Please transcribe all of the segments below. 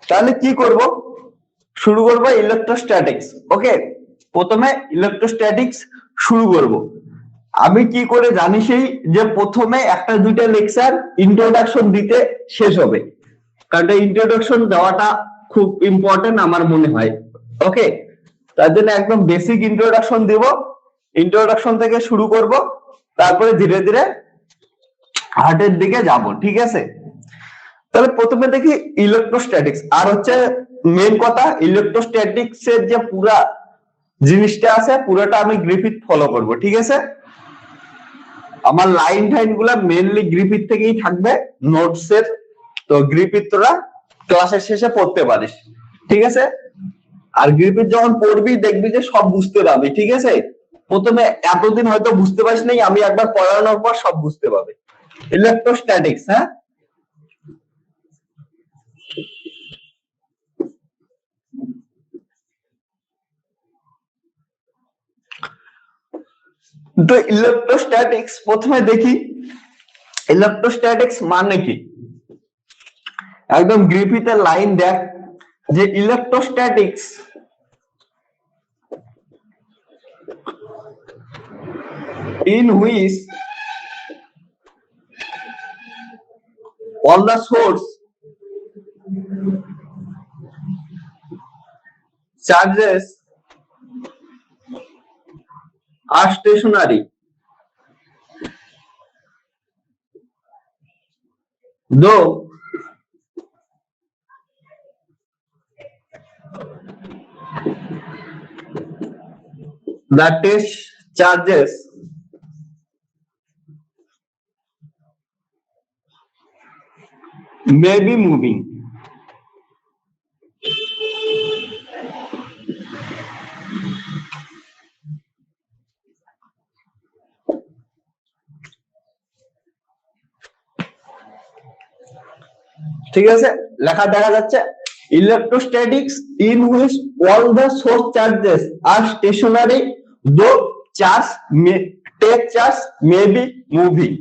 তাহলে কি করব, শুরু করব ইলেকট্রোস্ট্যাটিক্স। ওকে, প্রথমে ইলেকট্রোস্ট্যাটিক্স শুরু করব। আমি কি করে জানি সেই যে প্রথমে একটা দুইটা লেকচার ইন্ট্রোডাকশন দিতে শেষ হবে, কারণ ইন্ট্রোডাকশন দেওয়াটা খুব ইম্পর্টেন্ট আমার মনে হয়। ওকে, তার জন্য একদম বেসিক ইন্ট্রোডাকশন দিব, ইন্ট্রোডাকশন থেকে শুরু করব, তারপরে ধীরে ধীরে হার্টের দিকে যাব। ঠিক আছে, তাহলে প্রথমে দেখি ইলেকট্রোস্ট্যাটিক্স। আর হচ্ছে মেন কথা, ইলেকট্রোস্ট্যাটিক্স এর যে পুরা জিনিসটা আছে পুরোটা আমি গ্রিফিথ ফলো করব। ঠিক আছে, আমার লাইন টাইন গুলা মেনলি গ্রিফিথ থেকেই থাকবে নোটস এর, তো গ্রিফিথ তোরা ক্লাসের শেষে পড়তে পারিস। ঠিক আছে, আর গ্রিফিথ যখন পড়বি দেখবি যে সব বুঝতে পারবি। ঠিক আছে, প্রথমে এতদিন হয়তো বুঝতে পারিস নাই, আমি একবার পড়ানোর পর সব বুঝতে পারবে। ইলেকট্রোস্ট্যাটিক্স, হ্যাঁ, তো ইলেকট্রোস্ট্যাটিক্স প্রথমে দেখি ইলেকট্রোস্ট্যাটিক্স মানে কি। একদম গ্রিফিথের লাইন দেখ যে electrostatics in which all the source charges are stationary, though the test charges may be moving. ঠিক আছে, লেখা দেখা যাচ্ছে electrostatics in which all the source charges are stationary though charge টেক চার্জ মে বি মুভিং।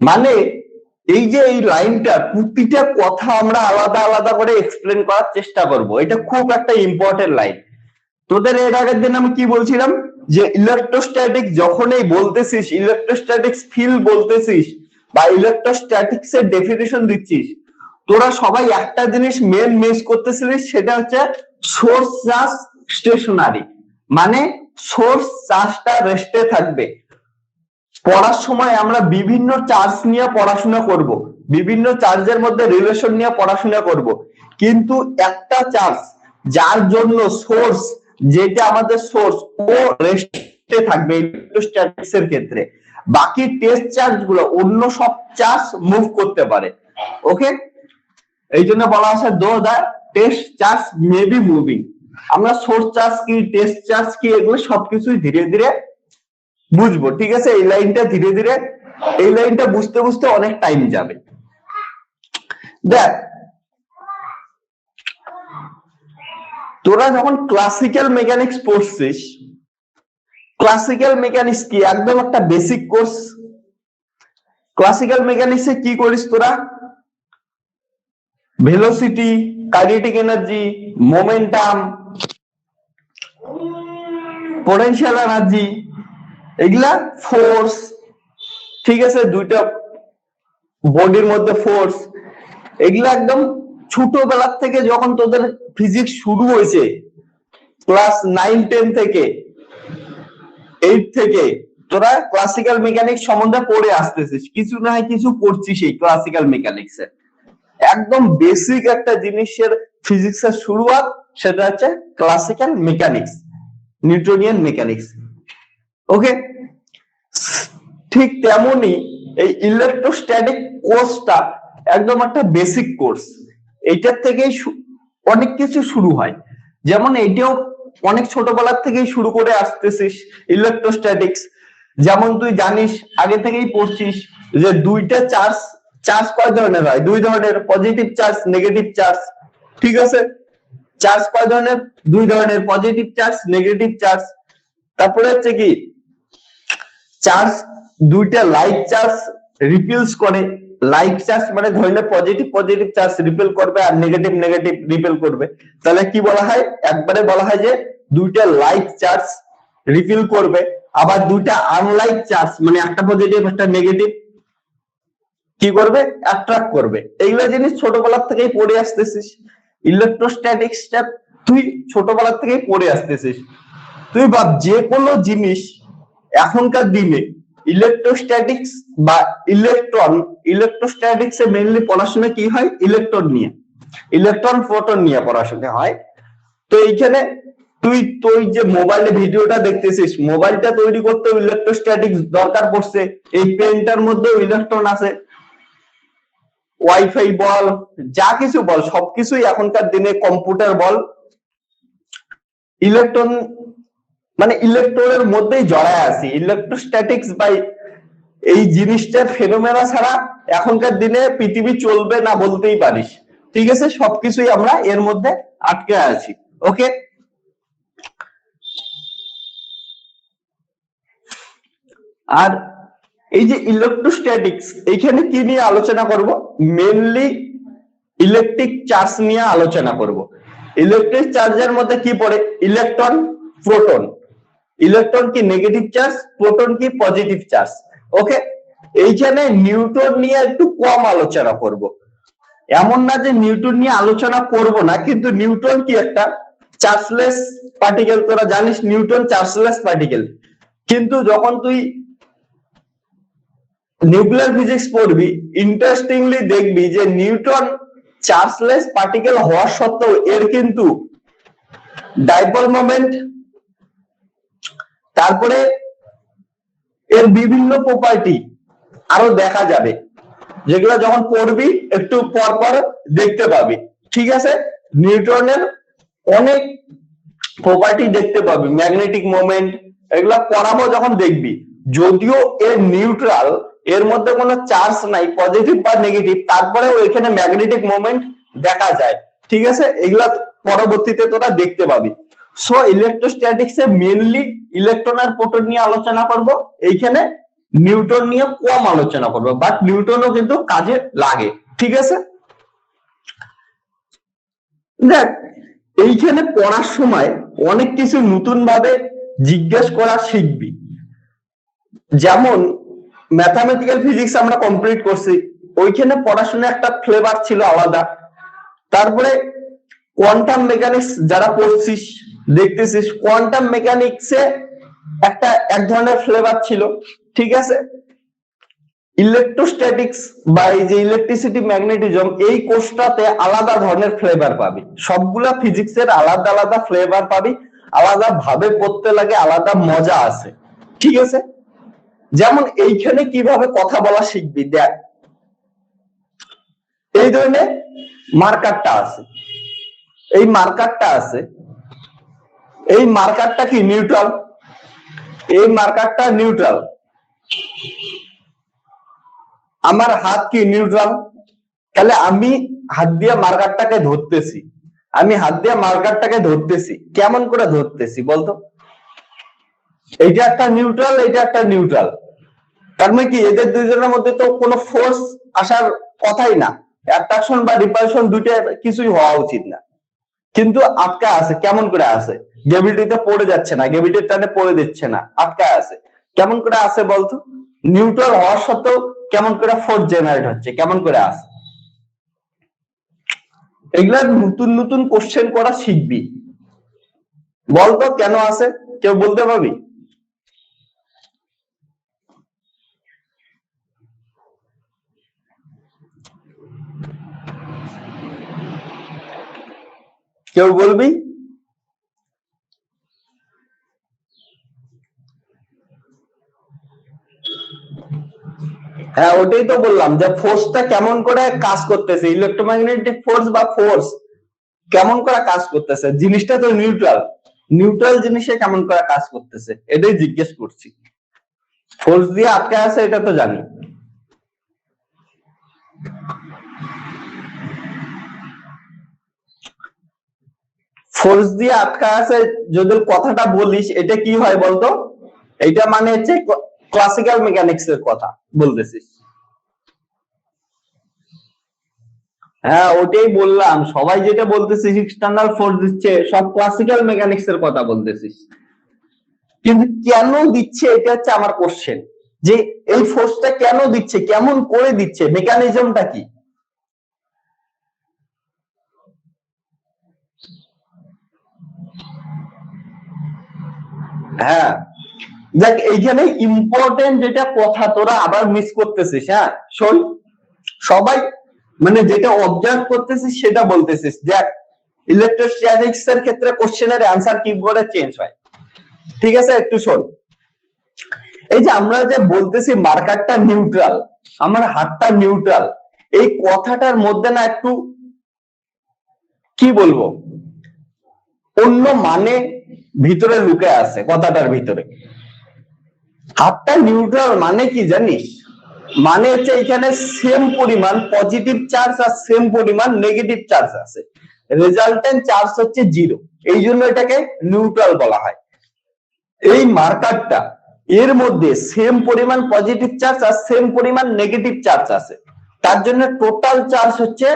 মানে এই যে এই লাইনটা প্রতিটা কথা আমরা আলাদা আলাদা করে এক্সপ্লেন করার চেষ্টা করব, এটা খুব একটা ইম্পর্টেন্ট লাইন। তোদের এর আগের দিন আমি কি বলছিলাম যে ইলেকট্রোস্ট্যাটিক যখনই বলতেছিস, ইলেকট্রোস্ট্যাটিক্স ফিল্ড বলতেছিস বা ইলেকট্রোস্ট্যাটিক্স এর ডেফিনিশন দিচ্ছিস, তোরা সবাই একটা জিনিস মেন মিস করতেছিলিস, সেটা হচ্ছে সোর্স চার্জ স্টেশনারি। মানে সোর্স চার্জটা রেস্টে থাকবে। পড়ার সময় আমরা বিভিন্ন চার্জ নিয়ে পড়াশোনা করব, বিভিন্ন চার্জের মধ্যে রিলেশন নিয়ে পড়াশোনা করব, কিন্তু একটা চার্জ যার জন্য সোর্স, যেটা আমাদের সোর্স, ও রেস্টে থাকবে ইলেকট্রোস্ট্যাটিক্স এর ক্ষেত্রে। বাকি টেস্ট চার্জ গুলো অন্য সব চার্জ মুভ করতে পারে। ওকে, এই জন্য বলা আছে though the test charge may be moving. আমরা সোর্স চার্জ কি, টেস্ট চার্জ কি, এগুলো সবকিছুই ধীরে ধীরে বুঝবো। ঠিক আছে, এই লাইনটা ধীরে ধীরে, এই লাইনটা বুঝতে বুঝতে অনেক টাইম যাবে। দেখ, তোরা যখন ক্লাসিক্যাল মেকানিক্স পড়ছিস, ক্লাসিক্যাল মেকানিক্স কি একদম একটা বেসিক কোর্স। ক্লাসিক্যাল মেকানিক্সে কি করিস তোরা? Velocity, kinetic energy, momentum, potential energy, এগুলা ফোর্স। ঠিক আছে, দুইটা বডির মধ্যে ফোর্স, এগুলা একদম ছোটবেলার থেকে যখন তোদের ফিজিক্স শুরু হয়েছে, ক্লাস 9-10 থেকে, 8 থেকে তোরা ক্লাসিক্যাল মেকানিক্স সম্বন্ধে পড়ে আসতেছিস, কিছু না কিছু পড়ছিস এই ক্লাসিক্যাল মেকানিক্সে। একদম বেসিক একটা জিনিসের ফিজিক্সের শুরুয়াত, সেটা হচ্ছে ক্লাসিক্যাল মেকানিক্স, নিউটনিয়ান মেকানিক্স। ওকে, ঠিক তেমনি এই ইলেকট্রোস্ট্যাটিক কোর্সটা একদম একটা বেসিক কোর্স। এইটার থেকেই অনেক কিছু শুরু হয়। যেমন এইটাও অনেক ছোটবেলার থেকেই শুরু করে আসতেছিস ইলেকট্রোস্ট্যাটিক্স। যেমন তুই জানিস, আগে থেকেই পড়ছিস যে দুইটা চার্জ, চার্জ কয় ধরনের হয়? দুই ধরনের, পজিটিভ চার্জ, নেগেটিভ চার্জ। ঠিক আছে, চার্জ কয় ধরনের? দুই ধরনের, পজিটিভ চার্জ, নেগেটিভ চার্জ। তারপরে হচ্ছে কি, চার্জ দুইটা লাইক চার্জ রিপিলস করে, লাইক চার্জ মানে ধরলে পজিটিভ পজিটিভ চার্জ রিপেল করবে আর নেগেটিভ নেগেটিভ রিপেল করবে, তাহলে কি বলা হয়, একবারে বলা হয় যে দুইটা লাইক চার্জ রিপেল করবে, আবার দুইটা আনলাইক চার্জ মানে একটা পজিটিভ একটা নেগেটিভ কি করবে, অ্যাট্রাক্ট করবে। এইগুলো জিনিস ছোটবেলা থেকেই পড়ে আসতেছিস, ইলেকট্রোস্ট্যাটিক্সটা তুই ছোটবেলা থেকেই পড়ে আসতেছিস। তুই ভাব যে কোনো জিনিস এখনকার দিনে ইলেকট্রোস্ট্যাটিক্স বা ইলেকট্রন, ইলেকট্রোস্ট্যাটিক্সে মেইনলি পড়াশোনা কি হয়, ইলেকট্রন নিয়ে, ইলেকট্রন প্রোটন নিয়ে পড়াশোনা হয়। তো এইখানে তুই যে মোবাইলে ভিডিওটা দেখতেছিস, মোবাইলটা তৈরি করতে ইলেকট্রোস্ট্যাটিক্স দরকার পড়ছে, এই পেনটার মধ্যেও ইলেকট্রন আছে, ওয়াইফাই বল যা কিছু বল সবকিছুই এখনকার দিনে কম্পিউটার বল ইলেকট্রন মানে ইলেকট্রনের মধ্যেই জড়ায় আছে। ইলেকট্রোস্ট্যাটিক্স বাই এই জিনিসটার ফেনোমেনা ছাড়া এখনকার দিনে পৃথিবী চলবে না বলতেই পারিস, ঠিক আছে, সবকিছুই আমরা এর মধ্যে আটকে আছি। ওকে, আর এই যে ইলেকট্রোস্ট্যাটিক্স এইখানে কি নিয়ে আলোচনা করব, মেইনলি ইলেকট্রিক চার্জ নিয়ে আলোচনা করব। ইলেকট্রিক চার্জের মধ্যে কি পড়ে, ইলেকট্রন প্রোটন, ইলেকট্রন কি নেগেটিভ চার্জ, প্রোটন কি পজিটিভ চার্জ। ওকে, এইখানে নিউটন নিয়ে একটু কম আলোচনা করব, এমন না যে নিউটন নিয়ে আলোচনা করব না, কিন্তু নিউটন কি একটা চার্জলেস পার্টিকেল, তোরা জানিস নিউটন চার্জলেস পার্টিকেল, কিন্তু যখন তুই নিউক্লিয়ার ফিজিক্স পড়বি ইন্টারেস্টিংলি দেখবি যে নিউটন চার্জলেস পার্টিকেল হওয়া সত্ত্বেও এর কিন্তু ডাইপোল মোমেন্ট, তারপরে এর বিভিন্ন প্রপার্টি আরো দেখা যাবে, যেগুলো যখন পড়বি একটু পর পর দেখতে পাবি, ঠিক আছে। নিউটনের অনেক প্রপার্টি দেখতে পাবি, ম্যাগনেটিক মোমেন্ট, এগুলা পড়াবো যখন দেখবি। যদিও এর নিউট্রাল, এর মধ্যে কোনো চার্জ নাই পজিটিভ বা নেগেটিভ, তারপরেও এখানে ম্যাগনেটিক মোমেন্ট দেখা যায়, ঠিক আছে, এগুলা পরবর্তীতে তোরা দেখতে পাবি। সো ইলেকট্রোস্ট্যাটিক্সে মেইনলি ইলেকট্রন আর প্রোটন নিয়ে আলোচনা করব, এইখানে নিউটন নিয়ে কম আলোচনা করব, বাট নিউটনও কিন্তু কাজে লাগে, ঠিক আছে। দেখ এইখানে পড়ার সময় অনেক কিছু নতুন ভাবে জিজ্ঞেস করা শিখবি, যেমন ম্যাথামেটিক্যাল ফিজিক্স আমরা কমপ্লিট করছি, ওইখানে পড়াশোনা একটা ফ্লেভার ছিল আলাদা। তারপরে কোয়ান্টাম মেকানিক্স যারা পড়ছিস দেখতেছিস, কোয়ান্টাম মেকানিক্সে একটা এক ধরনের ফ্লেভার ছিল, ঠিক আছে। ইলেকট্রোস্ট্যাটিক্স বা এই যে ইলেকট্রিসিটি ম্যাগনেটিজম, এই কোর্সটাতে আলাদা ধরনের ফ্লেভার পাবি, সবগুলা ফিজিক্সের আলাদা আলাদা ফ্লেভার পাবি, আলাদা ভাবে পড়তে লাগে, আলাদা মজা আছে, ঠিক আছে। যেমন এইখানে কিভাবে কথা বলা শিখবি, দেখ এই ধরনের মার্কারটা আছে, এই মার্কারটা আছে, এই মার্কারটা কি নিউট্রাল, এই মার্কারটা নিউট্রাল, আমার হাত কি নিউট্রাল, তাহলে আমি হাত দিয়ে মার্কারটাকে ধরতেছি, আমি হাত দিয়ে মার্কারটাকে ধরতেছি, কেমন করে ধরতেছি বলতো, এইটা একটা নিউট্রাল, এইটা একটা নিউট্রাল, তার মানে কি এদের দুইজনের মধ্যে তো কোনো ফোর্স আসার কথাই না, অ্যাট্রাকশন বা রিপালশন দুইটা কিছুই হওয়া উচিত না, কিন্তু আটকা আছে, কেমন করে আছে, গ্র্যাভিটিতে পড়ে যাচ্ছে না, গ্র্যাভিটির টানে পড়ে দিচ্ছে না, আটকা আছে, কেমন করে আছে বলতো, নিউট্রাল হওয়ার সত্ত্বেও কেমন করে ফোর্স জেনারেট হচ্ছে, কেমন করে আছে, এগুলা নতুন নতুন কোশ্চেন করা শিখবি, বলতো কেন আছে, কেউ বলতে পারবি, কেউ বলবি, হ্যাঁ ওটাই তো বললাম যে ফোর্সটা কেমন করে কাজ করতেছে, ইলেকট্রোম্যাগনেটিক ফোর্স বা ফোর্স কেমন করে কাজ করতেছে, জিনিসটা তো নিউট্রাল, নিউট্রাল জিনিসে কেমন করে কাজ করতেছে এটাই জিজ্ঞেস করছি। ফোর্স দিয়ে আটকে আছে এটা তো জানি, ফোর্স দিয়ে আটকা আছে যদি কথাটা বলিস এটা কি হয় বলতো, এটা মানে হচ্ছে ক্লাসিক্যাল মেকানিক্স এর কথা বলতেছিস, হ্যাঁ, ওটাই বললাম, সবাই যেটা বলতেছিস এক্সটার্নাল ফোর্স দিচ্ছে, সব ক্লাসিক্যাল মেকানিক্স এর কথা বলতেছিস, কিন্তু কেন দিচ্ছে এটা হচ্ছে আমার কোশ্চেন, যে এই ফোর্সটা কেন দিচ্ছে, কেমন করে দিচ্ছে, মেকানিজমটা কি? হ্যাঁ দেখ, এইখানে ইম্পর্টেন্ট যেটা কথা তোরা আবার মিস করতেছিস। হ্যাঁ শোন, সবাই মানে যেটা অবজার্ভ করতেছিস সেটা বলতেছিস। দেখ, ইলেকট্রোস্ট্যাটিক্স এর ক্ষেত্রে কোশ্চেনের অ্যান্সার কি করে চেঞ্জ হয়, ঠিক আছে? একটু শোন, এই যে আমরা যে বলতেছি মার্কারটা নিউট্রাল, আমার হাতটা নিউট্রাল, এই কথাটার মধ্যে না একটু কি বলবো, অন্য মানে ভিতরে লুকে আছে কথাটার ভিতরে। হাতটা নিউট্রাল মানে কি জানিস? মানে হচ্ছে এখানে সেম পরিমাণ পজিটিভ চার্জ আর সেম পরিমাণ নেগেটিভ চার্জ আছে, রেজাল্টেন্ট চার্জ হচ্ছে 0, এই জন্য এটাকে নিউট্রাল বলা হয়। এই মার্কারটা এর মধ্যে সেম পরিমাণ পজিটিভ চার্জ আর সেম পরিমাণ নেগেটিভ চার্জ আছে, তার জন্য টোটাল চার্জ হচ্ছে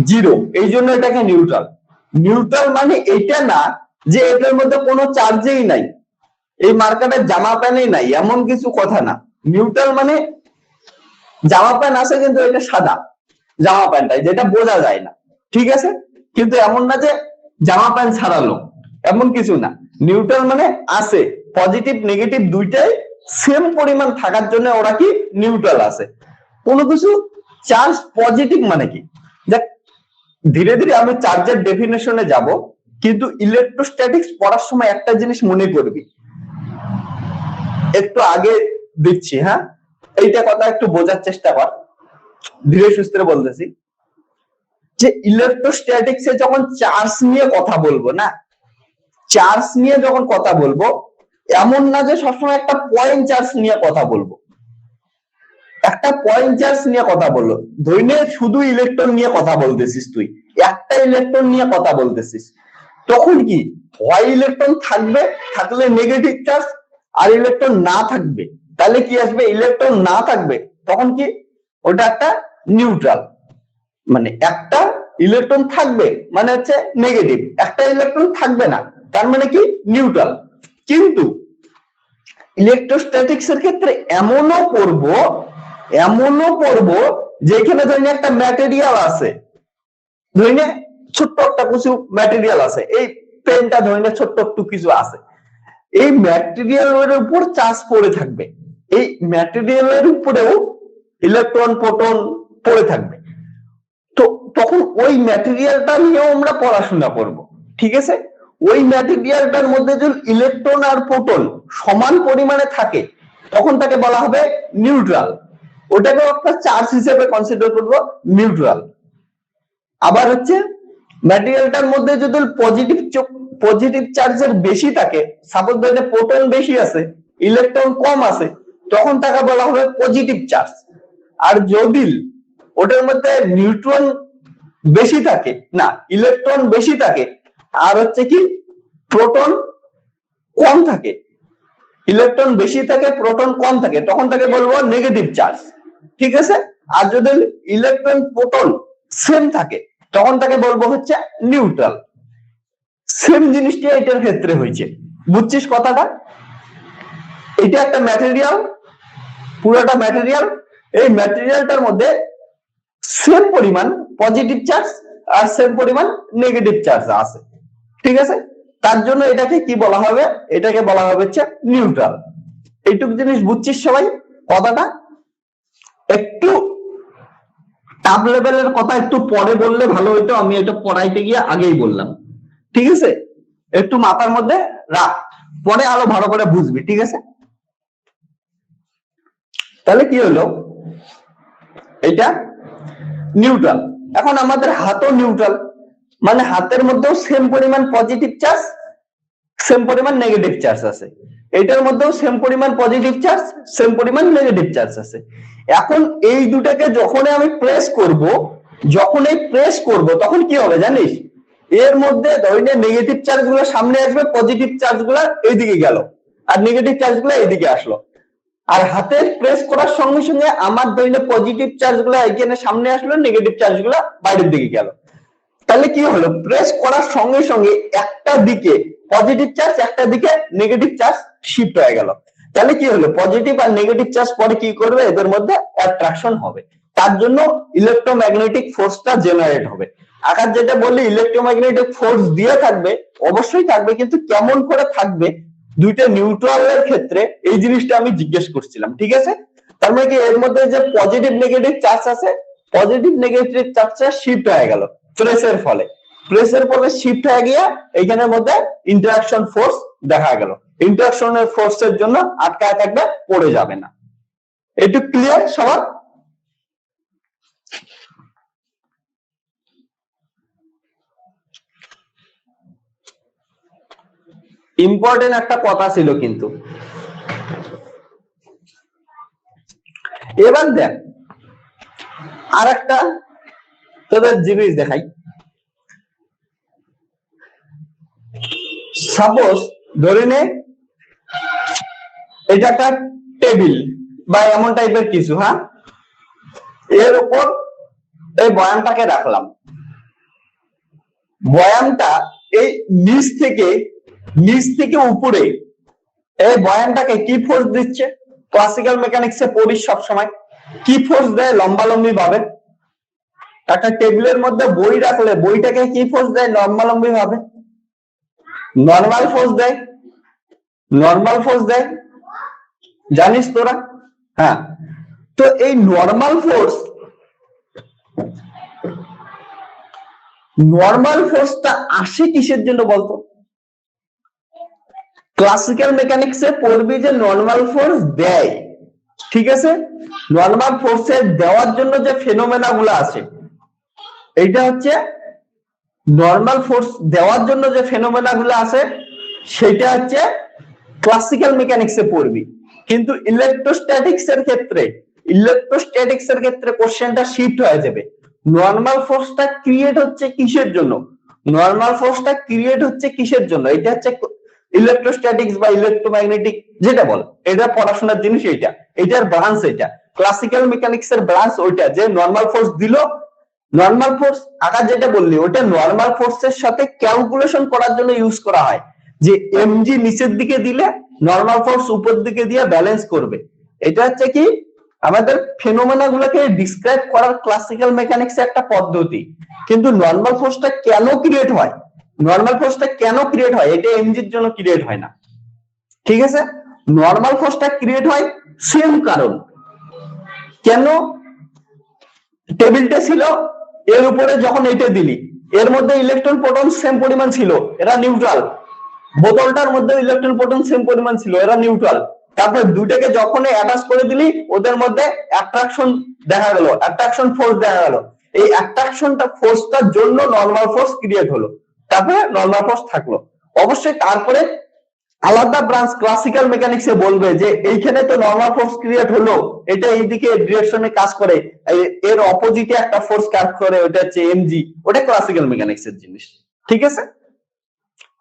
0, এই জন্য এটাকে নিউট্রাল। নিউট্রাল মানে এটা না যে এটার মধ্যে কোনো চার্জই নাই, এই মার্কারের জামা প্যান্টই নাই, এমন কিছু কথা না। নিউট্রাল মানে জামা প্যান্ট আছে কিন্তু এটা সাদা জামা প্যান্টটাই, যেটা বোঝা যায় না, ঠিক আছে? কিন্তু এমন না যে জামা প্যান্ট ছাড়ালো, এমন কিছু না। নিউট্রাল মানে আছে পজিটিভ নেগেটিভ দুইটাই সেম পরিমাণ থাকার জন্য ওরা কি নিউট্রাল আছে। কোনো কিছু চার্জ পজিটিভ মানে কি, দেখ ধীরে ধীরে আমি চার্জের ডেফিনেশনে যাব, কিন্তু ইলেকট্রোস্ট্যাটিক্স পড়ার সময় একটা জিনিস মনে করবি, একটু আগে দিচ্ছি, হ্যাঁ এইটা কথা একটু বোঝার চেষ্টা কর, ধীরে সুস্থে বলতেছি। যে ইলেকট্রোস্ট্যাটিক্স এ যখন চার্জ নিয়ে কথা বলবো না, চার্জ নিয়ে যখন কথা বলবো, এমন না যে সবসময় একটা পয়েন্ট চার্জ নিয়ে কথা বলবো, একটা পয়েন্ট চার্জ নিয়ে কথা বললো, ধরে নে শুধু ইলেকট্রন নিয়ে কথা বলতেছিস, তুই একটা ইলেকট্রন নিয়ে কথা বলতেছিস, তখন কি হয় ইলেকট্রন থাকবে, থাকলে নেগেটিভ চার্জ, আর ইলেকট্রন না থাকবে তাহলে কি আসবে, ইলেকট্রন না থাকবে তখন কি ওটা একটা নিউট্রাল। মানে একটা ইলেকট্রন থাকবে মানে হচ্ছে নেগেটিভ, একটা ইলেকট্রন থাকবে না তার মানে কি নিউট্রাল। কিন্তু ইলেকট্রোস্ট্যাটিক্স এর ক্ষেত্রে এমনও পড়বো যেখানে ধরে একটা ম্যাটেরিয়াল আছে, ধরে ছোট্ট একটা কিছু ম্যাটেরিয়াল আছে, এই পেনটা ধরে ছোট্ট একটু কিছু আছে, এই ম্যাটেরিয়ালের উপর চার্জ পড়ে থাকবে, এই ম্যাটেরিয়ালের উপরেও ইলেকট্রন প্রোটন পড়ে থাকবে, তো তখন ওই ম্যাটেরিয়ালটা নিয়েও আমরা পড়াশোনা করব, ঠিক আছে? ওই ম্যাটেরিয়ালটার মধ্যে যদি ইলেকট্রন আর প্রোটন সমান পরিমাণে থাকে তখন তাকে বলা হবে নিউট্রাল, ওটাকেও একটা চার্জ হিসেবে কনসিডার করব, নিউট্রাল। আবার হচ্ছে ম্যাটেরিয়ালটার মধ্যে যদি পজিটিভ চার্জের বেশি থাকে, সাপোজ ধরে প্রোটন বেশি আছে ইলেকট্রন কম আছে, তখন তাকে বলা হবে পজিটিভ চার্জ। আর যদি ওটার মধ্যে নিউট্রন বেশি থাকে না, ইলেকট্রন বেশি থাকে, আর হচ্ছে কি প্রোটন কম থাকে, ইলেকট্রন বেশি থাকে প্রোটন কম থাকে, তখন তাকে বলবো নেগেটিভ চার্জ, ঠিক আছে? আর যদি ইলেকট্রন প্রোটন সেম থাকে তখন তাকে বলবো হচ্ছে নিউট্রাল। সেম জিনিসটা এটার ক্ষেত্রে হয়েছে, বুঝছিস কথাটা? এটা একটা ম্যাটেরিয়াল, পুরোটা ম্যাটেরিয়াল, এই ম্যাটেরিয়ালটার মধ্যে সেম পরিমাণ পজিটিভ চার্জ আর সেম পরিমাণ নেগেটিভ চার্জ আছে, ঠিক আছে? তার জন্য এটাকে কি বলা হবে, এটাকে বলা হবে হচ্ছে নিউট্রাল। এইটুকু জিনিস বুঝছিস সবাই কথাটা? একটু টাপ লেভেলের কথা একটু পরে বললে ভালো হইতো, আমি এটা পড়াইতে গিয়ে আগেই বললাম, ঠিক আছে? একটু মাথার মধ্যে রাখ, পরে আরো ভালো করে বুঝবি, ঠিক আছে? তাহলে কি হলো, এটা নিউট্রাল। এখন আমাদের হাতও নিউট্রাল, মানে হাতের মধ্যেও সেম পরিমাণ পজিটিভ চার্জ সেম পরিমাণ নেগেটিভ চার্জ আছে, এটার মধ্যেও সেম পরিমাণ পজিটিভ চার্জ সেম পরিমাণ নেগেটিভ চার্জ আছে। এখন এই দুটাকে যখন আমি প্রেস করব, তখন কি হবে জানিস, এর মধ্যে ধরে নেগেটিভ চার্জ গুলো সামনে আসবে, পজিটিভ চার্জ গুলো এইদিকে গেল, আর নেগেটিভ চার্জ গুলো এইদিকে আসলো, আর হাতে প্রেস করার সঙ্গে সঙ্গে আমার ধরলে পজিটিভ চার্জ গুলো এখানে সামনে আসলো, নেগেটিভ চার্জ গুলো বাইরের দিকে গেল। তাহলে কি হলো, প্রেস করার সঙ্গে সঙ্গে একটা দিকে পজিটিভ চার্জ, একটা দিকে নেগেটিভ চার্জ শিফট হয়ে গেল। তাহলে কি হলো, পজিটিভ আর নেগেটিভ চার্জ পরে কি করবে, এদের মধ্যে অ্যাট্রাকশন হবে, তার জন্য ইলেকট্রোম্যাগনেটিক ফোর্সটা জেনারেট হবে। আকার যেটা বললি ইলেকট্রোম্যাগনেটিক ফোর্স দিয়ে থাকবে, অবশ্যই থাকবে, কিন্তু কেমন করে থাকবে, দুইটা নিউট্রালের ক্ষেত্রে এই জিনিসটা আমি জিজ্ঞেস করছিলাম, ঠিক আছে। তার মানে কি এর মধ্যে যে পজিটিভ নেগেটিভ চার্জ আছে, পজিটিভ নেগেটিভ চার্জটা শিফট হয়ে গেল প্রেসের ফলে, প্রেসের ফলে শিফট হয়ে গিয়ে এইখানের মধ্যে ইন্টারঅ্যাকশন ফোর্স দেখা গেল। ইন্টারঅ্যাকশনের ফোর্সের জন্য আটকায় থাকবে, পড়ে যাবে না। একটু ক্লিয়ার সবার? ইম্পর্টেন্ট একটা কথা ছিল কিন্তু। এবার দেখ আর একটা তোদের জিনিস দেখাই। সাপোজ ধরে নে এটা একটা টেবিল বা এমন টাইপের কিছু, হ্যাঁ, এর উপর এই বয়ামটাকে রাখলাম। বয়ামটা এই নিচ থেকে উপরে এই বয়ামটাকে কি ফোর্স দিচ্ছে, ক্লাসিক্যাল মেকানিক্সে পড়িস সবসময়, কি ফোর্স দেয় লম্বালম্বি ভাবে। একটা টেবিলের মধ্যে বই রাখলে বইটাকে কি ফোর্স দেয় লম্বালম্বি ভাবে, নর্মাল ফোর্স দেয়, নর্মাল ফোর্স দেয়, জানিস তোরা? হ্যাঁ, তো এই নর্মাল ফোর্সটা আসে কিসের জন্য বলতো? ক্লাসিক্যাল মেকানিক্সে পড়বি যে নর্মাল ফোর্স দেয়, ঠিক আছে। নর্মাল ফোর্সের দেওয়ার জন্য যে ফেনোমেনা গুলো আছে, এইটা হচ্ছে নর্মাল ফোর্স দেওয়ার জন্য যে ফেনোমেনা গুলো আছে সেটা হচ্ছে ক্লাসিক্যাল মেকানিক্সে পড়বি। কিন্তু ইলেকট্রোস্ট্যাটিক্স এর ক্ষেত্রে কোশ্চেনটা শিফট হয়ে যাবে। নর্মাল ফোর্সটা ক্রিয়েট হচ্ছে কিসের জন্য, এটা হচ্ছে ইলেকট্রোস্ট্যাটিক্স বা ইলেকট্রোম্যাগনেটিক যেটা বল, এটা পড়াশোনার জিনিস, এটার ব্রাঞ্চ, এটা ক্লাসিক্যাল মেকানিক্স এর ব্রাঞ্চ, ওইটা যে নর্মাল ফোর্স দিল, নর্মাল ফোর্স আকার যেটা বললি ওটা নর্মাল ফোর্সের সাথে ক্যালকুলেশন করার জন্য ইউজ করা হয়, যে এমজি নিচের দিকে দিলে নর্মাল ফোর্স উপর দিকে দিয়ে ব্যালেন্স করবে। এটা হচ্ছে কি আমাদের ফেনোমেনা গুলোকে ডিসক্রাইব করার ক্লাসিক্যাল মেকানিক্স একটা পদ্ধতি। কিন্তু নর্মাল ফোর্সটা কেন ক্রিয়েট হয়, এটা এমজির জন্য ক্রিয়েট হয় না, ঠিক আছে। নর্মাল ফোর্সটা ক্রিয়েট হয় সেম কারণ, কেন, টেবিলটা ছিল এর উপরে যখন এটা দিলি এর মধ্যে ইলেকট্রন প্রোটন সেম পরিমাণ ছিল, এরা নিউট্রাল, বোতলটার মধ্যে ইলেকট্রন প্রোটন সেম পরিমাণ ছিল, এরা নিউট্রাল। তারপর দুইটাকে যখন অ্যাটাচ করে দিলি ওদের মধ্যে অ্যাট্রাকশন দেখা গেল, অ্যাট্রাকশন ফোর্স দেখা গেল। এই অ্যাট্রাকশনটা ফোর্সটার জন্য নর্মাল ফোর্স ক্রিয়েট হলো, তারপরে নর্মাল ফোর্স থাকলো। অবশ্যই তারপরে আলাদা ব্রাঞ্চ ক্লাসিক্যাল মেকানিক্সে বলবে যে এইখানে তো নর্মাল ফোর্স ক্রিয়েট হলো, এটা এইদিকে ডিরেকশনে কাজ করে, এর অপোজিটে একটা ফোর্স কাজ করে, ওটা হচ্ছে এমজি, ওটা ক্লাসিক্যাল মেকানিক্সের জিনিস, ঠিক আছে।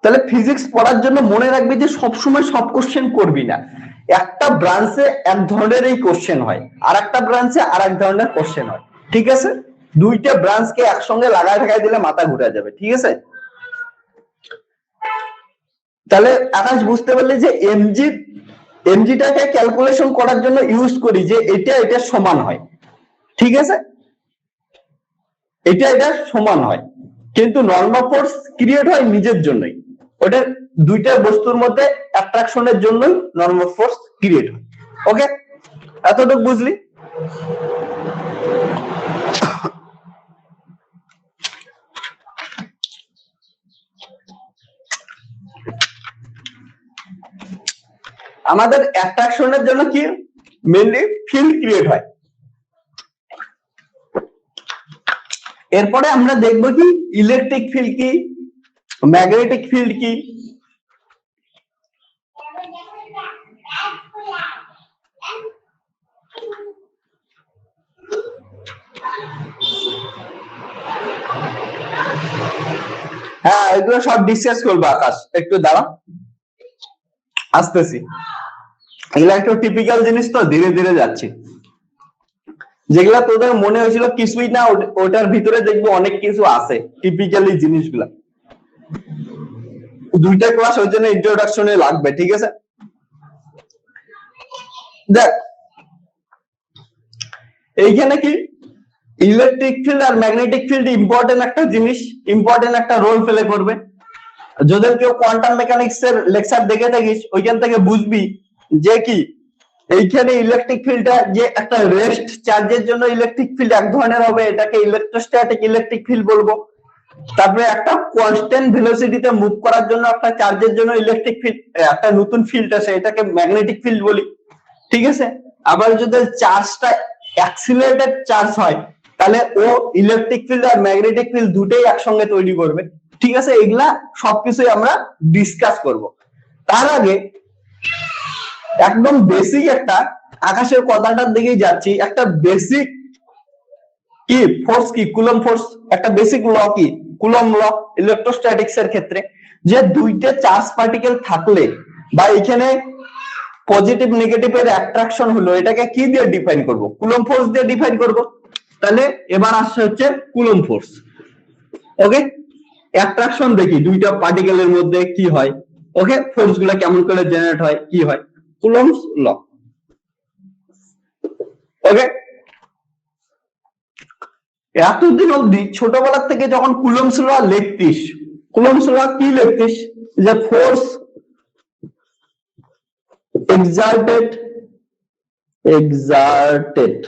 তাহলে ফিজিক্স পড়ার জন্য মনে রাখবি যে সবসময় সব কোশ্চেন করবি না, একটা ব্রাঞ্চে এক ধরনের এই কোশ্চেন হয়, আর একটা ব্রাঞ্চে আর এক ধরনের কোশ্চেন হয়, ঠিক আছে। দুইটা ব্রাঞ্চকে একসঙ্গে লাগায় ঢাকায় দিলে মাথা ঘুরে যাবে, ঠিক আছে। তাহলে আকাশ বুঝতে পারলি যে এমজিটাকে ক্যালকুলেশন করার জন্য ইউজ করি যে এটা সমান হয়, ঠিক আছে, এটা সমান হয়, কিন্তু নর্মাল ফোর্স ক্রিয়েট হয় নিজের জন্যই, ওটা দুইটা বস্তুর মধ্যে অ্যাট্রাকশনের জন্যই নর্মাল ফোর্স ক্রিয়েট হয়। ওকে, এতটুকু বুঝলি? আমাদের অ্যাট্রাকশনের জন্য কি মেইনলি ফিল্ড ক্রিয়েট হয়। এরপরে আমরা দেখব কি ইলেকট্রিক ফিল্ড কি, ম্যাগনেটিক ফিল্ড কি। হ্যাঁ, এগুলো সব ডিসকাস করবো আকাশ, একটু দাঁড়া, আসতেছি। এগুলা একটু টিপিক্যাল জিনিস, তো ধীরে ধীরে যাচ্ছি। যেগুলা তোদের মনে হয়েছিল কিছুই না, ওটার ভিতরে দেখবো অনেক কিছু আছে টিপিক্যালি জিনিসগুলা। দুইটা ক্লাস ওই জন্য ইন্ট্রোডাকশনে লাগবে, ঠিক আছে? দেখ এইখানে কি ইলেকট্রিক ফিল্ড আর ম্যাগনেটিক ফিল্ড ইম্পর্টেন্ট একটা জিনিস, ইম্পর্টেন্ট একটা রোল প্লে করবে। যদি কেউ কোয়ান্টাম মেকানিক্স এর লেকচার দেখে থাকিস, ওইখান থেকে বুঝবি যে কি এইখানে ইলেকট্রিক ফিল্ডটা যে একটা রেস্ট চার্জের জন্য ইলেকট্রিক ফিল্ড এক ধরনের হবে, এটাকে ইলেকট্রোস্ট্যাটিক ইলেকট্রিক ফিল্ড বলবো। তারপরে একটা কনস্ট্যান্ট ভেলোসিটিতে মুভ করার জন্য একটা চার্জের জন্য ইলেকট্রিক ফিল্ড, একটা নতুন ফিল্ড আছে, এটাকে ম্যাগনেটিক ফিল্ড বলি, ঠিক আছে? আবার যদি চার্জটা অ্যাক্সিলারেটেড চার্জ হয়, তাহলে ও ইলেকট্রিক ফিল্ড আর ম্যাগনেটিক ফিল্ড দুটোই একসঙ্গে তৈরি করবে, ঠিক আছে? এগুলা সবকিছুই আমরা ডিসকাস করব। তার আগে একদম বেসিক একটা আকাশের কথাটার দিকেই যাচ্ছি। একটা বেসিক কি ফোর্স, কি কুলম ফোর্স, একটা বেসিক ল কি কুলম ল ইলেকট্রোস্ট্যাটিক্স এর ক্ষেত্রে, যে দুইটা চার্জ পার্টিকেল থাকলে বা এখানে পজিটিভ নেগেটিভ এর অ্যাট্রাকশন হলো, এটাকে কি দিয়ে ডিফাইন করব? কুলম ফোর্স দিয়ে ডিফাইন করব। তাহলে এবার আসছে হচ্ছে কুলম ফোর্স। ওকে, অ্যাট্রাকশন দেখি দুইটা পার্টিকেলের মধ্যে কি হয়, ওকে, ফোর্স গুলা কেমন করে জেনারেট হয়, কি হয়, কুলমস ল। ওকে, এতদিন অব্দি ছোটবেলা থেকে যখন কুলমস ল লিখতিস, কুলমস ল কি লিখতিস? যে ফোর্স exerted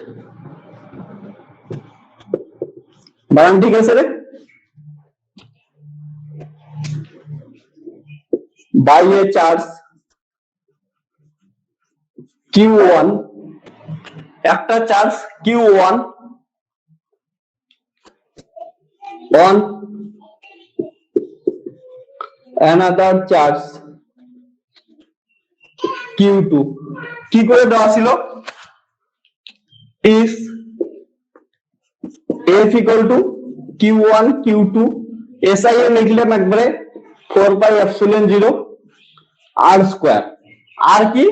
বানান ঠিক আছে রে? by a charge q1, একটা charge q1 on another charge q2, কি করে দেওয়া ছিল? if f equal to q1 q2 SI এ লিখলাম একবারে 4πε0 r স্কয়ার। আর কি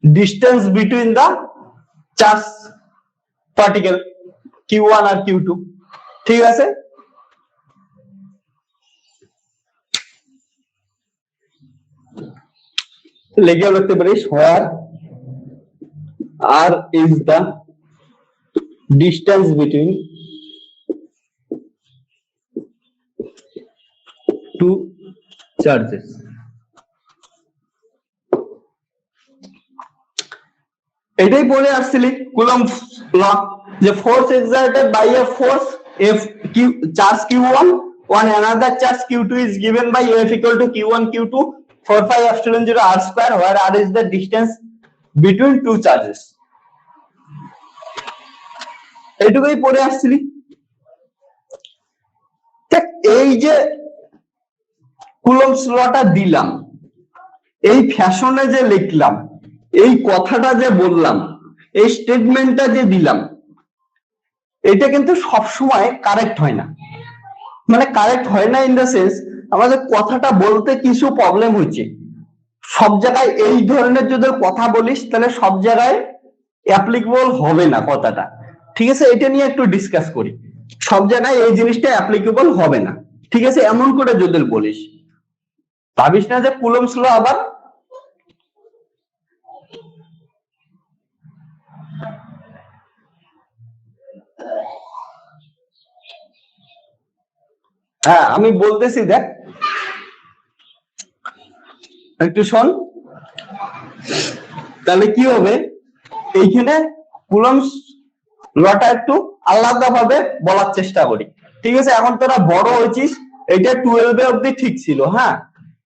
distance between the charge particle q1 আর q2, ঠিক আছে? লিখে লিখতে পারিস where r is the distance between two charges। এটাই বলে আসছিলি কুলম্বস ল, যে force exerted by a force F Q charge Q1 on another charge Q2 is given by F equal to Q1 Q2 4πε0 r square, where r is the distance between two charges। এটুকুই পড়ে আসছিলি। এই যে Coulomb's লটা দিলাম, এই ফ্যাশনে যে লিখলাম, এই কথাটা যে বললাম, এই স্টেটমেন্টটা যে দিলাম, এটা কিন্তু সবসময় কারেক্ট হয় না। মানে কারেক্ট হয় না ইন দ্য সেন্স, আমাদের কথাটা বলতে কিছু প্রবলেম হচ্ছে। সব জায়গায় এই ধরনের যদি কথা বলিস, তাহলে সব জায়গায় অ্যাপ্লিকেবল হবে না কথাটা, ঠিক আছে? এটা নিয়ে একটু ডিসকাস করি। সব জায়গায় এই জিনিসটা অ্যাপ্লিকেবল হবে না, ঠিক আছে? এমন করে যদি বলিস, ভাবিস না যে কুলম্বস ল আবার হ্যাঁ আমি বলতেছি, দেখ একটু শোন, তাহলে কি হবে এইখানে কুলম্বস লটা একটু আলাদা ভাবে বলার চেষ্টা করি, ঠিক আছে? এখন তোরা বড় হয়েছিস, এটা 12 অব্দি ঠিক ছিল, হ্যাঁ,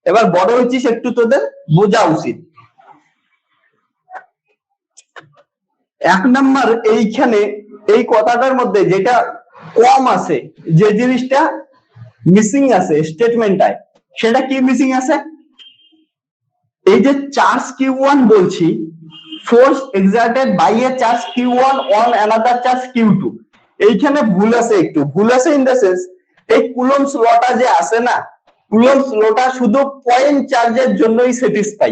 এবার বড় হয়েছিস, একটু তোদের বোঝা উচিত। এক নাম্বার, এইখানে এই কথাটার মধ্যে যেটা কম আছে, যে জিনিসটা মিসিং আছে স্টেটমেন্টটায়, সেটা কি মিসিং আছে? এই যে চার্জ Q1 বলছি, force exerted by a charge Q1 on another charge Q2, এইখানে ভুল আছে, একটু ভুল আছে ইন দ্য সেন্স, এই কুলম্বস লটা যে আছে না, কুলম্বস লটা শুধু পয়েন্ট চার্জের জন্যই স্যাটিসফাই,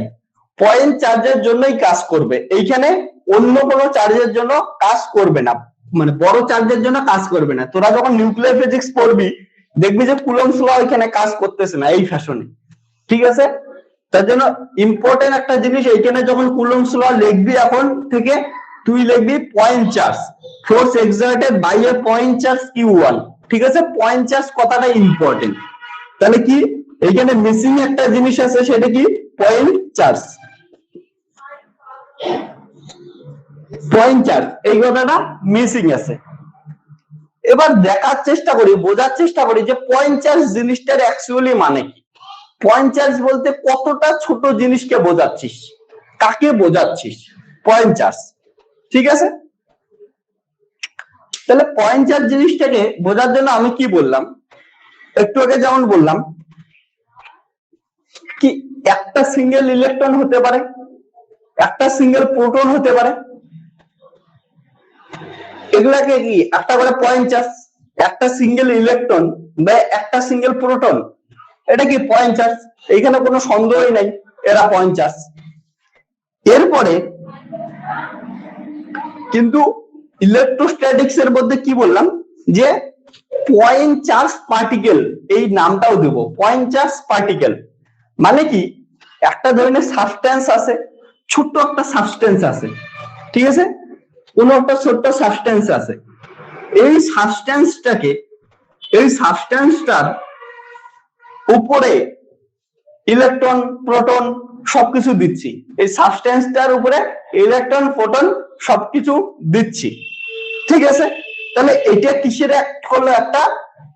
পয়েন্ট চার্জের জন্যই কাজ করবে, এইখানে অন্য কোনো চার্জের জন্য কাজ করবে না, মানে বড় চার্জের জন্য কাজ করবে না। তোরা যখন নিউক্লিয়ার ফিজিক্স পড়বি দেখবি যে কুলম্বস ল এখানে কাজ করতেছে না এই ফ্যাশনে, ঠিক আছে? তার জন্য ইম্পর্টেন্ট একটা জিনিস, এইখানে যখন কুলম্বস ল লিখবি এখন থেকে তুই লিখবি point charge, force exerted by a point charge Q1, ঠিক আছে? পয়েন্ট চার্জ কথাটা ইম্পর্টেন্ট। তাহলে কি এইখানে মিসিং একটা জিনিস আছে, সেটা কি? Point charge. পয়েন্ট চার্জ এই কথাটা মিসিং আছে। এবার দেখার চেষ্টা করি, বোঝার চেষ্টা করি যে পয়েন্ট চার্জ জিনিসটার অ্যাকচুয়ালি মানে কি। পয়েন্ট চার্জ বলতে কতটা ছোট জিনিসকে বোঝাচ্ছিস, কাকে বোঝাচ্ছিস পয়েন্ট চার্জ, ঠিক আছে? তাহলে পয়েন্ট চার্জ জিনিসটাকে বোঝার জন্য আমি কি বললাম, একটু আগে যেমন বললাম কি একটা সিঙ্গেল ইলেকট্রন হতে পারে, একটা সিঙ্গেল প্রোটন হতে পারে, এগুলাকে কি একটা করে পয়েন্ট চার্জ। একটা সিঙ্গেল ইলেকট্রন বা একটা সিঙ্গেল প্রোটন, এটা কি পয়েন্ট চার্জ, এখানে কোনো সন্দেহই নাই, এরা পয়েন্ট চার্জ। এরপরে কিন্তু ইলেকট্রোস্ট্যাটিক্স এর মধ্যে কি বললাম যে পয়েন্ট চার্জ পার্টিকেল, এই নামটাও দেব, পয়েন্ট চার্জ পার্টিকেল মানে কি একটা ধরনের সাবস্টেন্স আছে, ছোট্ট একটা সাবস্টেন্স আছে, ঠিক আছে? কোন একটা ছোট্ট সাবস্টেন্স আছে, এই সাবস্টেন্সটার উপরে ইলেকট্রন প্রোটন সবকিছু দিচ্ছি, এই সাবস্টেন্সটার উপরে ইলেকট্রন প্রোটন সবকিছু দিচ্ছি, ঠিক আছে? তাহলে এটা কিসের অ্যাক্ট করলো? একটা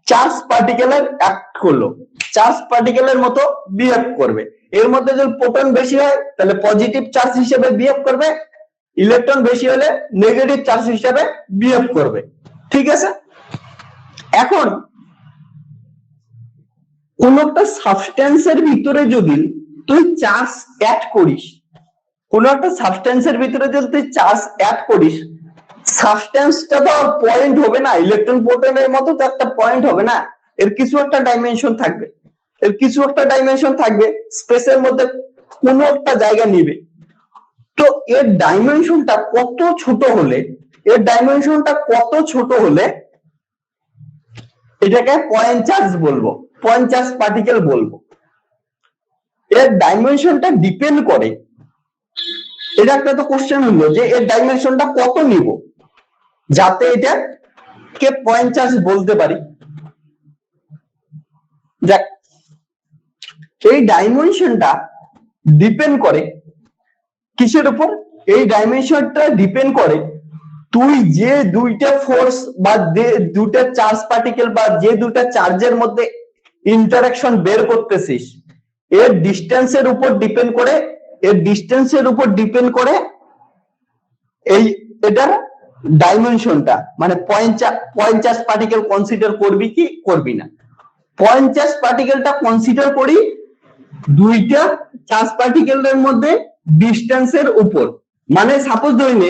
চার্জ পার্টিকেলের অ্যাক্ট করলো, চার্জ পার্টিকেলের মতো বিহেভ করবে। এর মধ্যে যদি প্রোটন বেশি হয় তাহলে পজিটিভ চার্জ হিসেবে বিহেভ করবে, ইলেকট্রন বেশি হলে নেগেটিভ চার্জ হিসেবে বিহেভ করবে, ঠিক আছে? এখন কোন একটা সাবস্টেন্সের ভিতরে যদি তুই চার্জ অ্যাড করিস, কোন একটা সাবস্টেন্সের ভিতরে যদি তুই চার্জ অ্যাড করিস, সাবস্টেন্সটা তো পয়েন্ট হবে না, ইলেকট্রন প্রোটনের মতো তো একটা পয়েন্ট হবে না, এর কিছু একটা ডাইমেনশন থাকবে, এর কিছু একটা ডাইমেনশন থাকবে, স্পেসের মধ্যে কোনো একটা জায়গা নিবে। তো এর ডাইমেনশনটা কত ছোট হলে, এটাকে পয়েন্ট চার্জ বলবো, পয়েন্ট চার্জ পার্টিকেল বলবো। এর ডাইমেনশনটা ডিপেন্ড করে, এটা একটা তো কোশ্চেন হলো যে এর ডাইমেনশনটা কত নিব যাতে এটাকে পয়েন্ট চার্জ বলতে পারি। দেখ এই ডাইমেনশনটা ডিপেন্ড করে কিসের উপর? এই ডাইমেনশনটা ডিপেন্ড করে তুই যে দুইটা ফোর্স বা যে দুইটা চার্জ পার্টিকেল বা যে দুইটা চার্জের মধ্যে ইন্টারঅ্যাকশন বের করতেছিস, এর ডিস্টেন্সের উপর ডিপেন্ড করে, এই এটার ডাইমেনশনটা, মানে পয়েন্ট চার্জ পার্টিকেল কনসিডার করবি কি করবি না। পয়েন্ট চার্জ পার্টিকেলটা কনসিডার করি দুইটা চার্জ পার্টিকেলের মধ্যে ডিস্টেন্সের উপর, মানে সাপোজ ধরে নে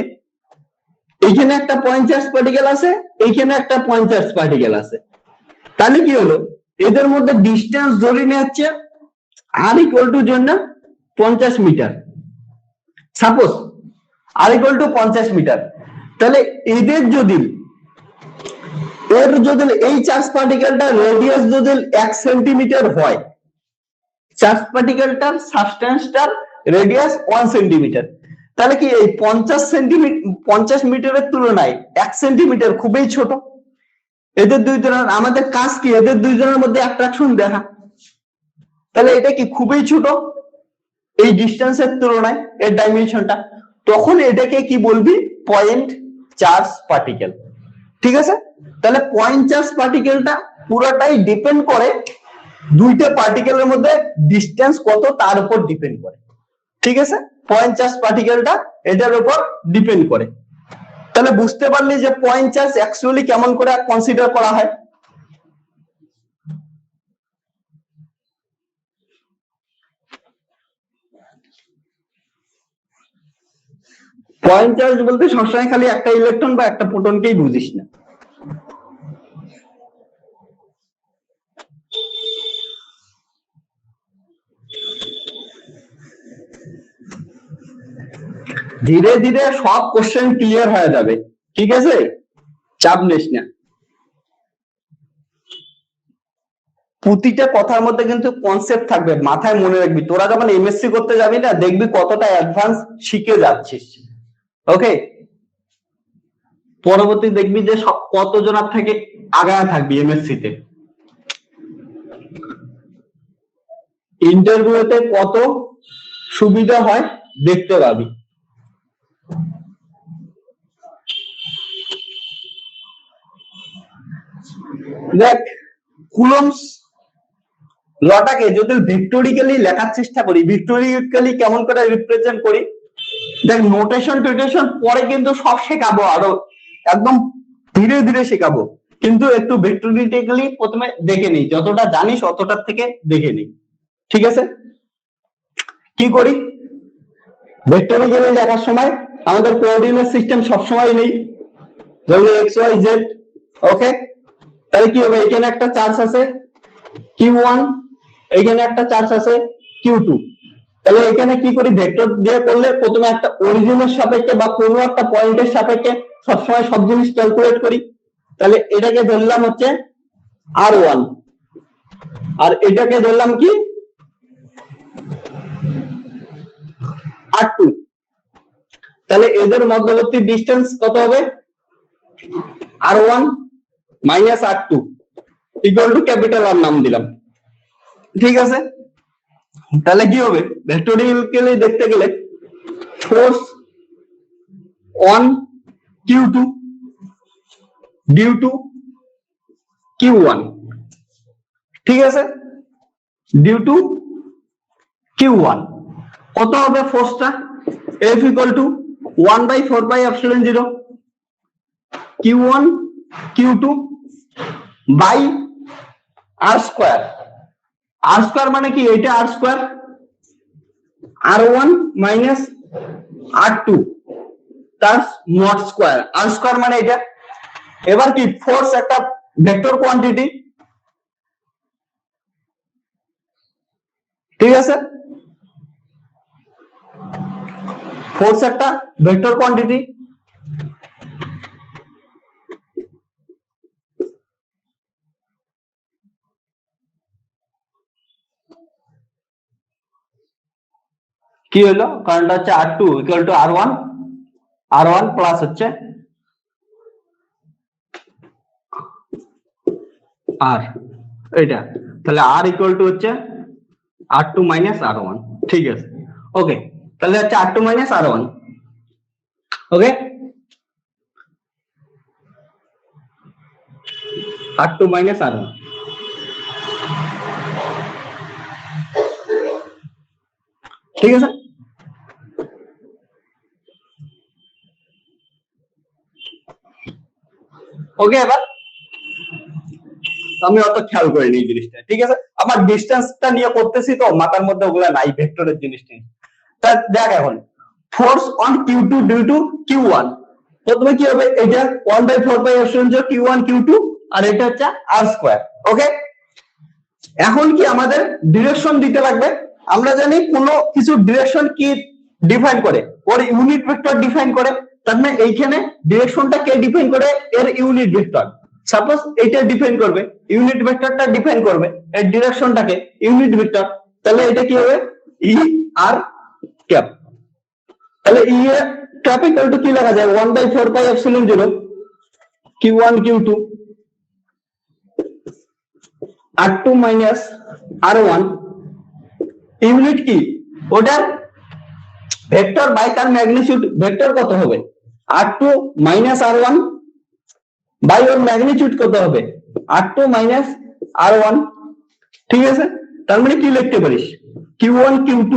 এইখানে একটা পয়েন্ট চার্জ পার্টিকেল আছে, এইখানে একটা পয়েন্ট চার্জ পার্টিকেল আছে, তাহলে কি হলো এদের মধ্যে ডিস্টেন্স ধরে নিয়ে হচ্ছে আর ইকুয়াল টু জন্য 50 metre, suppose R equal to 50 metre. তাহলে এদের যদি এই চার্জ পার্টিকেলটার রেডিয়াস যদি 1 সেন্টিমিটার হয়, চার্জ পার্টিকেলটার সাবস্টেন্সটার রেডিয়াস 1 সেন্টিমিটার, তাহলে কি এই 50 মিটারের তুলনায় 1 সেন্টিমিটার খুবই ছোট। এদের দুইজনের আমাদের কাজ কি? এদের দুইজনের মধ্যে অ্যাট্রাকশন দেখা, তাহলে এটা কি খুবই ছোট এই ডিস্টেন্সের তুলনায়, এর ডাইমেনশনটা, তখন এটাকে কি বলবি? পয়েন্ট চার্জ পার্টিকেল, ঠিক আছে? তাহলে পয়েন্ট চার্জ পার্টিকেলটা পুরোটাই ডিপেন্ড করে দুইটা পার্টিকেলের মধ্যে ডিস্টেন্স কত তার উপর ডিপেন্ড করে, ঠিক আছে? পয়েন্ট চার্জ পার্টিকেলটা এটার উপর ডিপেন্ড করে। তাহলে বুঝতে পারলি যে পয়েন্ট চার্জ অ্যাকচুয়ালি কেমন করে কনসিডার করা হয়। পয়েন্ট চার্জ বলতে সবসময় খালি একটা ইলেকট্রন বা একটা প্রোটনকেই বুঝিস না। ধীরে ধীরে সব কোশ্চেন ক্লিয়ার হয়ে যাবে, ঠিক আছে, চাপ নিস না। প্রতিটা কথার মধ্যে কিন্তু কনসেপ্ট থাকবে, মাথায় মনে রাখবি। তোরা যখন এমএসসি করতে যাবি না, দেখবি কতটা অ্যাডভান্স শিখে যাচ্ছিস। ওকে, পরবর্তী দেখবি যে সব কতজনের থেকে আগায় থাকবি এমএসসি তে। ইন্টারভিউতে কত সুবিধা হয় দেখতে পাবি। দেখ, কুলম্বস লটাকে যদি ভিক্টোরিক্যালি লেখার চেষ্টা করি, ভিক্টোরিক্যালি কেমন করে রিপ্রেজেন্ট করি, দেখ নোটেশন টোটেশন পরে কিন্তু সব শেখাবো, আরো একদম ধীরে ধীরে শেখাবো, কিন্তু একটু ভিক্টোরিক্যালি প্রথমে দেখে নিই, যতটা জানিস অতটার থেকে দেখে নিই, ঠিক আছে। কি করি, ভিক্টোরিক্যালি লেখার সময় আমাদের কোঅর্ডিনেট সিস্টেম সবসময় নেই, যেমন এক্স ওয়াই জেড। ওকে, তাহলে কি হবে, এখানে একটা চার্জ আছে Q1, এখানে একটা চার্জ আছে Q2। তাহলে এখানে কি করি, ভেক্টর দিয়ে করলে প্রথমে একটা অরিজিনের সাপেক্ষে বা কোনো একটা পয়েন্টের সাপেক্ষে সবসময় সব জিনিস ক্যালকুলেট করি। তাহলে এটাকে ধরলাম হচ্ছে R1, আর এটাকে ধরলাম কি R2। তাহলে এদের মধ্যবর্তী ডিস্টেন্স কত হবে, R1 minus R2 equal to capital R নাম দিলাম, ঠিক আছে। তাহলে কি হবে, ভেক্টোরিক্যালি দেখতে গেলে force on Q2 due to Q1, ঠিক আছে, ডিউ টু Q1 কত হবে ফোর্সটা, F equal to 1/4πε0 Q1 Q2 by R square. R square মানে কি, এটা আর স্কয়ার, R1 মাইনাস R2 তার নট স্কয়ার, আর স্কয়ার মানে এটা। এবার কি, ফোর্স একটা ভেক্টর কোয়ান্টিটি, ঠিক আছে, ফোর্স একটা ভেক্টর কোয়ান্টিটি, কি হলো, কারণটা হচ্ছে R2 equal two R1 plus হচ্ছে R, এটা। তাহলে R ইকুয়াল টু হচ্ছে R2 মাইনাস R1, ঠিক আছে। ওকে, তাহলে হচ্ছে R2 মাইনাস R1। ওকে, R2 মাইনাস R1, ঠিক আছে। ওকে, এবার আমি অত খেয়াল করিনি এই জিনিসটা, ঠিক আছে, আমার ডিস্টেন্সটা নিয়ে করতেছি তো মাথার মধ্যে ওগুলা নাই, ভেক্টরের জিনিসটা। তা দেখ, এখন force on Q2 due to Q1, প্রথমে কি হবে, এটা 1/4πε0 Q1 Q2, আর এটা হচ্ছে R স্কয়ার। ওকে, এখন কি আমাদের ডিরেকশন দিতে লাগবে। আমরা জানি কোনো কিছু ডিরেকশন কি ডিফাইন করে, ওর ইউনিট ভেক্টর ডিফাইন করে। তার মানে এইখানে ডিরেকশনটা কে ডিফাইন করে, এর ইউনিট ভেক্টর। সাপোজ এটা ডিফাইন করবে, ইউনিট ভেক্টরটা ডিফাইন করবে এর ডিরেকশনটাকে, ইউনিট ভেক্টর। তাহলে এটা কি হবে, ই আর ক্যাপ। তাহলে ই এর ক্যাপ ইকুয়াল টু কি লেখা যায়, 1/4πε0 Q1 Q2 R2 minus R1, unit কি, ওটার ভেক্টর বাই তার ম্যাগনিটিউড, ভেক্টর কত হবে R2 minus R1 by or magnitude কত হবে R2 মাইনাস R1, ঠিক আছে। তার মানে কি লিখতে পারিস, Q1 Q2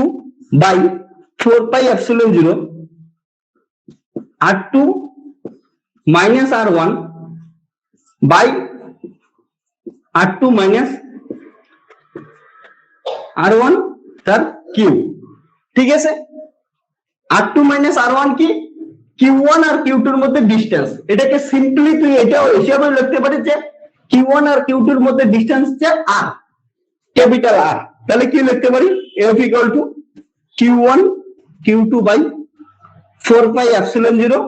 by 4πε0 R2 minus R1 by R2 minus R1 তার কিউ, ঠিক আছে। R2 মাইনাস R1 কি, Q1 আর Q2 এর মধ্যে ডিসটেন্স। এটাকে সিম্পলি তুই এটাও হিসাবে লিখতে পারিস যে Q1 আর Q2 এর মধ্যে ডিসটেন্স হচ্ছে R, ক্যাপিটাল R। তাহলে কি লিখতে পারি, F equal to Q1 Q2 by 4 pi epsilon 0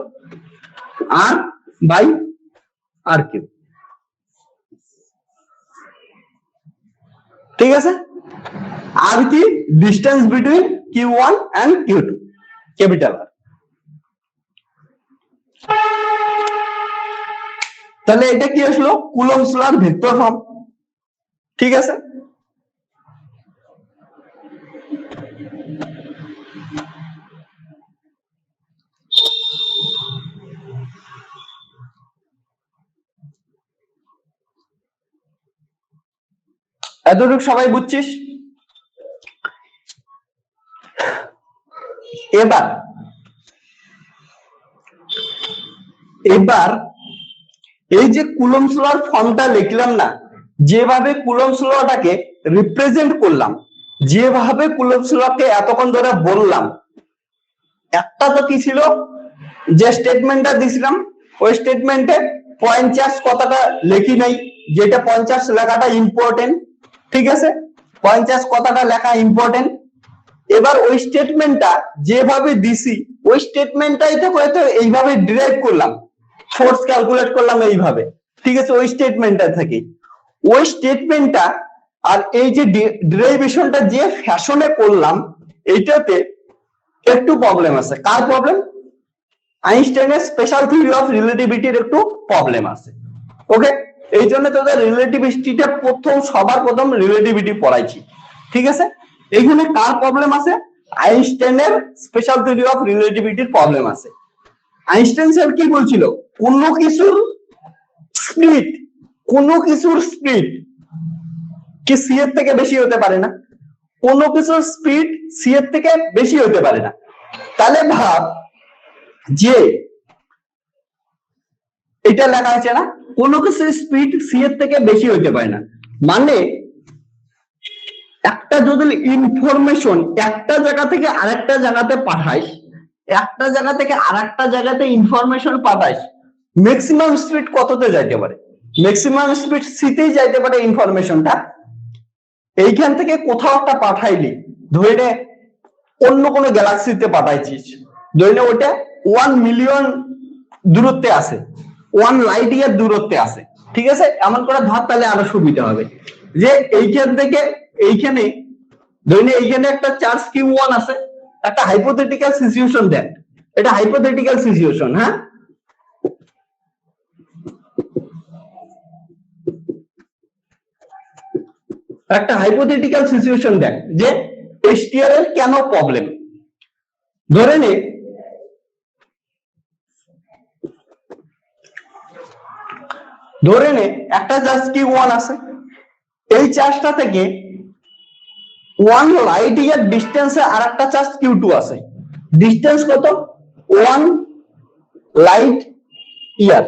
R by R Q. ঠিক আছে, আর কি distance between Q1 and Q2 capital R. তাহলে এটা কি আসলো কুলম্বস লর ভেক্টর ফর্ম। ঠিক আছে, এতটুকু সবাই বুঝছিস? এবার এই যে কুলম্বস লর ফর্মটা লিখলাম না, যেভাবে কুলম্বস লটাকে রিপ্রেজেন্ট করলাম, যেভাবে কুলম্বস লকে এতক্ষণ ধরে বললাম, একটা তো কি ছিল যে স্টেটমেন্টটা দিছিলাম, ওই স্টেটমেন্টে পয়েন্ট চার্জ কথাটা লিখি নাই, যেটা পয়েন্ট চার্জ লেখাটা ইম্পর্টেন্ট। ঠিক আছে, পয়েন্ট চার্জ কথাটা লেখা ইম্পর্টেন্ট। এবার ওই স্টেটমেন্টটা যেভাবে দিছি, ওই স্টেটমেন্টটাই তো হয়তো এইভাবে ডিরাইভ করলাম, ফোর্স ক্যালকুলেট করলাম এইভাবে। ঠিক আছে, ওই স্টেটমেন্টটা থেকে ওই স্টেটমেন্টটা আর এই যে ডেরিভেশনটা যে ফ্যাশনে করলাম, এইটাতে একটু প্রবলেম আছে। কার প্রবলেম? আইনস্টাইনের স্পেশাল থিওরি অফ রিলেটিভিটির একটু প্রবলেম আছে। ওকে, এই জন্য তোদের রিলেটিভিটিটা সবার প্রথম রিলেটিভিটি পড়াইছি। ঠিক আছে, এইখানে কার প্রবলেম আছে? আইনস্টাইনের স্পেশাল থিওরি অফ রিলেটিভিটির প্রবলেম আছে। আইনস্টাইন স্যার কি বলছিল? কোনো কিছুর স্পিড কি সি এর থেকে বেশি হতে পারে না, কোনো কিছুর স্পিড সি এর থেকে বেশি হতে পারে না। তাহলে ভাব যে এটা লেখা আছে না, কোনো কিছুর স্পিড সি এর থেকে বেশি হতে পারে না, মানে একটা যদি ইনফরমেশন একটা জায়গা থেকে আরেকটা জায়গাতে পাঠাইস, একটা জায়গা থেকে আরেকটা জায়গাতে ইনফরমেশন পাঠাইস, ম্যাক্সিমাম স্পিড কততে যাইতে পারে? ম্যাক্সিমাম স্পিড সিতেই যাইতে পারে ইনফরমেশনটা। এইখান থেকে কোথাও একটা পাঠাইলি, ধরে নে অন্য কোনো গ্যালাক্সিতে পাঠাইছিস, ধরে নে ওটা 1 মিলিয়ন দূরত্বে আছে, 1 লাইট ইয়ার দূরত্বে আছে। ঠিক আছে, এমন করে ধর, তাহলে আরো সুবিধা হবে। যে এইখান থেকে এইখানে ধরে নে এইখানে একটা চার্জ Q1 আছে, একটা হাইপোথেটিক্যাল সিচুয়েশন দেখ, এটা হাইপোথেটিক্যাল সিচুয়েশন। হ্যাঁ, একটা হাইপোথেটিক্যাল সিচুয়েশন দেখ যে এসটিআর এর কেন প্রবলেম। ধরে নে একটা চার্জ Q1 আছে, এই চার্জটা থেকে 1 লাইট ইয়ার ডিস্টেন্সে আরেকটা চার্জ Q2 আছে। ডিস্টেন্স কত? 1 লাইট ইয়ার।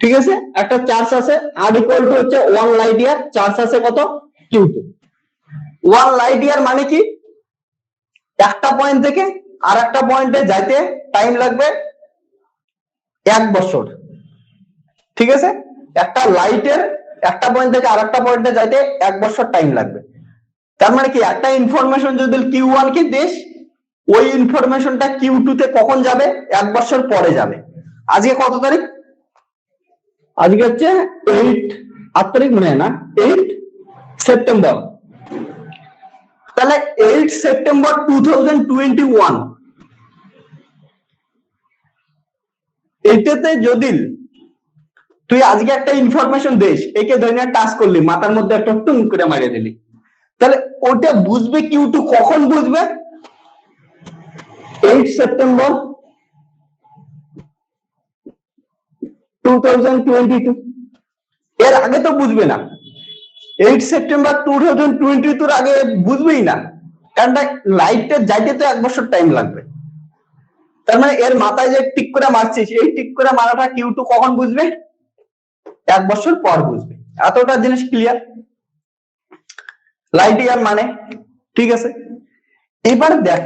ঠিক আছে, একটা চার্জ আছে আর ইকুয়াল টু হচ্ছে 1 লাইট ইয়ার, চার্জ আছে কত? Q2। 1 লাইট ইয়ার মানে কি? একটা পয়েন্ট থেকে আর একটা পয়েন্টে যাইতে টাইম লাগবে 1 বছর। ঠিক আছে, একটা লাইটের একটা পয়েন্ট থেকে আরেকটা পয়েন্টে যাইতে 1 বছর টাইম লাগবে। তার মানে কি, একটা ইনফরমেশন যদি Q1 কে দিস, ওই ইনফরমেশনটা Q2 তে কখন যাবে? 1 বছর পরে যাবে। আজকে কত তারিখ? আজকে হচ্ছে 8 তারিখ, মনে হয় না, 8 সেপ্টেম্বর। তাহলে 8 সেপ্টেম্বর 2021 এটাতে যদি তুই আজকে একটা ইনফরমেশন দিস, একে ধরে নিয়ে টাচ করলি, মাথার মধ্যে একটা টুং করে মারিয়ে দিলি, তাহলে ওটা বুঝবে Q2 কখন বুঝবে? 8 সেপ্টেম্বর 2022। এর আগে তো বুঝবে না। 8 সেপ্টেম্বর 2022 আগে বুঝবেই না, কারণ লাইটটা যাইতে তো 1 বছর টাইম লাগবে। তার মানে এর মাথায় যে টিক করে মারছিস, এই টিক করে মারাটা Q2 কখন বুঝবে? 1 বছর পর বুঝবে। এতটা জিনিস ক্লিয়ার? লাইট ইয়ার মানে। ঠিক আছে, এবার দেখ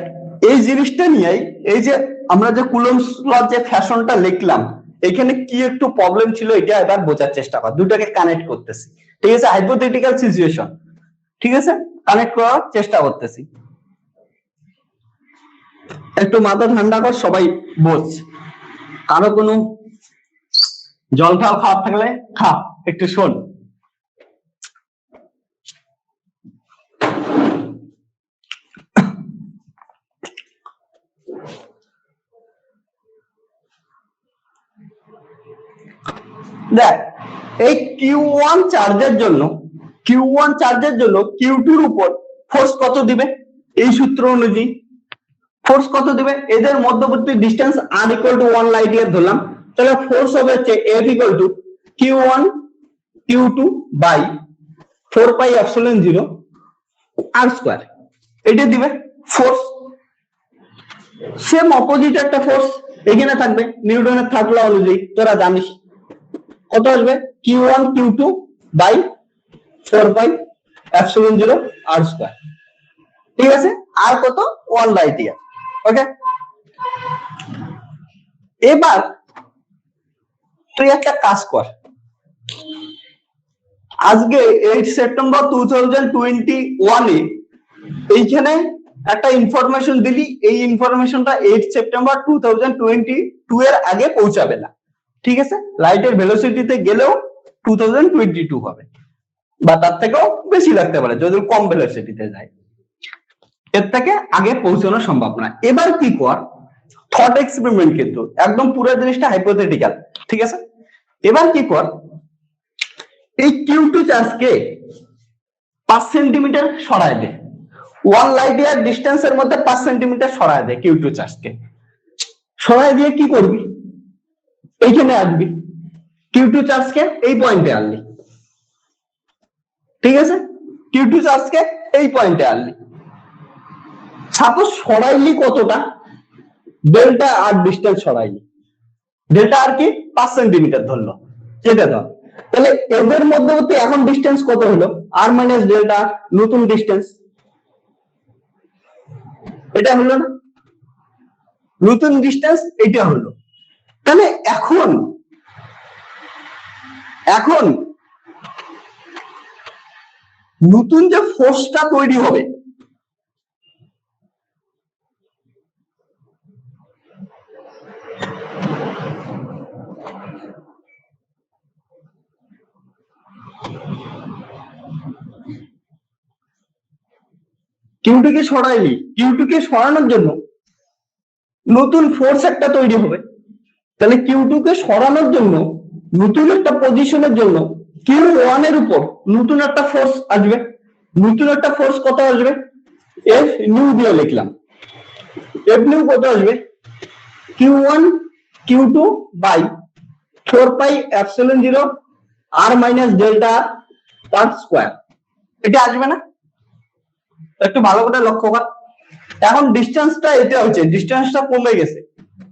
এই জিনিসটা নিয়ে, এই যে আমরা যে কুলম্বস ল যে ফ্যাশনটা লিখলাম, এখানে কি একটু প্রবলেম ছিল এটা এবার বোঝার চেষ্টা কর। দুটাকে কানেক্ট করতেছি। ঠিক আছে, হাইপোথেটিক্যাল সিচুয়েশন। ঠিক আছে, কানেক্ট করার চেষ্টা করতেছি। একটু মাথা ঠান্ডা কর, সবাই বোঝ। কারো কোনো জল টল খাওয়ার থাকলে খা, একটু শোন। দেখ, এই Q1 চার্জের জন্য Q2 এর উপর ফোর্স কত দিবে? এই সূত্র অনুযায়ী ফোর্স কত দিবে? এদের মধ্যবর্তী ডিস্টেন্স r = 1 লাইট ইয়ার ধরলাম, তাহলে ফোর্স হবে হচ্ছে F = Q1 Q2 by 4πε0 r²। এটা দিবে ফোর্স। সেম অপোজিট একটা ফোর্স এখানে থাকবে নিউটনের থার্ড ল অনুযায়ী, তোরা জানিস কত আসবে? Q1 Q2 by 4πε0 r²। ঠিক আছে, আর কত? 1 লাইট ইয়ার। ওকে, এবার তুই একটা কাজ কর। আজকে 8 সেপ্টেম্বর 2021 এ এইখানে একটা ইনফরমেশন দিলি, এই ইনফরমেশনটা 8 সেপ্টেম্বর 2022 এর আগে পৌঁছাবে না। ঠিক আছে, লাইটের ভেলোসিটিতে গেলেও 2022 হবে, বা তার থেকেও বেশি লাগতে পারে যদি কম ভেলোসিটিতে যায়। এর থেকে আগে পৌঁছানো সম্ভব না। এবার কি কর, থট এক্সপেরিমেন্ট, কিন্তু একদম পুরো জিনিসটা হাইপোথেটিক্যাল। ঠিক আছে, এবার কি কর, এই Q2 চার্জকে 5 সেন্টিমিটার সরায় দে। 1 লাইট ইয়ার ডিস্টেন্সের মধ্যে 5 সেন্টিমিটার সরায় দে Q2 চার্জকে। সরায় দিয়ে কি করবি? এইখানে আসবি, Q2 চার্জকে এই পয়েন্টে আনলি। ঠিক আছে, Q2 চার্জকে এই পয়েন্টে আনলি। সাপোজ সরাইলি কতটা? ডেল্টা আর ডিস্টেন্স সরাইলি। ডেল্টা আর কি 5 সেন্টিমিটার ধরলো, যেটা ধর। তাহলে এদের মধ্যবর্তী এখন ডিস্টেন্স কত হলো? আর মাইনাস ডেল্টা, নতুন ডিস্টেন্স। এটা হলো না? নতুন ডিস্টেন্স এটা হলো। তাহলে এখন নতুন যে ফোর্সটা তৈরি হবে, Q2 কে সরাইলি, Q2 কে সরানোর জন্য নতুন ফোর্স একটা তৈরি হবে। তাহলে Q2 কে সরানোর জন্য নতুন একটা পজিশনের জন্য Q1 এর উপর নতুন একটা ফোর্স আসবে। নতুন একটা ফোর্স কত আসবে? F নিউ দিয়ে লিখলাম। F নিউ কত আসবে? Q1 Q2 by 4πε0 r minus delta তার স্কয়ার। এটা আসবে না? একটু ভালো করে লক্ষ্য কর। এখন ডিস্টেন্সটা এটা হচ্ছে, ডিস্টেন্সটা কমে গেছে।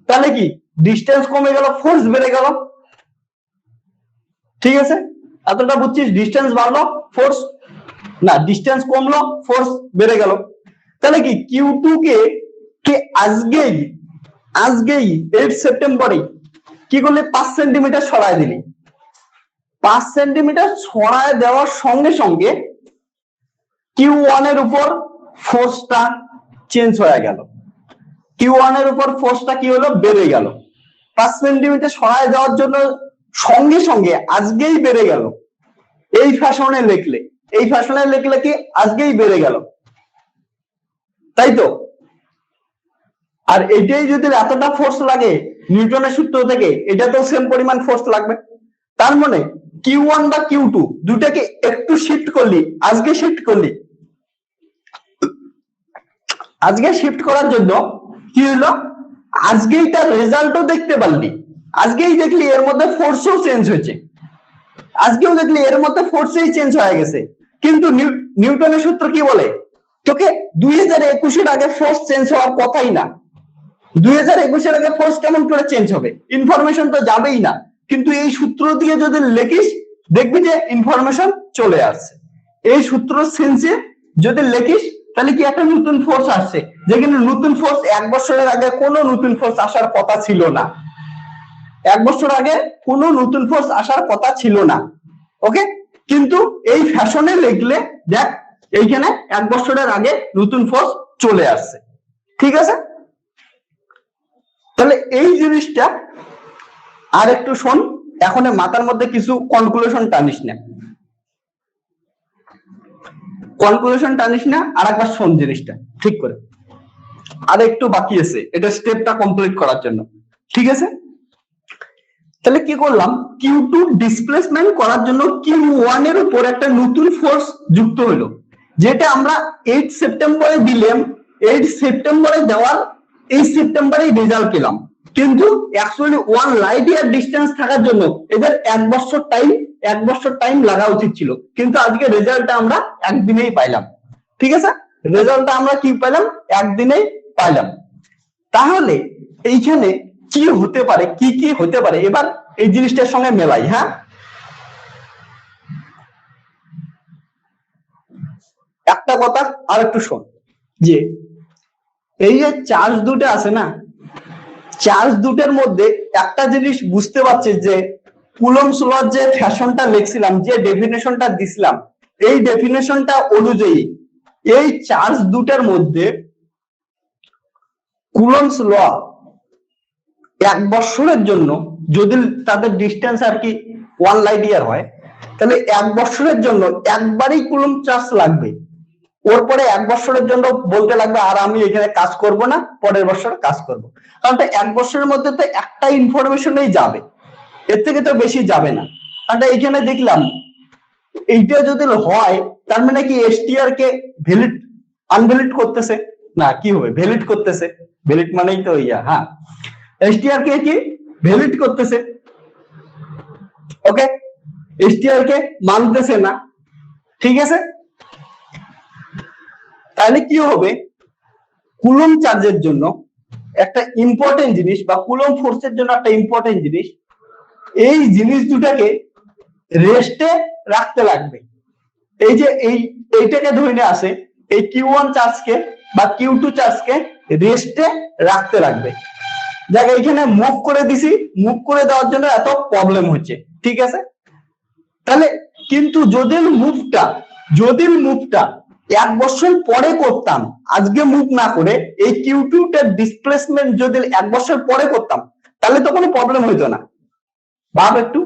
তাহলে কি ডিস্টেন্স কমে গেল, ফোর্স বেড়ে গেল। ঠিক আছে, এতটা বুঝছিস? ডিস্টেন্স বাড়লো, ফোর্স না, ডিস্টেন্স কমলো, ফোর্স বেড়ে গেল। তাহলে কি Q2 কে আজকেই 8 সেপ্টেম্বরে কি করলে 5 সেন্টিমিটার সরায় দিলি। 5 সেন্টিমিটার সরায় দেওয়ার সঙ্গে সঙ্গে Q1 এর উপর ফোর্সটা চেঞ্জ হয়ে গেল। Q1 এর উপর ফোর্সটা কি হলো? বেড়ে গেল। 5 সেন্টিমিটার সরায় দেওয়ার জন্য সঙ্গে সঙ্গে আজকেই বেড়ে গেল। এই ফ্যাশনে লিখলে কি আজকেই বেড়ে গেল, তাই তো? আর এটাই যদি এতটা ফোর্স লাগে নিউটনের সূত্র থেকে, এটাতেও সেম পরিমাণ ফোর্স লাগবে। তার মানে Q1 বা Q2 দুটাকে একটু শিফট করলি, আজকে শিফট করার জন্য কি হলো? আজকেই তার রেজাল্টও দেখতে পারলি। আজকেই দেখলি এর মধ্যে ফোর্সও চেঞ্জ হয়েছে। আজকেও দেখলি এর মধ্যে ফোর্সই চেঞ্জ হয়ে গেছে। কিন্তু নিউটনের সূত্র কি বলে? তোকে 2021 এর আগে ফোর্স চেঞ্জ হওয়ার কথাই না। 2021 এর আগে ফোর্স কেমন করে চেঞ্জ হবে? ইনফরমেশন তো যাবেই না। কিন্তু এই সূত্র দিয়ে যদি লিখিস, দেখবি যে ইনফরমেশন চলে আসছে। এই সূত্র সেন্সে যদি লিখিস, তাহলে কি একটা নতুন ফোর্স আসছে, যেখানে নতুন ফোর্স 1 বছরের আগে কোনো নতুন ফোর্স আসার কথা ছিল না। 1 বছর আগে কোনো নতুন ফোর্স আসার কথা ছিল না। ওকে, কিন্তু এই ফ্যাশনে লিখলে দেখ এইখানে 1 বছরের আগে নতুন ফোর্স চলে আসছে। ঠিক আছে, তাহলে এই জিনিসটা আর একটু শোন, এখন মাথার মধ্যে কিছু কনক্লুশন টানিস না, আর একবার শোন জিনিসটা ঠিক করে। আর একটু বাকি আছে এটা স্টেপটা কমপ্লিট করার জন্য, ঠিক আছে? তাহলে কি করলাম, Q2 ডিসপ্লেসমেন্ট করার জন্য Q1 এর উপর একটা নতুন ফোর্স যুক্ত হলো, যেটা আমরা 8 সেপ্টেম্বরে দিলাম। 8 সেপ্টেম্বরে দেওয়ার এই সেপ্টেম্বরেই রেজাল্ট পেলাম, কিন্তু অ্যাকচুয়ালি 1 লাইট ইয়ার ডিসটেন্স থাকার জন্য এদের 1 বছর টাইম লাগা উচিত ছিল, কিন্তু আজকে রেজাল্টটা আমরা একদিনেই পাইলাম। ঠিক আছে, রেজাল্টটা আমরা কি পেলাম, একদিনেই পাইলাম। তাহলে এইখানে কি হতে পারে, কি কি হতে পারে, এবার এই জিনিসটার সঙ্গে মেলাই। হ্যাঁ, একটা কথা আর একটু শোন, যে এই যে চার্জ দুটো আছে না, চার্জ দুটোর মধ্যে একটা জিনিস বুঝতে পারছিস, যে কুলম্বস ল যে ফ্যাশনটা লিখছিলাম, যে ডেফিনেশনটা দিছিলাম, এই ডেফিনেশনটা অনুযায়ী এই চার্জ দুটোর মধ্যে কুলম্বস ল 1 বছরের জন্য, যদি তাদের ডিস্টেন্স আর কি 1 লাইট ইয়ার হয়, তাহলে 1 বছরের জন্য একবারই কুলম্ব চার্জ লাগবে। ওর পরে 1 বছরের জন্য বলতে লাগবে আর আমি এখানে কাজ করব না, পরের বছর কাজ করব, কারণ 1 বছরের মধ্যে তো একটা ইনফরমেশনই যাবে, এর থেকে তো বেশি যাবে না। কারণ এখানে দেখলাম এইটা যদি হয়, তার মানে কি এসটিআর কে ভ্যালিড আনভ্যালিড করতেছে না, কি হবে, ভ্যালিড করতেছে। ভ্যালিড মানেই তো ইয়া, হ্যাঁ, এসটিআর কে কি ভ্যালিড করতেছে। ওকে, এসটিআর কে মানতেছে না, ঠিক আছে? তাহলে কি হবে, কুলম্ব চার্জের জন্য একটা ইম্পর্টেন্ট জিনিস, বা কুলম্ব ফোর্সের জন্য একটা ইম্পর্টেন্ট জিনিস, এই জিনিস দুটাকে রেস্টে রাখতে লাগবে। এই যে এইটাকে ধরে নিয়ে আসে, এই Q1 চার্জকে বা Q2 চার্জকে রেস্টে রাখতে লাগবে। দেখ এখানে মুভ করে দিছি, মুভ করে দেওয়ার জন্য এত প্রবলেম হচ্ছে, ঠিক আছে? তাহলে কিন্তু যদি মুভটা 1 বছর পরে করতাম, আজকে মুভ না করে এই Q2 টার ডিসপ্লেসমেন্ট যদি 1 বছর পরে করতাম, তাহলে তো কোনো প্রবলেম হইতো না। ভাব একটু,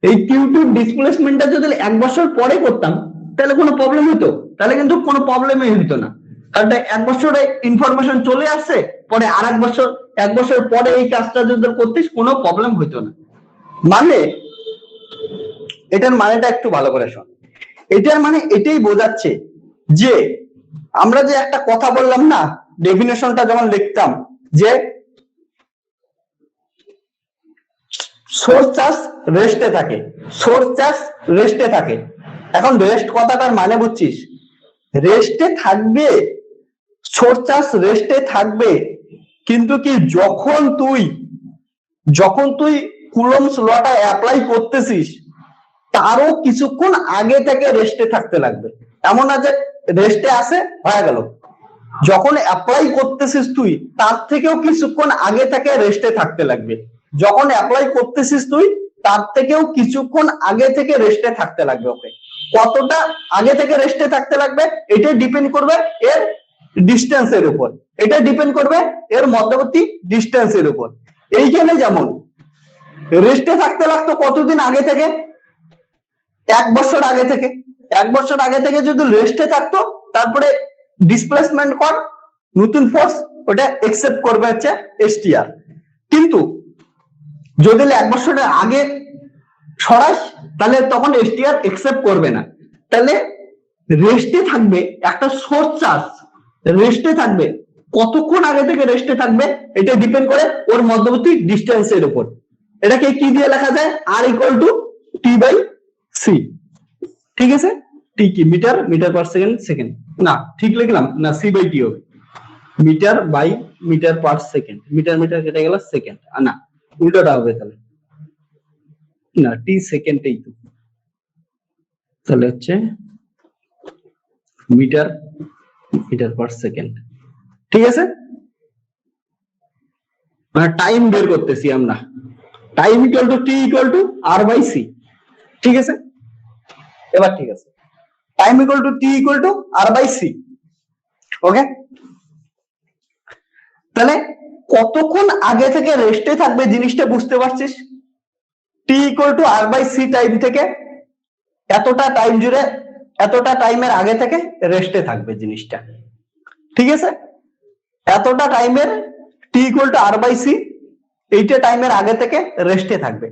এই Q2 ডিসপ্লেসমেন্টটা যদি 1 বছর পরে করতাম, তাহলে কোনো প্রবলেম হতো? তাহলে কিন্তু কোনো প্রবলেমই হতো না, কারণ 1 বছরে ইনফরমেশন চলে আসছে, পরে আর 1 বছর পরে এই কাজটা যদি করতিস, কোনো প্রবলেম হতো না। মানে এটার মানেটা একটু ভালো করে শোন, এটার মানে এটাই বোঝাচ্ছে যে আমরা যে একটা কথা বললাম না, ডেফিনেশনটা যখন লিখতাম, যে সোর্স চার্জ রেস্টে থাকে, সোর্স চার্জ রেস্টে থাকে। এখন রেস্ট কথাটার মানে বুঝছিস, রেস্টে থাকবে, সোর্স চার্জ রেস্টে থাকবে, কিন্তু কি যখন তুই কুলম্বস লটা অ্যাপ্লাই করতেছিস, তারও কিছুক্ষণ আগে থেকে রেস্টে থাকতে লাগবে। এমন না যে রেস্টে আসে হয়ে গেল, যখন অ্যাপ্লাই করতেছিস তুই, তার থেকেও কিছুক্ষণ আগে থেকে রেস্টে থাকতে লাগবে। যখন অ্যাপ্লাই করতেছিস তুই, তার থেকেও কিছুক্ষণ আগে থেকে রেস্টে থাকতে লাগবে। ওকে, কতটা আগে থেকে রেস্টে থাকতে লাগবে, এটা ডিপেন্ড করবে এর ডিস্টেন্সের উপর, এটা ডিপেন্ড করবে এর মধ্যবর্তী ডিস্টেন্সের উপর। এইখানে যেমন রেস্টে থাকতে লাগতো কতদিন আগে থেকে, 1 বছর আগে থেকে। 1 বছর আগে থেকে যদি রেস্টে থাকতো, তারপরে ডিসপ্লেসমেন্ট কর, নতুন ফোর্স, ওটা একসেপ্ট করবে হচ্ছে এসটিআর। কিন্তু যদি 1 বছরের আগে সরাস, তাহলে তখন এসটিআর একসেপ্ট করবে না। তাহলে রেস্টে থাকবে একটা সোর্স চার্জ, রেস্টে থাকবে, কতক্ষণ আগে থেকে রেস্টে থাকবে এটা ডিপেন্ড করে ওর মধ্যবর্তী ডিস্টেন্সের উপর। এটাকে কি দিয়ে লেখা যায়, আর ইকুয়াল টু T/C, ঠিক আছে? টি কি মিটার পার সেকেন্ড, না ঠিক লিখলাম না, C/T হবে, মিটার পার সেকেন্ড, মিটার কেটে গেল সেকেন্ড, না উল্টোটা হবে, তাহলে না টি সেকেন্ডেই তো, তাহলে হচ্ছে মিটার পার সেকেন্ড, ঠিক আছে? মানে টাইম বের করতেছি আমরা, time equal to T equal to R/C, ঠিক আছে? এবার ঠিক আছে, time equal to T equal to R/C, okay? তাহলে কতক্ষণ আগে থেকে রেস্টে থাকবে জিনিসটা বুঝতে পারছিস? T equal to R by C time থেকে এতটা টাইম জুড়ে এতটা টাইমের আগে থেকে রেস্টে থাকবে জিনিসটা, ঠিক আছে? এতটা টাইমের T equal to R by C এইটা টাইমের আগে থেকে রেস্টে থাকবে।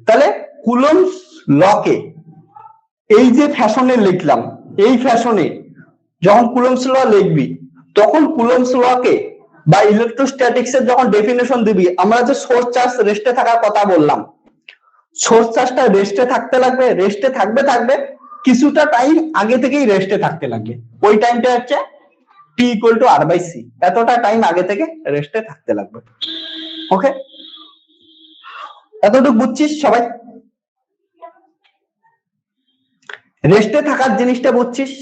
তাহলে কুলম্বস লকে এই যে ফ্যাশনে লিখলাম, এই ফ্যাশনে যখন কুলম্বস ল লিখবি তখন কুলম্বস লকে বা ইলেকট্রোস্ট্যাটিক্স এর যখন ডেফিনেশন দিবি, আমরা যে সোর্স চার্জ রেস্টে থাকার কথা বললাম, সোর্স চার্জটা রেস্টে থাকতে লাগবে, রেস্টে থাকবে কিছুটা টাইম আগে থেকেই রেস্টে থাকতে লাগবে। ওই টাইমটা হচ্ছে T equal to R by C, এতটা টাইম আগে থেকে রেস্টে থাকতে লাগবে। ওকে, এতটুকু বুঝছিস সবাই? রেস্টে থাকার জিনিসটা বুঝছিস?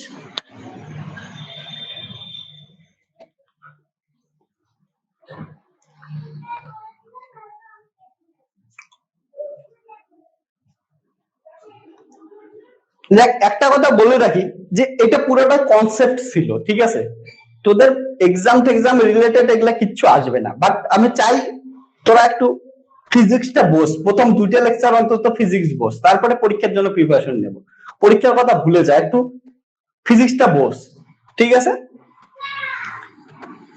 দেখ একটা কথা বলে রাখি যে এটা পুরোটা কনসেপ্ট ছিল, ঠিক আছে? তোদের এক্সাম রিলেটেড এগুলা কিচ্ছু আসবে না, বাট আমি চাই তোরা একটু ফিজিক্সটা বস, প্রথম দুইটা লেকচার অন্তত ফিজিক্স বস, তারপরে পরীক্ষার জন্য প্রিপারেশন নেব। পরীক্ষার কথা ভুলে যায়, একটু ফিজিক্সটা বস, ঠিক আছে?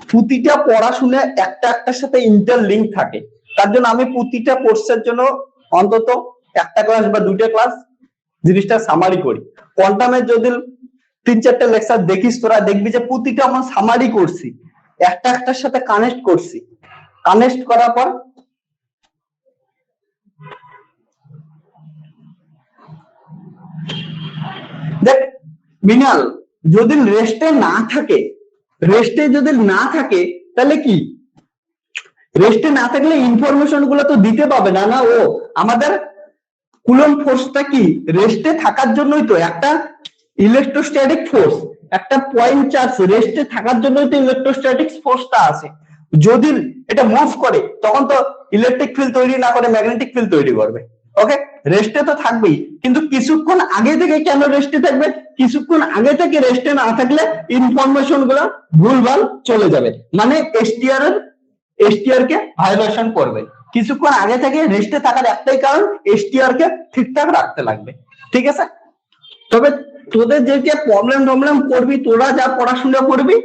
প্রতিটা পড়াশোনা একটা একটার সাথে ইন্টারলিঙ্ক থাকে, তার জন্য আমি প্রতিটা কোর্সের জন্য অন্তত একটা ক্লাস বা দুইটা ক্লাস জিনিসটা সামারি করি। কোয়ান্টামের যদি 3-4টা লেকচার দেখিস তোরা দেখবি যে প্রতিটা আমরা সামারি করছি, একটা একটার সাথে কানেক্ট করছি, কানেক্ট করার পর দেখ মিনাল যদি রেস্টে না থাকে, রেস্টে যদি না থাকে তাহলে কি, রেস্টে না থাকলে ইনফরমেশন গুলো তো দিতে পাবে না। না, ও আমাদের কুলম্ব ফোর্সটা কি রেস্টে থাকার জন্যই তো, একটা ইলেকট্রোস্ট্যাটিক ফোর্স, একটা পয়েন্ট চার্জ রেস্টে থাকার জন্যই তো ইলেকট্রোস্ট্যাটিক ফোর্সটা আছে। যদি এটা মুভ করে তখন তো ইলেকট্রিক ফিল্ড তৈরি না করে ম্যাগনেটিক ফিল্ড তৈরি করবে। ওকে, রেস্টে তো থাকবেই, কিন্তু কিছুক্ষণ আগে থেকে কেন রেস্টে থাকবে? কিছুক্ষণ আগে থেকে রেস্টে না থাকলে ইনফরমেশন গুলো ভুলভাল চলে যাবে, মানে এসটিআর কে ভাইব্রেশন করবে। কিছুক্ষণ আগে থেকে রেস্টে থাকার একটাই কারণ, এসটিআর কে ঠিকঠাক রাখতে লাগবে, ঠিক আছে? তবে তোদের যে প্রবলেম করবি, তোরা যা পড়াশোনা করবি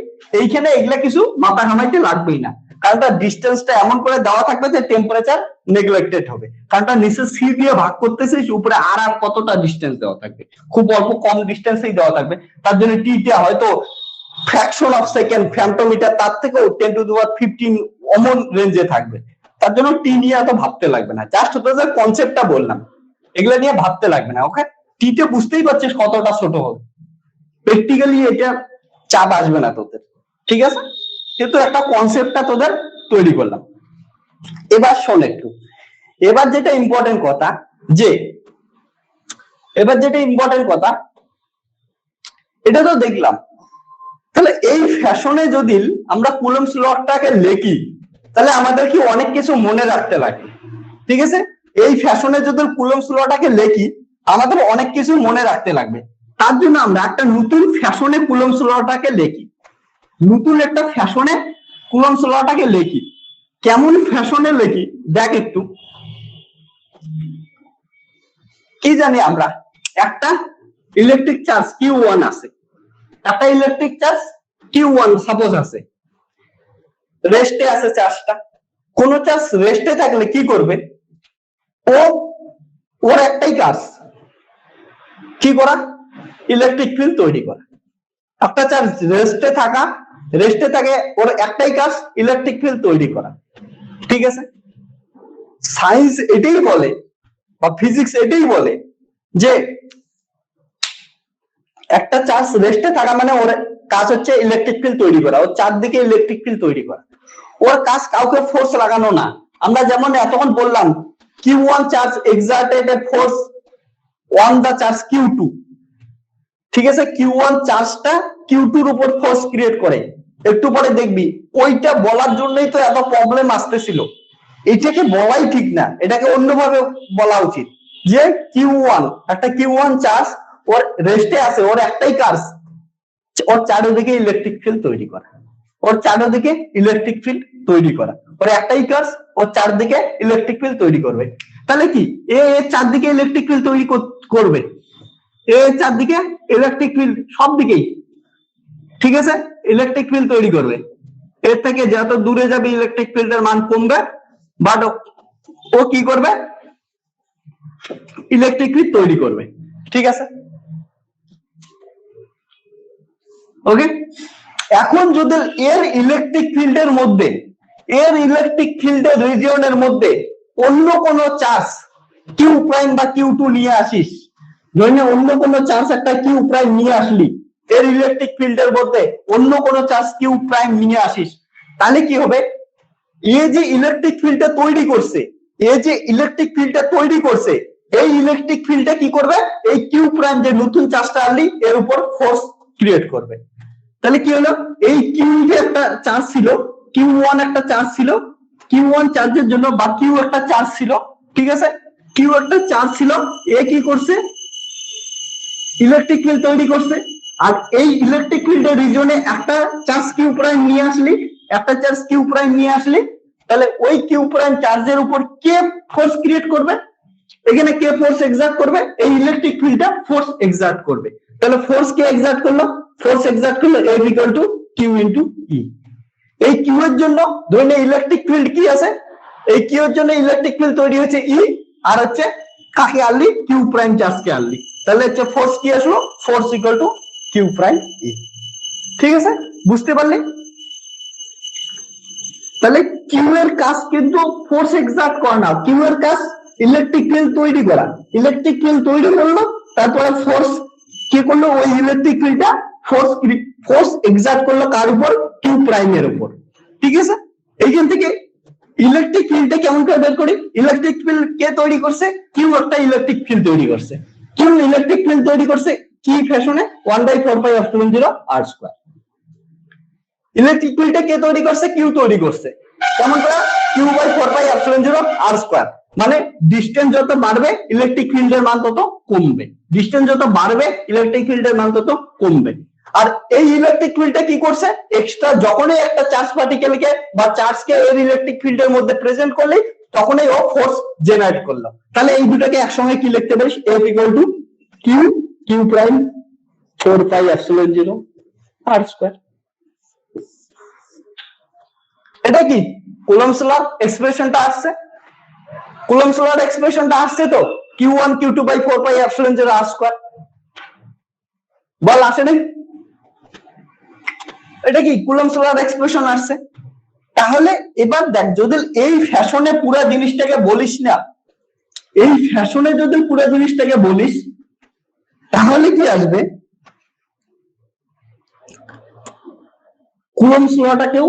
এইখানে এগুলা কিছু মাথা ঘামাইতে লাগবেই না, কারণ তার ডিস্টেন্সটা এমন করে দেওয়া থাকবে যে টেম্পারেচার নেগলেক্টেড হবে, কারণ তার নিচে সি দিয়ে ভাগ করতেছিস, উপরে আর কতটা ডিস্টেন্স দেওয়া থাকবে, খুব অল্প কম ডিস্টেন্সেই দেওয়া থাকবে। তার জন্য টিটা হয়তো ফ্র্যাকশন অফ সেকেন্ড, ফ্যান্টোমিটার তার থেকেও 10⁻15 অমন রেঞ্জে থাকবে। তার জন্য টি নিয়ে এত ভাবতে লাগবে না, জাস্ট তোদের কনসেপ্টটা বললাম, এগুলা নিয়ে ভাবতে লাগবে না। ওকে, টিতে বুঝতেই পারছিস কতটা ছোট হবে, প্র্যাকটিক্যালি এটা চাপ আসবে না তোদের, ঠিক আছে? কিন্তু একটা কনসেপ্টটা তোদের তৈরি করলাম। এবার শোন একটু, এবার যেটা ইম্পর্টেন্ট কথা, এটা তো দেখলাম, তাহলে এই ফ্যাশনে যদি আমরা কুলম্বস লটাকে লিখি তাহলে আমাদের কি অনেক কিছু মনে রাখতে লাগে, ঠিক আছে? এই ফ্যাশনে যদি কুলম্বস লটাকে লিখি আমাদের অনেক কিছু মনে রাখতে লাগবে। তার জন্য আমরা একটা নতুন ফ্যাশনে কুলম্বস লটাকে লিখি, নতুন একটা ফ্যাশনে কুলম্বস লটাকে লিখি। কেমন ফ্যাশনে লিখি দেখ একটু। কি জানি আমরা, একটা ইলেকট্রিক চার্জ Q1 আছে, একটা ইলেকট্রিক চার্জ Q1 সাপোজ আছে, রেস্টে আছে চার্জটা। কোন চার্জ রেস্টে থাকলে কি করবে, ওর একটাই কাজ, কি করা, ইলেকট্রিক ফিল্ড তৈরি করা। একটা চার্জ রেস্টে থাকে, ওর একটাই কাজ ইলেকট্রিক ফিল্ড তৈরি করা, ঠিক আছে? সায়েন্স এটাই বলে বা ফিজিক্স এটাই বলে যে একটা চার্জ রেস্টে থাকা মানে ওর কাজ হচ্ছে ইলেকট্রিক ফিল্ড তৈরি করা, ওর চারদিকে ইলেকট্রিক ফিল্ড তৈরি করা। ওর কাজ কাউকে ফোর্স লাগানো না। আমরা যেমন এতক্ষণ বললাম Q1 charge exerted a force on the charge Q2, ঠিক আছে? Q1 চার্জটা Q2 এর উপর ফোর্স ক্রিয়েট করে। একটু পরে দেখবি ওইটা বলার জন্যই তো এত প্রবলেম আসতেছিল। এটাকে বলাই ঠিক না, এটাকে অন্যভাবে বলা উচিত যে একটা Q1 চার্জ ওর রেস্টে আছে, ওর একটাই কাজ ওর চারিদিকে ইলেকট্রিক ফিল্ড তৈরি করা। ওর চারদিকে ইলেকট্রিক ফিল্ড তৈরি করা, ওর একটাই কাজ, ওর চারদিকে ইলেকট্রিক ফিল্ড তৈরি করবে। তাহলে কি এর চারদিকে ইলেকট্রিক ফিল্ড তৈরি করবে, এর চারদিকে ইলেকট্রিক ফিল্ড সব দিকেই, ঠিক আছে, ইলেকট্রিক ফিল্ড তৈরি করবে। এর থেকে যত দূরে যাবে ইলেকট্রিক ফিল্ডের মান কমবে, বাট ও কি করবে, ইলেকট্রিক ফিল্ড তৈরি করবে, ঠিক আছে। ওকে, এখন যদি এর ইলেকট্রিক ফিল্ডের মধ্যে, এর ইলেকট্রিক ফিল্ডের রিজিয়নের মধ্যে অন্য কোন চার্জ কিউ প্রাইম বা কিউ টু নিয়ে আসিস, ধরে অন্য কোন চার্জ একটা কিউ প্রাইম নিয়ে আসলি, এর ইলেকট্রিক ফিল্ডের মধ্যে অন্য কোন চার্জ কিউ প্রাইম নিয়ে আসিস, তাহলে কি হবে, এ যে ইলেকট্রিক ফিল্ডটা তৈরি করছে, এ যে ইলেকট্রিক ফিল্ডটা তৈরি করছে, এই ইলেকট্রিক ফিল্ডটা কি করবে, এই কিউ প্রাইম যে নতুন চার্জটা আনলি এর উপর ফোর্স ক্রিয়েট করবে। তাহলে কি হলো, এই কিউ যে একটা চার্জ ছিল, কিউ ওয়ান একটা চার্জ ছিল, কিউ ওয়ান চার্জের জন্য বা কিউ একটা চার্জ ছিল, ঠিক আছে, কিউ একটা চার্জ ছিল, এ কি করছে, ইলেকট্রিক ফিল্ড তৈরি করছে। আর এই ইলেকট্রিক ফিল্ডের রিজনে একটা চার্জ কিউ প্রাইম নিয়ে আসলি, একটা চার্জ কিউ প্রাইম নিয়ে আসলি, তাহলে ওই কিউ প্রাইম চার্জের উপর কে ফোর্স ক্রিয়েট করবে, এখানে কে ফোর্স এক্সার্ট করবে, এই ইলেকট্রিক ফিল্ডটা ফোর্স এক্সার্ট করবে। তাহলে ফোর্স কে এক্সার্ট করলো, ফোর্স এক্সার্ট করলো F equal to Q into E. এই কিউ এর জন্য ধরে ইলেকট্রিক ফিল্ড কি আছে, এই কিউ এর জন্য ইলেকট্রিক ফিল্ড তৈরি হচ্ছে ই, আর হচ্ছে কাকে আনলি, কিউ প্রাইম চার্জকে আনলি, তাহলে হচ্ছে ফোর্স কি আসলো, force equal to Q prime E, ঠিক আছে, বুঝতে পারলি। তাহলে কিউ এর কাজ কিন্তু ফোর্স এক্সার্ট করা না, কিউ এর কাজ ইলেকট্রিক ফিল্ড তৈরি করা, ইলেকট্রিক ফিল্ড তৈরি করলো, তারপরে ফোর্স কি করলো, ওই ইলেকট্রিক ফিল্ডটা ফোর্স এক্সার্ট করলো কার উপর, কিউ প্রাইমের উপর, ঠিক আছে। এইখান থেকে ইলেকট্রিক ফিল্ডটা কেমন করে বের করি, ইলেকট্রিক ফিল্ড কে তৈরি করছে, কিউ একটা ইলেকট্রিক ফিল্ড তৈরি করছে, কিউ ইলেকট্রিক ফিল্ড তৈরি করছে কি ফ্যাশনে, 1/4πε0 r²। ইলেকট্রিক ফিল্ডটা কে তৈরি করছে, কিউ তৈরি করছে, কেমন করে, q/4πε0 r², মানে ডিসটেন্স যত বাড়বে ইলেকট্রিক ফিল্ডের মান তত কমবে, ডিসটেন্স যত বাড়বে ইলেকট্রিক ফিল্ডের মান তত কমবে। আর এই ইলেকট্রিক ফিল্ডটা কি করছে, এক্সট্রা যখনই একটা চার্জ পার্টিকেলকে বা চার্জকে এর ইলেকট্রিক ফিল্ডের মধ্যে প্রেজেন্ট করলে তখনই ও ফোর্স জেনারেট করলো। তাহলে এই দুটোকে একসঙ্গে কি লিখতে পারিস, F equal to Q prime 4πε0 r²। এটা কি কুলম্বস ল এক্সপ্রেশনটা আসছে, কুলম্বস ল এক্সপ্রেশনটা আসছে তো, q1 q2/4πε0 r², বল আসে নাই, এটা কি কুলম্বস ল এক্সপ্রেশন আসছে। তাহলে এবার দেখ, যদি এই ফ্যাশনে পুরো জিনিসটাকে বলিস না, এই ফ্যাশনে যদি পুরো জিনিসটাকে বলিস, তাহলে কি আসবে, কুলম্বস লটাকেও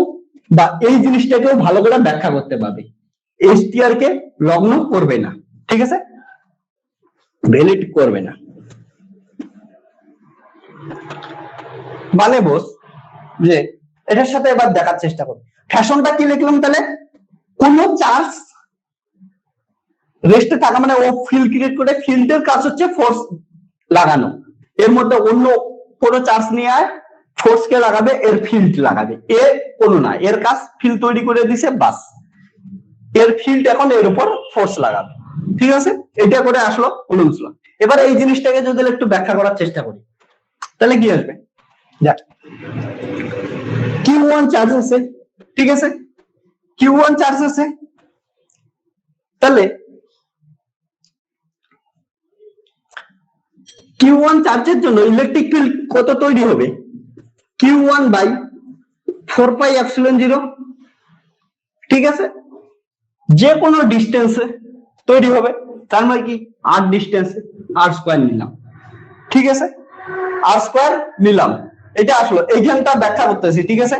বা এই জিনিসটাকেও ভালো করে ব্যাখ্যা করতে পারবে, এসটিআর কে লগ্ন করবে না, ঠিক আছে, ভ্যালিড করবে না। মানে বস যে এটার সাথে এবার দেখার চেষ্টা করব, ফ্যাশনটা কি লিখলাম, তাহলে কোন চার্জ রেস্টে থাকা, মানে ও ফিল্ড ক্রিয়েট করে, ফিল্ডের কাজ হচ্ছে ফোর্স লাগানো, এর মধ্যে অন্য কোনো চার্জ নিয়ে আয়, ফোর্স কে লাগাবে, এর ফিল্ড লাগাবে, এ কোনো না, এর কাজ ফিল্ড তৈরি করে দিছে, বাস এর ফিল্ড এখন এর উপর ফোর্স লাগাবে, ঠিক আছে, এটা করে আসলো কুলম্বস ল। এবার এই জিনিসটাকে যদি একটু ব্যাখ্যা করার চেষ্টা করি, তাহলে কি আসবে, দেখ Q1 চার্জ আছে, ঠিক আছে, Q1 চার্জ আছে, তাহলে Q1 চার্জের জন্য ইলেকট্রিক ফিল্ড কত তৈরি হবে, Q1/4πε0, ঠিক আছে, যে কোনো ডিস্টেন্সে তৈরি হবে, তার মানে কি r ডিস্টেন্সে r² নিলাম, ঠিক আছে, r² নিলাম, এটা আসলো এইখানটা ব্যাখ্যা করতেছি, ঠিক আছে।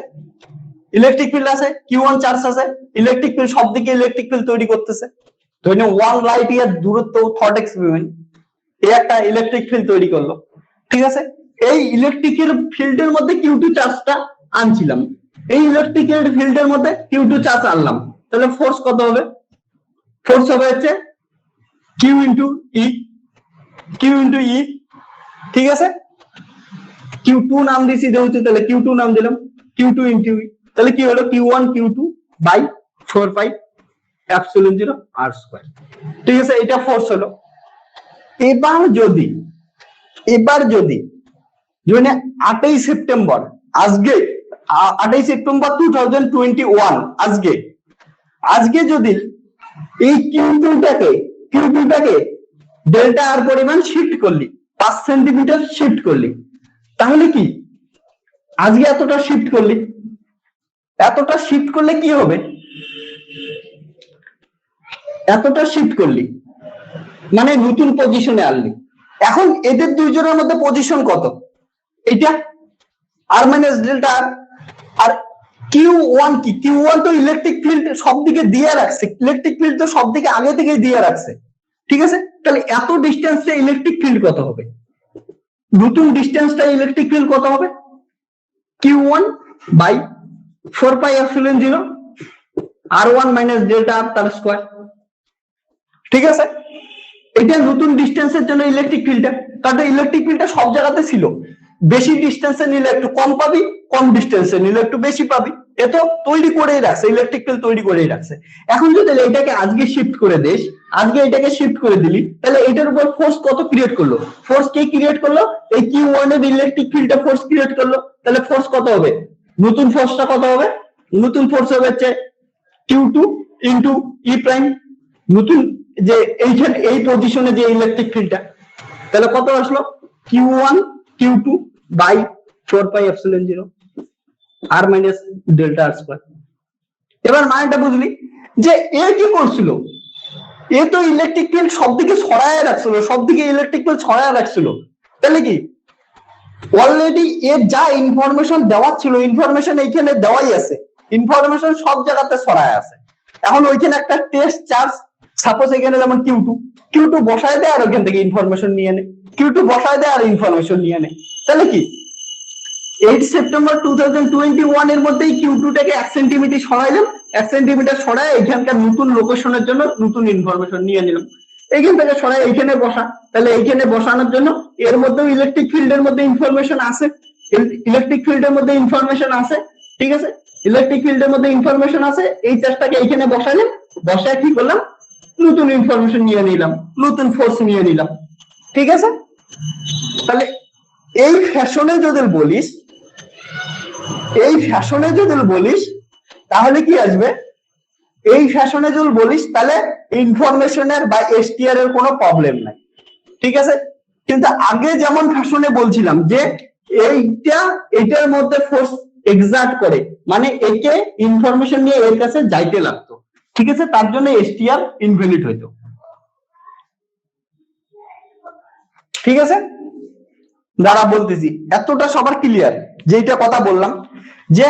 ইলেকট্রিক ফিল্ড আছে, Q1 চার্জ আছে, ইলেকট্রিক ফিল্ড সব দিকে ইলেকট্রিক ফিল্ড তৈরি করতেছে, ধরে নাও 1 লাইট ইয়ার দূরত্ব থট এক্সপেরিমেন্ট, এই একটা ইলেকট্রিক ফিল্ড তৈরি করলো, ঠিক আছে। এই ইলেকট্রিকের ফিল্ডের মধ্যে Q2 চার্জটা আনছিলাম, এই ইলেকট্রিকের ফিল্ডের মধ্যে Q2 চার্জ আনলাম, তাহলে ফোর্স কত হবে, ফোর্স হবে হচ্ছে Q ইন্টু ই, ঠিক আছে, Q2 নাম দিছি যেহেতু, তাহলে Q2 নাম দিলাম, Q2 ইন্টু ই, তাহলে কি হলো Q1 Q2 by 4 pi epsilon 0 r square. ঠিক আছে, এটা ফোর্স হলো। এবার যদি মানে 28 সেপ্টেম্বর, আজকে 28 সেপ্টেম্বর 2021, আজকে যদি এই কিউ2টাকে ডেল্টা আর পরিমাণ শিফট করলি, 5 সেন্টিমিটার শিফট করলি, তাহলে কি আজকে এতটা শিফট করলে কি হবে? এতটা শিফট করলি মানে নতুন পজিশনে আনলি। এখন এদের দুইজনের মধ্যে পজিশন কত? এটা আর মাইনাস ডেল্টা আর। আর Q1 কি? Q1 তো ইলেকট্রিক ফিল্ড সব দিকে দিয়ে রাখছে, ইলেকট্রিক ফিল্ড তো সব দিকে আগে থেকেই দিয়ে রাখছে। ঠিক আছে, তাহলে এত ডিস্টেন্সে ইলেকট্রিক ফিল্ড কত হবে? নতুন ডিস্টেন্সটা ইলেকট্রিক ফিল্ড কত হবে? Q1 by 4 pi epsilon 0 R1 minus delta R তার স্কয়ার। ঠিক আছে, এটা নতুন ডিস্টেন্সের জন্য ইলেকট্রিক ফিল্ডটা, কারণ ইলেকট্রিক ফিল্ডটা সব জায়গাতে ছিল। বেশি ডিস্টেন্সে নিলে একটু কম পাবি, কম ডিস্টেন্সে নিলে একটু বেশি পাবি। এ তো তৈরি করেই রাখছে, ইলেকট্রিক ফিল্ড তৈরি করেই রাখছে। এখন যদি এটাকে আজকে শিফট করে দিস, আজকে এটাকে শিফট করে দিলি, তাহলে এটার উপর ফোর্স কত ক্রিয়েট করলো? ফোর্স কে ক্রিয়েট করলো? এই Q1 এর ইলেকট্রিক ফিল্ডটা ফোর্স ক্রিয়েট করলো। তাহলে ফোর্স কত হবে? নতুন ফোর্সটা কত হবে? নতুন ফোর্স হবে হচ্ছে Q2 ইনটু E প্রাইম, নতুন যে এইখানে এই পজিশনে যে ইলেকট্রিক ফিল্ডটা, তাহলে কত আসলো? Q1 Q2 by 4 pi epsilon 0 R minus delta R square. এবার মানেটা বুঝলি যে এ কি করছিল? এ তো ইলেকট্রিক ফিল্ড সবদিকে ছড়ায় রাখছিল, সবদিকে ইলেকট্রিক ফিল্ড ছড়ায় রাখছিল। তাহলে কি অলরেডি এর যা ইনফরমেশন দেওয়া ছিল, ইনফরমেশন এইখানে দেওয়াই আছে, ইনফরমেশন সব জায়গাতে ছড়ায় আছে। এখন ওইখানে একটা টেস্ট চার্জ, সাপোজ এখানে যেমন Q2 বসায় দেয় আর ওইখান থেকে ইনফরমেশন নিয়ে নেয়, Q2 বসায় দেয় আর ইনফরমেশন নিয়ে নেয়। তাহলে কি 8 সেপ্টেম্বর 2021 এর মধ্যেই Q2টাকে 1 সেন্টিমিটার সরাইলাম, 1 সেন্টিমিটার সরায় এখানকার নতুন লোকেশনের জন্য নতুন ইনফরমেশন নিয়ে নিলাম। এইখান থেকে সরাই এইখানে বসা, তাহলে এইখানে বসানোর জন্য এর মধ্যেও ইলেকট্রিক ফিল্ডের মধ্যে ইনফরমেশন আছে, ইলেকট্রিক ফিল্ডের মধ্যে ইনফরমেশন আছে। ঠিক আছে, ইলেকট্রিক ফিল্ডের মধ্যে ইনফরমেশন আছে, এই চার্জটাকে এইখানে বসাইলাম, বসায় কি করলাম? নতুন ইনফরমেশন নিয়ে নিলাম, নতুন ফোর্স নিয়ে নিলাম। ঠিক আছে, তাহলে এই ফ্যাশনে যদি বলিস তাহলে কি আসবে? এই ফ্যাশনে যদি বলিস তাহলে ইনফরমেশনের বা এসটিআর এর কোনো প্রবলেম নাই। ঠিক আছে, কিন্তু আগে যেমন ফ্যাশনে বলছিলাম যে এইটার মধ্যে ফোর্স এক্সার্ট করে, মানে একে ইনফরমেশন নিয়ে এর কাছে যাইতে লাগতো। ঠিক আছে, তার জন্য এসটিআর ইনভ্যালিড হইতো। ঠিক আছে, দ্বারা বলতেছি এতটা সবার ক্লিয়ার, যেটা কথা বললাম যে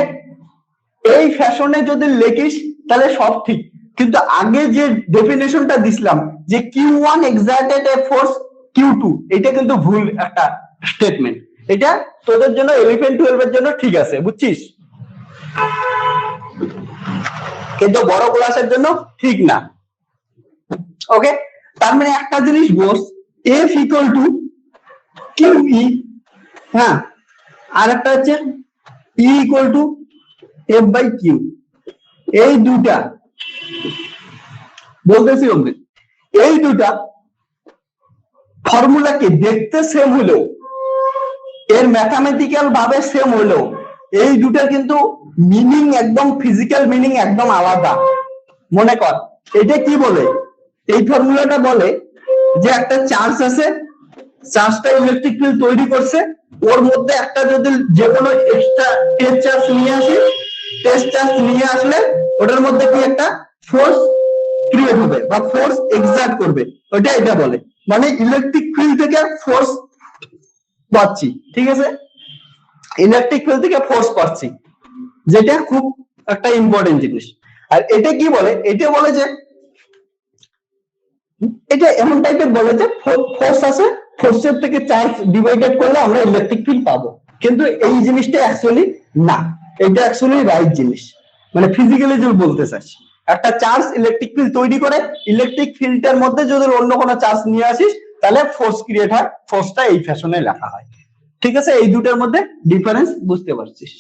এই ফ্যাশনে যদি লেখিস তাহলে সব ঠিক, কিন্তু আগে যে ডেফিনেশনটা দিছিলাম যে Q1 exerted a force Q2, এটা কিন্তু ভুল একটা স্টেটমেন্ট। এটা তোদের জন্য 11-12 এর জন্য ঠিক আছে, বুঝছিস, কিন্তু বড় ক্লাসের জন্য ঠিক না। ওকে, তার মানে একটা জিনিস বোঝ, F ইকুয়াল টু QE, হ্যাঁ, আর একটা হচ্ছে E equal to F by Q। এই দুটা বলতেছি অমৃত, এই দুটা ফর্মুলাকে দেখতে সেম হলেও, এর ম্যাথামেটিক্যাল ভাবে সেম হলেও, এই দুটা কিন্তু মিনিং একদম, ফিজিক্যাল মিনিং একদম আলাদা। মনে কর এটা কি বলে, এই ফর্মুলাটা বলে যে একটা চার্জ আছে, চার্জটা ইলেকট্রিক ফিল্ড তৈরি করছে, ওর মধ্যে একটা যদি যে কোনো এক্সট্রা টেস্ট চার্জ নিয়ে আসে, টেস্ট চার্জ নিয়ে আসলে ওটার মধ্যে কি একটা ফোর্স ক্রিয়েট হবে বা ফোর্স এক্সার্ট করবে, ওটা এটা বলে, মানে ইলেকট্রিক ফিল্ড থেকে ফোর্স পাচ্ছি। ঠিক আছে, ইলেকট্রিক ফিল্ড থেকে ফোর্স পাচ্ছি, যেটা খুব একটা ইম্পর্টেন্ট জিনিস। আর এটা কি বলে, এটা বলে যে এটা এমন টাইপের বলে যে ফোর্স আছে, ফোর্সের থেকে চার্জ ডিভাইডেড করলে আমরা ইলেকট্রিক ফিল্ড পাবো, কিন্তু এই জিনিসটা অ্যাকচুয়ালি না, এটা অ্যাকচুয়ালি রাইট জিনিস। মানে ফিজিক্যালি যদি বলতে চাস, একটা চার্জ ইলেকট্রিক ফিল্ড তৈরি করে, ইলেকট্রিক ফিল্ডের মধ্যে যদি অন্য কোনো চার্জ নিয়ে আসিস তাহলে ফোর্স ক্রিয়েট হয়, ফোর্সটা এই ফ্যাশনে লেখা হয়। ঠিক আছে, এই দুটোর মধ্যে ডিফারেন্স বুঝতে পারছিস?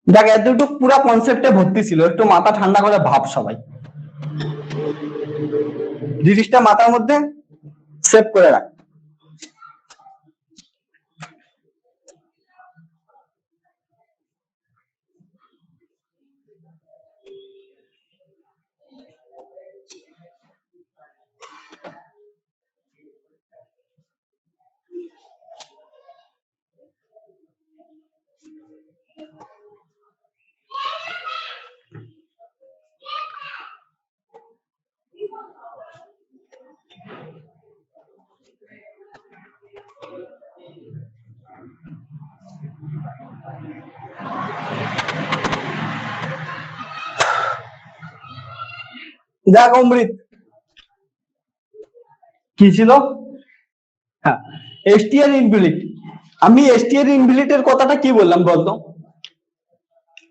দেখ এতটুকু পুরো কনসেপ্টে ভর্তি ছিল, একটু মাথা ঠান্ডা করে ভাব সবাই, জিনিসটা মাথার মধ্যে সেভ করে রাখ। দেখ অমৃত কি ছিল, হ্যাঁ এসটিআর ইনবিল্ট। আমি এসটিআর ইনবিল্টের কথাটা কি বললাম বলতো?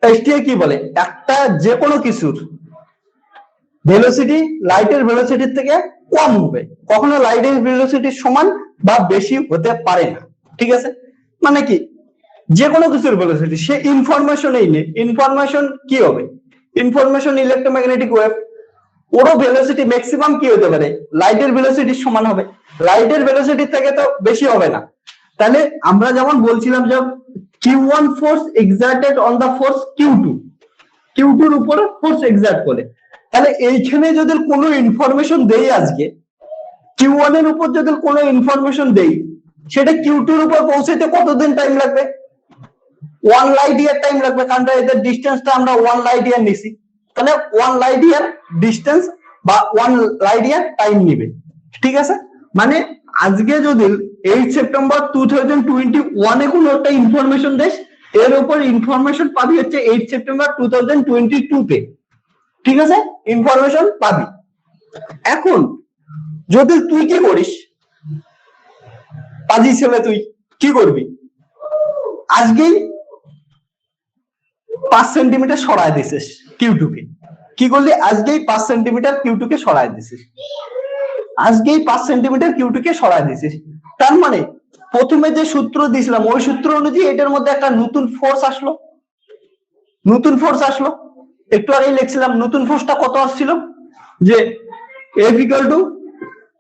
এসটিআর কি বলে, একটা যে কোনো কিছুর ভেলোসিটি লাইটের ভেলোসিটির থেকে কম হবে, কখনো লাইটের ভেলোসিটির সমান বা বেশি হতে পারে না। ঠিক আছে, মানে কি যে কোনো কিছুর ভেলোসিটি, সে ইনফরমেশনই নেই, ইনফরমেশন কি হবে, ইনফরমেশন ইলেকট্রোম্যাগনেটিক ওয়েভ, ওরও ভেলোসিটি ম্যাক্সিমাম কি হতে পারে, লাইটের ভেলোসিটির সমান হবে, লাইটের ভেলোসিটির থেকে তো বেশি হবে না। তাহলে আমরা যেমন বলছিলাম যে Q1 force exerted on the force Q2, Q2 এর উপরে ফোর্স এক্সার্ট করে, তাহলে এইখানে যদি কোনো ইনফরমেশন দেই, আজকে Q1 এর উপর যদি কোনো ইনফরমেশন দেই, সেটা Q2 এর উপর পৌঁছাতে কতদিন টাইম লাগবে? 1 লাইট ইয়ার টাইম লাগবে, কারণ এদের ডিসটেন্সটা আমরা 1 লাইট ইয়ার নিছি, তাহলে 1 লাইট ইয়ার ডিসটেন্স বা 1 লাইট ইয়ার টাইম নিবে। ঠিক আছে, মানে আজকে যদি 8 সেপ্টেম্বর 2021 এ কোনো একটা ইনফরমেশন দেশ, এর উপর ইনফরমেশন পাবি হচ্ছে 8 সেপ্টেম্বর 2022 তে। ঠিক আছে, ইনফরমেশন পাবি। এখন যদি তুই কি করিস, পাজি ছেলে তুই কি করবি, আজকেই 5 সেন্টিমিটার সরায় দিছিস Q2 কে, কি করলি আজকেই 5 সেন্টিমিটার Q2 কে সরায় দিছিস, আজকেই 5 সেন্টিমিটার Q2 কে সরায় দিছিস। তার মানে প্রথমে যে সূত্র দিছিলাম ওই সূত্র অনুযায়ী এটার মধ্যে একটা নতুন ফোর্স আসলো, নতুন ফোর্স আসলো, একটু আগেই লিখছিলাম নতুন ফোর্সটা কত আসছিল, যে F equal to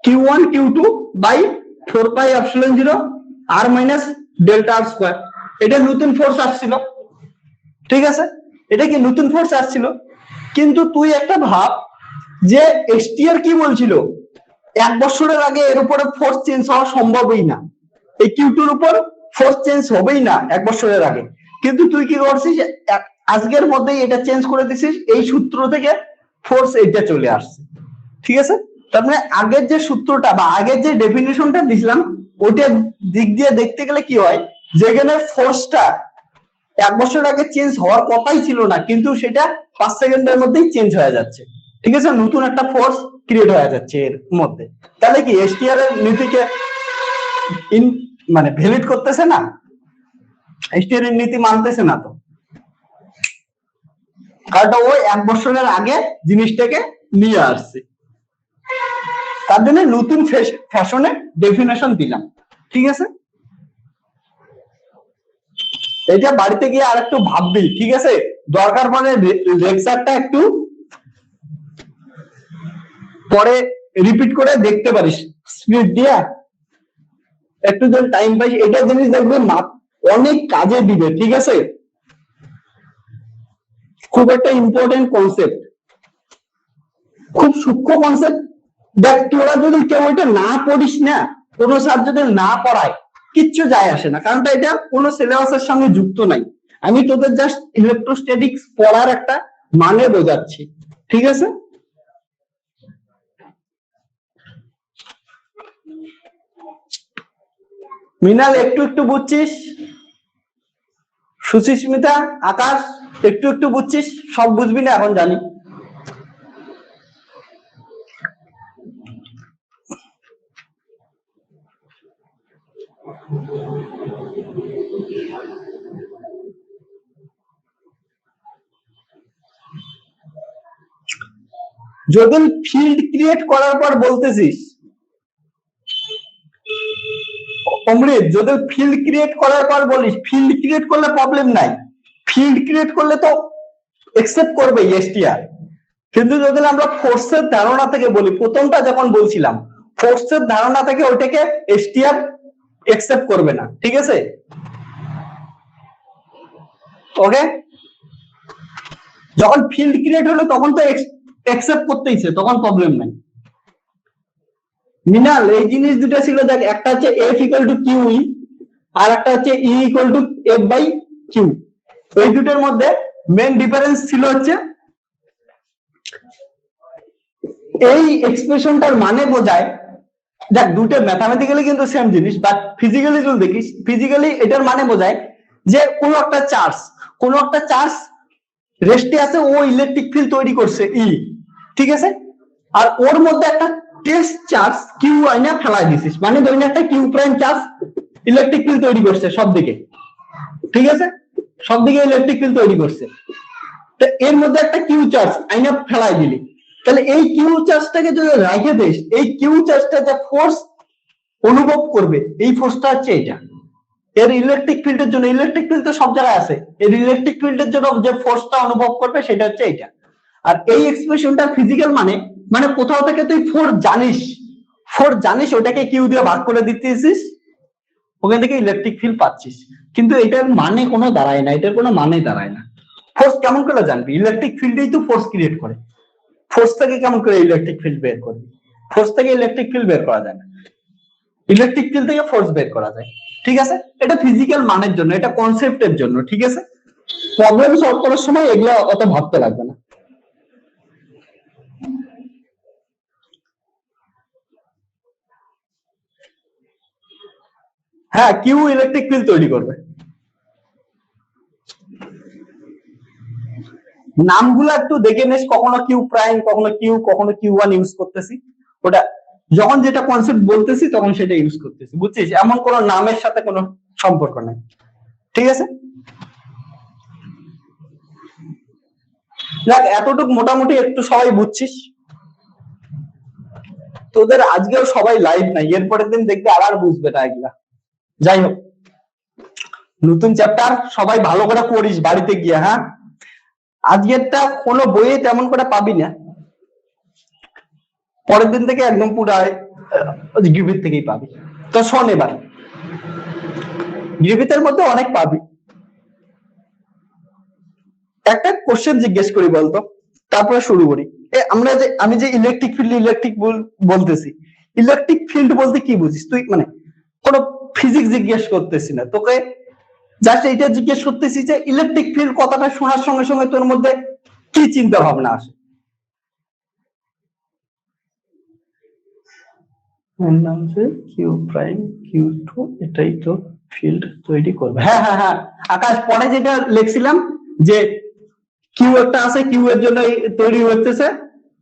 Q1 Q2 by 4 pi epsilon 0 r minus delta r square, এটা নতুন ফোর্স আসছিল। ঠিক আছে, এটা কি নতুন ফোর্স আসছিল, কিন্তু তুই একটা ভাব যে এসটিআর কি বলছিল, 1 বছরের আগে এর উপরে ফোর্স চেঞ্জ হওয়া সম্ভবই না, এই Q2 এর উপর ফোর্স চেঞ্জ হবেই না 1 বছরের আগে, কিন্তু তুই কি করছিস, আজকের মধ্যেই এটা চেঞ্জ করে দিছিস, এই সূত্র থেকে ফোর্স এটা চলে আসছে। ঠিক আছে, তার মানে আগের যে সূত্রটা বা আগের যে ডেফিনিশনটা দিছিলাম ওইটা দিক দিয়ে দেখতে গেলে কি হয়, যেখানে ফোর্সটা 1 বছর আগে চেঞ্জ হওয়ার কথাই ছিল না, কিন্তু সেটা 5 সেকেন্ডের মধ্যেই চেঞ্জ হয়ে যাচ্ছে। ঠিক আছে, নতুন একটা ফোর্স ক্রিয়েট হয়ে যাচ্ছে এর মধ্যে, তাহলে কি এসটিআর এর নীতিকে মানে ভ্যালিড করতেছে না, এসটিআর এর নীতি মানতেছে না, তো কারণ ওই 1 বছরের আগে জিনিসটাকে নিয়ে আসছে, তার জন্য নতুন ফ্যাশনে ডেফিনেশন দিলাম। ঠিক আছে, এটা বাড়িতে গিয়ে আর একটু ভাববি। ঠিক আছে, দরকার পড়ে লেকচারটা একটু পরে রিপিট করে দেখতে পারিস, স্পিড দিয়া একটু যদি টাইম পাইস, এটা জিনিস দেখবে অনেক কাজে দিবে। ঠিক আছে, খুব একটা ইম্পর্টেন্ট কনসেপ্ট, খুব সূক্ষ্ম কনসেপ্ট। দেখ তোরা যদি কেউ এটা না পড়িস না, কোনো স্যার যদি না পড়ায় কিচ্ছু যায় আসে না, কারণ এটা কোনো সিলেবাসের সঙ্গে যুক্ত নাই, আমি তোদের জাস্ট ইলেকট্রোস্ট্যাটিক্স পড়ার একটা মানে বোঝাচ্ছি। ঠিক আছে, মৃণাল একটু একটু বুঝছিস, সুচিস্মিতা আকাশ একটু একটু বুঝছিস, সব বুঝবি না এখন জানি। যদি ফিল্ড ক্রিয়েট করার পর বলতেছিস অমৃত, যদি ফিল্ড ক্রিয়েট করার পর বলিস, ফিল্ড ক্রিয়েট করলে প্রবলেম নাই, ফিল্ড ক্রিয়েট করলে তো একসেপ্ট করবে এসটিআর, কিন্তু যদি আমরা ফোর্সের ধারণা থেকে বলি, প্রথমটা যখন বলছিলাম ফোর্সের ধারণা থেকে ওইটাকে এসটিআর একসেপ্ট করবে না, ঠিক আছে? ওকে, যখন ফিল্ড ক্রিয়েট হলো তখন তো একসেপ্ট করতেইছে, তখন প্রবলেম নাই। মিনাল এই জিনিস দুটো ছিল, দেখ একটা হচ্ছে F equal to Q E, আর একটা হচ্ছে E equal to F by Q. এই দুটোর মধ্যে মেন ডিফারেন্স ছিল হচ্ছে এই এক্সপ্রেশনটার মানে বোঝায়, দেখ দুটো ম্যাথামেটিক্যালি কিন্তু সেম জিনিস, বাট ফিজিক্যালি যদি দেখিস, ফিজিক্যালি এটার মানে বোঝায় যে কোনো একটা চার্জ রেস্টে আছে, ও ইলেকট্রিক ফিল্ড তৈরি করছে ই, ঠিক আছে? আর ওর মধ্যে একটা টেস্ট চার্জ কিউ আইনা ফেলাই দিছিস, মানে ধরুন একটা q prime charge electric field তৈরি করছে সব দিকে, ঠিক আছে? সব দিকে ইলেকট্রিক ফিল্ড তৈরি করছে, তো এর মধ্যে একটা কিউ চার্জ আইনা ফেলাই দিলি, তাহলে এই কিউ চার্জটাকে যদি রাখে দিস, এই কিউ চার্জটা যে ফোর্স অনুভব করবে, এই ফোর্সটা হচ্ছে এটা। এর ইলেকট্রিক ফিল্ডের জন্য, ইলেকট্রিক ফিল্ড তো সব জায়গায় আছে, এর ইলেকট্রিক ফিল্ডের জন্য যে ফোর্সটা অনুভব করবে সেটা হচ্ছে এটা। আর এই এক্সপ্রেশনটা ফিজিক্যাল মানে কোথাও থেকে তুই ফোর্স জানিস ওটাকে কিউ দিয়ে ভাগ করে দিতেছিস, ওখান থেকে ইলেকট্রিক ফিল্ড পাচ্ছিস, কিন্তু এটার মানে কোনো দাঁড়ায় না, এটার কোনো মানে দাঁড়ায় না। ফোর্স কেমন করে জানবি? ইলেকট্রিক ফিল্ডেই তো ফোর্স ক্রিয়েট করে, ফোর্স থেকে কেমন করে ইলেকট্রিক ফিল্ড বের করবি? ফোর্স থেকে ইলেকট্রিক ফিল্ড বের করা যায় না, ইলেকট্রিক ফিল্ড থেকে ফোর্স বের করা যায়, ঠিক আছে? এটা ফিজিক্যাল মানের জন্য, এটা কনসেপ্টের জন্য, ঠিক আছে? প্রবলেম সলভ করার সময় এগুলো অত ভাবতে লাগবে না। হ্যাঁ, কিউ ইলেকট্রিক ফিল্ড তৈরি করবে। নামগুলো একটু দেখে নিস, কখনো কিউ প্রাইম, কখনো কিউ ওয়ান ইউজ করতেছি, ওটা যখন যেটা কনসেপ্ট বলতেছি তখন সেটা ইউজ করতেছি, বুঝছিস? এমন কোন নামের সাথে কোনো সম্পর্ক নেই, ঠিক আছে? দেখ এতটুকু মোটামুটি একটু সবাই বুঝছিস। তোদের আজকেও সবাই লাইভ নাই, এরপরের দিন দেখবে আবার বুঝবে না এগুলা। যাই হোক, নতুন চ্যাপ্টার সবাই ভালো করে পড়িস বাড়িতে গিয়ে, হ্যাঁ? আজকেরটা কোনো বইয়ে তেমন করে পাবি না, পরের দিন থেকে একদম পুরো গ্রিভিত থেকেই পাবি। তো শোন, এবার গ্রিভিতের মধ্যে অনেক পাবি। একটা কোশ্চেন জিজ্ঞেস করি বলতো, তারপরে শুরু করি। আমি যে ইলেকট্রিক বলতেছি, ইলেকট্রিক ফিল্ড বলতে কি বুঝিস তুই? মানে কোনো ফিজিক্স জিজ্ঞেস করতেছি না তোকে, জাস্ট এটা জিজ্ঞেস করতেছি যে ইলেকট্রিক ফিল্ড কথাটা শোনার সঙ্গে সঙ্গে তোর মধ্যে কি চিন্তা ভাবনা আসে? কিউ প্রাইম কিউ টু, এটাই তো ফিল্ড তৈরি করবে। হ্যাঁ হ্যাঁ হ্যাঁ আকাশ, পরে যেটা লিখছিলাম যে কিউ একটা আছে, কিউ এর জন্য তৈরি হচ্ছে,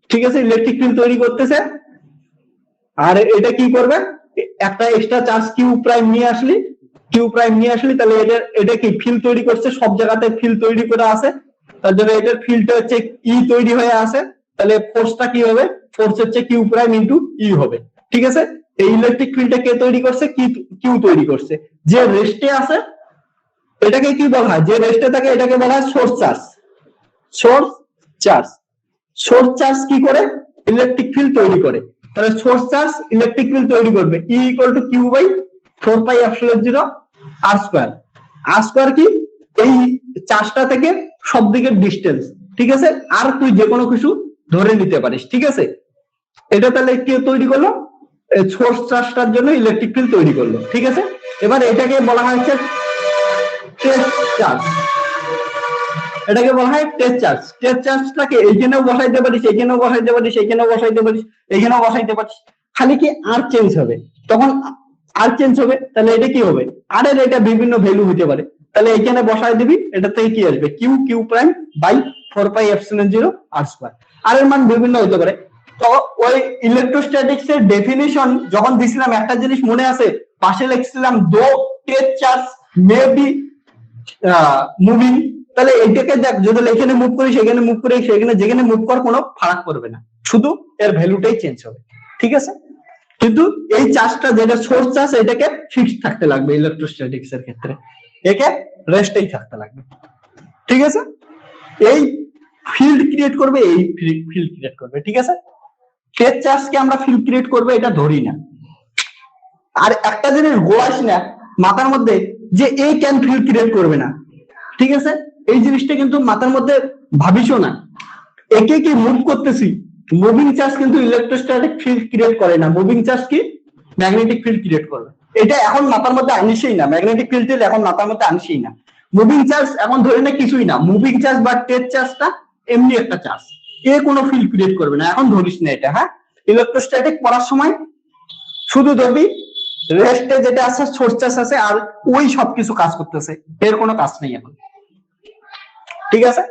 ঠিক আছে? ইলেকট্রিক ফিল্ড তৈরি করতেছে, আর এটা কি করবে? একটা এক্সট্রা চার্জ কিউ প্রাইম নিয়ে আসলি, তাহলে এটা কি ফিল্ড তৈরি করছে, সব জায়গাতে ফিল্ড তৈরি করে আছে, তার জন্য এটার ফিল্ডটা হচ্ছে ই তৈরি হয়ে আছে, তাহলে ফোর্সটা কি হবে? ফোর্স হচ্ছে কিউ প্রাইম ইন্টু ই হবে, ঠিক আছে? এই ইলেকট্রিক ফিল্ডটা কে তৈরি করছে? কিউ তৈরি করছে। যে রেস্টে আছে এটাকে কি বলা হয়? যে রেস্টে থাকে এটাকে বলা হয় সোর্স চার্জ। সোর্স চার্জ কি করে? ইলেকট্রিক ফিল্ড তৈরি করে। তাহলে সোর্স চার্জ ইলেকট্রিক ফিল্ড তৈরি করবে, E equal to q by 4 pi epsilon 0 R square. R square কি? এই চার্জটা থেকে সব দিকের ডিসটেন্স, ঠিক আছে? আর তুই যে কোনো কিছু ধরে নিতে পারিস, ঠিক আছে? এটা তাহলে কে তৈরি করলো? সোর্স চার্জটার জন্য ইলেকট্রিক ফিল্ড তৈরি করলো, ঠিক আছে? এবার এটাকে বলা হচ্ছে টেস্ট চার্জ, এটাকে বলা হয় টেস্ট চার্জ। টেস্ট চার্জটাকে এইখানেও বসাইতে পারিস, এইখানেও বসাইতে পারিস, এইখানেও বসাইতে পারিস, এইখানেও বসাইতে পারিস, খালি কি আর চেঞ্জ হবে, তখন আর চেঞ্জ হবে, তাহলে এটা কি হবে? আর এর এটা বিভিন্ন ভ্যালু হতে পারে, তাহলে এইখানে বসাই দিবি, এটা থেকে কি আসবে? Q prime by 4 pi epsilon 0 R square. আর এর মান বিভিন্ন হতে পারে। তো ওই ইলেকট্রোস্ট্যাটিক্স এর ডেফিনিশন যখন দিছিলাম, একটা জিনিস মনে আছে, পাশে লিখছিলাম দো test charge may be moving, তাহলে এটাকে দেখ, যদি এখানে মুভ করি, সেখানে মুভ করি, সেখানে যেখানে মুভ কর, কোনো ফারাক করবে না, শুধু এর ভ্যালুটাই চেঞ্জ হবে, ঠিক আছে? কিন্তু এই চার্জটা যেটা সোর্স চার্জ, এটাকে ফিক্সড থাকতে লাগবে ইলেকট্রোস্ট্যাটিক্স এর ক্ষেত্রে, একে রেস্টেই থাকতে লাগবে, ঠিক আছে, এই ফিল্ড ক্রিয়েট করবে, এই ফিল্ড ক্রিয়েট করবে। ঠিক আছে, টেস্ট চার্জকে আমরা ফিল্ড ক্রিয়েট করবে এটা ধরি না। আর একটা জিনিস গোলাস না মাথার মধ্যে যে এ ক্যান ফিল্ড ক্রিয়েট করবে না। ঠিক আছে, এই জিনিসটা কিন্তু মাথার মধ্যে ভাবিসও না। একে কি মুভ করতেছি, মুভিং চার্জ কিন্তু ইলেকট্রোস্ট্যাটিক ফিল্ড ক্রিয়েট করে না, মুভিং চার্জ কি ম্যাগনেটিক ফিল্ড ক্রিয়েট করবে। এটা এখন মাথার মধ্যে আনিসই না, ম্যাগনেটিক ফিল্ড এখন মাথার মধ্যে আনিসই না। মুভিং চার্জ এখন ধরে না কিছুই না, মুভিং চার্জ বা টেস্ট চার্জটা এমনি একটা চার্জ, এ কোনো ফিল্ড ক্রিয়েট করবে না, এখন ধরিস না এটা। হ্যাঁ, ইলেকট্রোস্ট্যাটিক পড়ার সময় শুধু ধরবি রেস্টে যেটা আছে সোর্স চার্জ আছে, আর ওই সবকিছু কাজ করতেছে, এর কোনো কাজ নেই এখন। ঠিক আছে,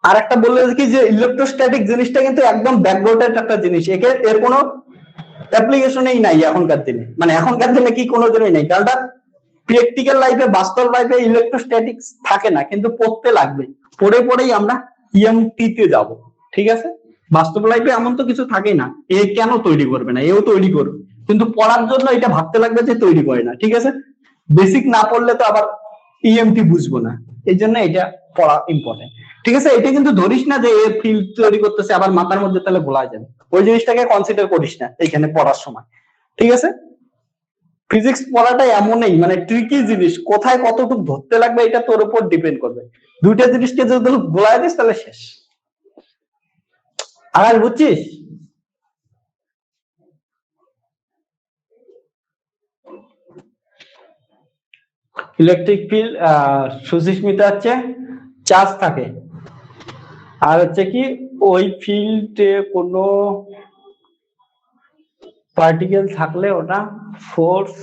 আর একটা বললে কি যে ইলেকট্রোস্ট্যাটিক জিনিসটা কিন্তু একদম ব্যাকডেটেড একটা জিনিস, এর কোনো অ্যাপ্লিকেশনই নাই এখনকার দিনে, মানে এখনকার দিনে কি কোনো দিনই নাই, কারণ প্র্যাকটিক্যাল লাইফে, বাস্তব লাইফে ইলেকট্রোস্ট্যাটিক্স থাকে না, কিন্তু পড়তে লাগবে, পড়ে পড়েই আমরা ইএমটি তে যাব। ঠিক আছে, বাস্তব লাইফে এমন তো কিছু থাকে না, এ কেন তৈরি করবে না, এও তৈরি করবে, কিন্তু পড়ার জন্য এটা ভাবতে লাগবে যে তৈরি করে না। ঠিক আছে, বেসিক না পড়লে তো আবার ইএমটি বুঝবো না, এই জন্য এটা পড়া ইম্পর্টেন্ট। ঠিক আছে, এটা কিন্তু ধরিস না যে এ ফিল্ড তৈরি করতেছে আবার মাথার মধ্যে তাহলে ভোলা যাবে, ওই জিনিসটাকে কনসিডার করিস না এইখানে পড়ার সময়। ঠিক আছে, ফিজিক্স পড়াটা এমনই মানে ট্রিকি জিনিস, কোথায় কতটুকু ধরতে লাগবে এটা তোর উপর ডিপেন্ড করবে। দুইটা জিনিসকে যদি ভোলাই দিস তাহলে শেষ। আর বুঝছিস? ইলেকট্রিক ফিল্ড সুস্মিতা হচ্ছে চার্জ থাকে, আর হচ্ছে কি ওই ফিল্ডে কোনো পার্টিকেল থাকলে ওটা ফোর্স